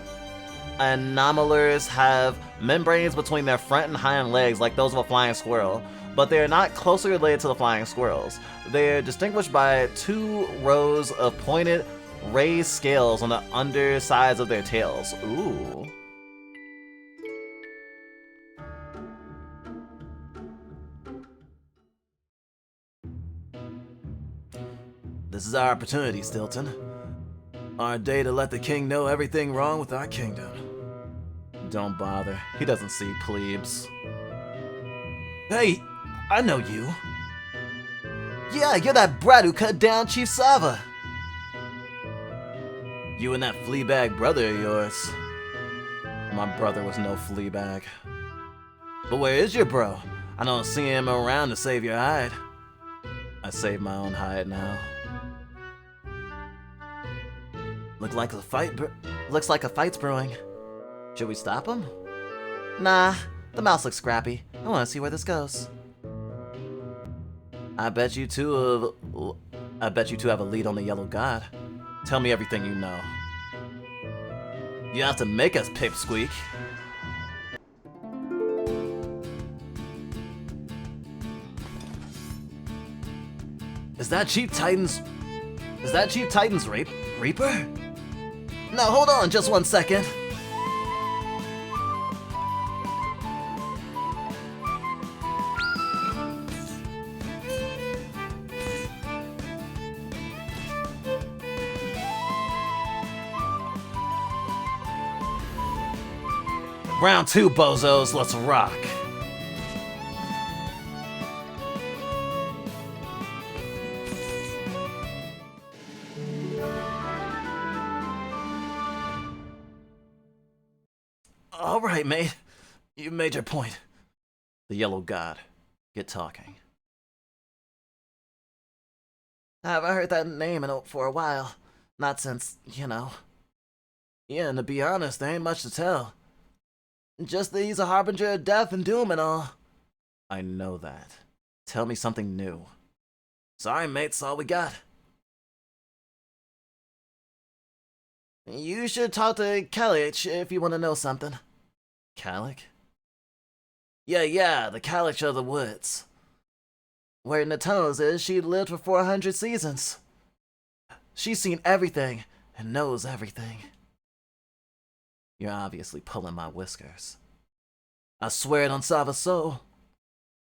anomalers have membranes between their front and hind legs like those of a flying squirrel, but they are not closely related to the flying squirrels. They are distinguished by 2 rows of pointed, raised scales on the undersides of their tails. Ooh. This is our opportunity, Stilton. Our day to let the king know everything wrong with our kingdom. Don't bother. He doesn't see plebes. Hey, I know you. Yeah, you're that brat who cut down Chief Sava. You and that fleabag brother of yours. My brother was no fleabag. But where is your bro? I don't see him around to save your hide. I saved my own hide now. Looks like a fight's brewing. Should we stop him? Nah, the mouse looks scrappy. I want to see where this goes. I bet you two have a lead on the Yellow God. Tell me everything you know. You have to make us pipsqueak. Is that Chief Titan's Reaper? No, hold on just 1 second. Round 2, bozos, let's rock. Alright, mate. You made your point. The Yellow God. Get talking. I haven't heard that name for a while. Not since, you know. Yeah, and to be honest, there ain't much to tell. Just that he's a harbinger of death and doom and all. I know that. Tell me something new. Sorry, mate, that's all we got. You should talk to Kalich if you want to know something. Kalich? Yeah, the Kalich of the woods. Where in the tunnels is, she lived for 400 seasons. She's seen everything and knows everything. You're obviously pulling my whiskers. I swear it on Sava's soul.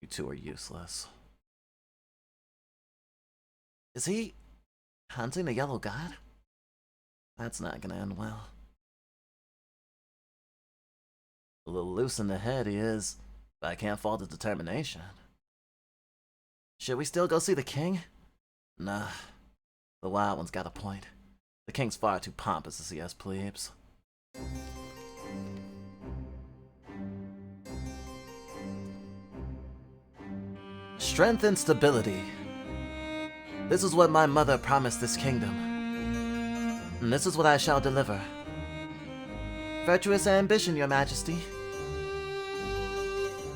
You two are useless. Is he hunting the Yellow God? That's not gonna end well. A little loose in the head he is, but I can't fault his determination. Should we still go see the king? Nah, the wild one's got a point. The king's far too pompous to see us plebes. Strength and stability. This is what my mother promised this kingdom. And this is what I shall deliver. Virtuous ambition, your majesty.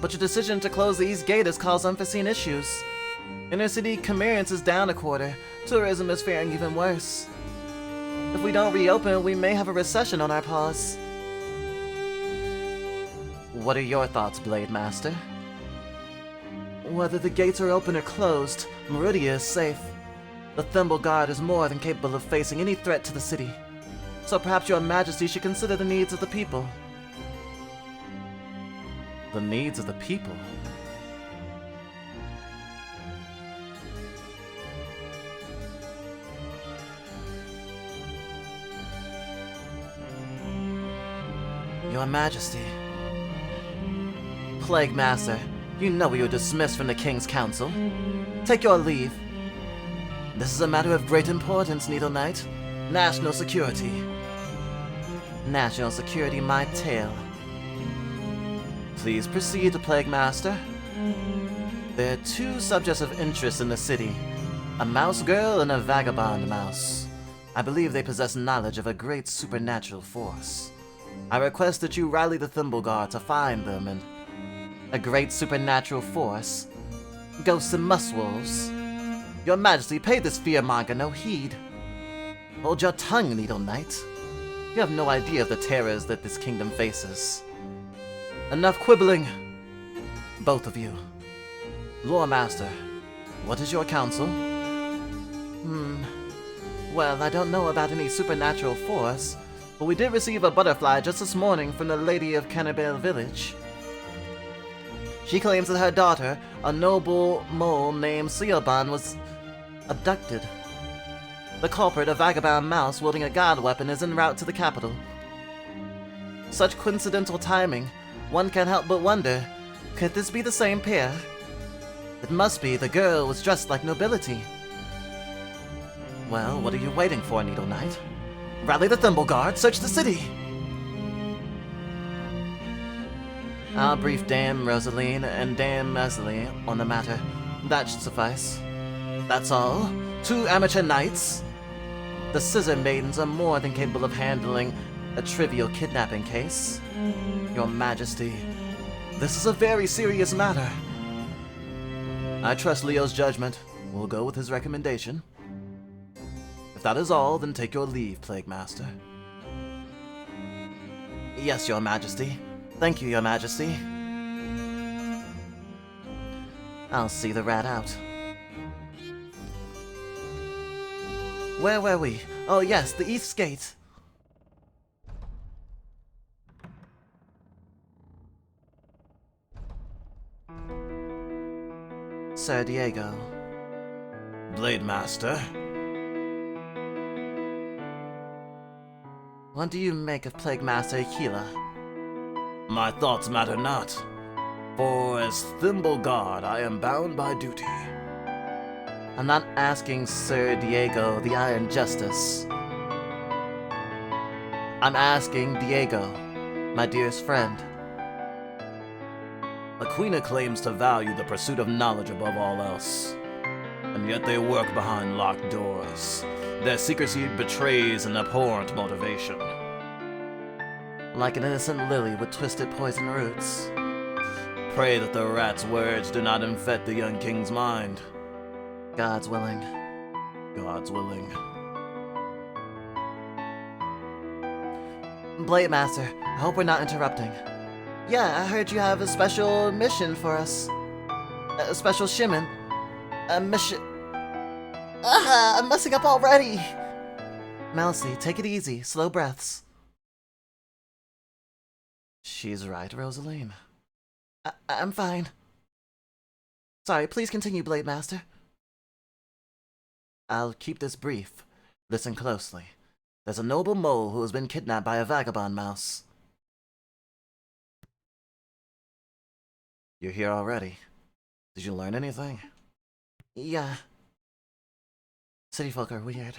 But your decision to close the East Gate has caused unforeseen issues. Inner city commerce is down a quarter. Tourism is faring even worse. If we don't reopen, we may have a recession on our paws. What are your thoughts, Blade Master? Whether the gates are open or closed, Meridia is safe. The Thimble Guard is more than capable of facing any threat to the city. So perhaps your majesty should consider the needs of the people. The needs of the people? Your Majesty. Plague Master, you know you were dismissed from the King's Council. Take your leave. This is a matter of great importance, Needle Knight. National security. National security my tail. Please proceed, Plague Master. There are two subjects of interest in the city. A mouse girl and a vagabond mouse. I believe they possess knowledge of a great supernatural force. I request that you rally the Thimble Guard to find them and... A great supernatural force? Ghosts and musswolves? Your Majesty, pay this fearmonger no heed. Hold your tongue, Needle Knight. You have no idea of the terrors that this kingdom faces. Enough quibbling. Both of you. Lore Master, what is your counsel? Well, I don't know about any supernatural force, but we did receive a butterfly just this morning from the Lady of Cannibale Village. She claims that her daughter, a noble mole named Seoban, was abducted. The culprit, a vagabond mouse wielding a god weapon, is en route to the capital. Such coincidental timing, one can't help but wonder, could this be the same pair? It must be. The girl was dressed like nobility. Well, what are you waiting for, Needle Knight? Rally the Thimble Guard, search the city! I'll brief Dame Rosaline and Dame Meslie on the matter. That should suffice. That's all. 2 amateur knights. The Scissor Maidens are more than capable of handling a trivial kidnapping case. Your Majesty, this is a very serious matter. I trust Leo's judgment. We'll go with his recommendation. If that is all, then take your leave, Plague Master. Yes, Your Majesty. Thank you, Your Majesty. I'll see the rat out. Where were we? Oh yes, the East Gate. Sir Diego. Blade Master. What do you make of Plague Master Aquila? My thoughts matter not, for as Thimble Guard I am bound by duty. I'm not asking Sir Diego the Iron Justice. I'm asking Diego, my dearest friend. Aquina claims to value the pursuit of knowledge above all else, and yet they work behind locked doors. Their secrecy betrays an abhorrent motivation. Like an innocent lily with twisted poison roots. Pray that the rat's words do not infect the young king's mind. God's willing. God's willing. Blade Master, I hope we're not interrupting. Yeah, I heard you have a special mission for us. A special shimmin. A mission... I'm messing up already! Mousy, take it easy. Slow breaths. She's right, Rosaline. I'm fine. Sorry, please continue, Blade Master. I'll keep this brief. Listen closely. There's a noble mole who has been kidnapped by a vagabond mouse. You're here already. Did you learn anything? Yeah. City folk are weird.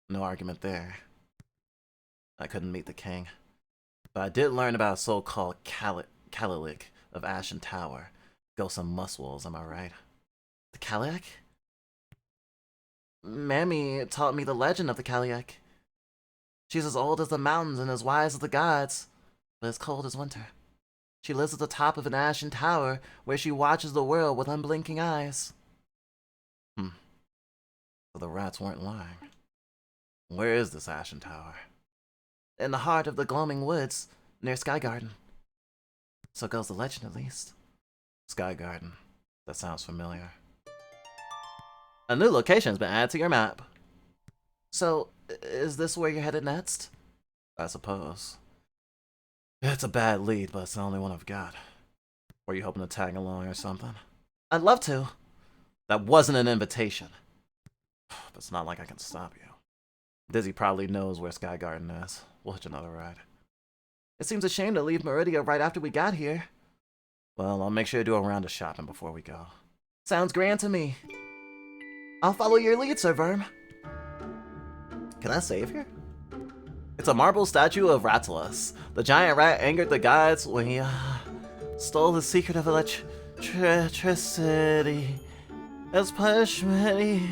No argument there. I couldn't meet the king. But I did learn about a so-called Kalalik of Ashen Tower. Ghosts and muswolves, am I right? The Kalyak? Mammy taught me the legend of the Kalyak. She's as old as the mountains and as wise as the gods, but as cold as winter. She lives at the top of an ashen tower where she watches the world with unblinking eyes. So the rats weren't lying. Where is this ashen tower? In the heart of the gloaming woods, near Sky Garden. So goes the legend, at least. Sky Garden. That sounds familiar. A new location has been added to your map. So, is this where you're headed next? I suppose. It's a bad lead, but it's the only one I've got. Were you hoping to tag along or something? I'd love to. That wasn't an invitation. But it's not like I can stop you. Dizzy probably knows where Sky Garden is. We'll hitch another ride. It seems a shame to leave Meridia right after we got here. Well, I'll make sure to do a round of shopping before we go. Sounds grand to me. I'll follow your lead, Sir Verm. Can I save here? It's a marble statue of Ratulus. The giant rat angered the gods when he stole the secret of electricity. As punishment, he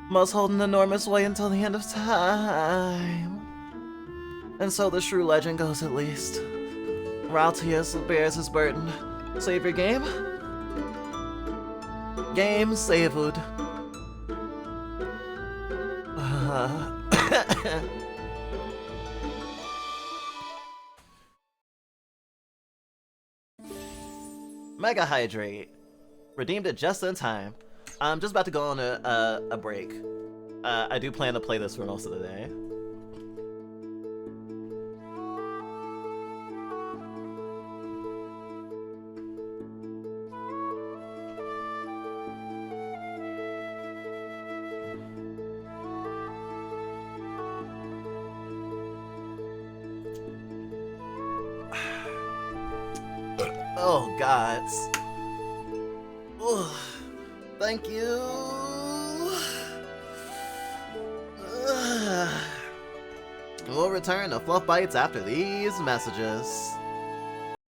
must hold an enormous weight until the end of time. And so the shrew legend goes, at least. Raltius bears his burden. Save your game? Game saved. Mega Hydrate. Redeemed it just in time. I'm just about to go on a break. I do plan to play this for most of the day. Oh, gods. Ugh. Thank you. We'll return to Fluff Bites after these messages.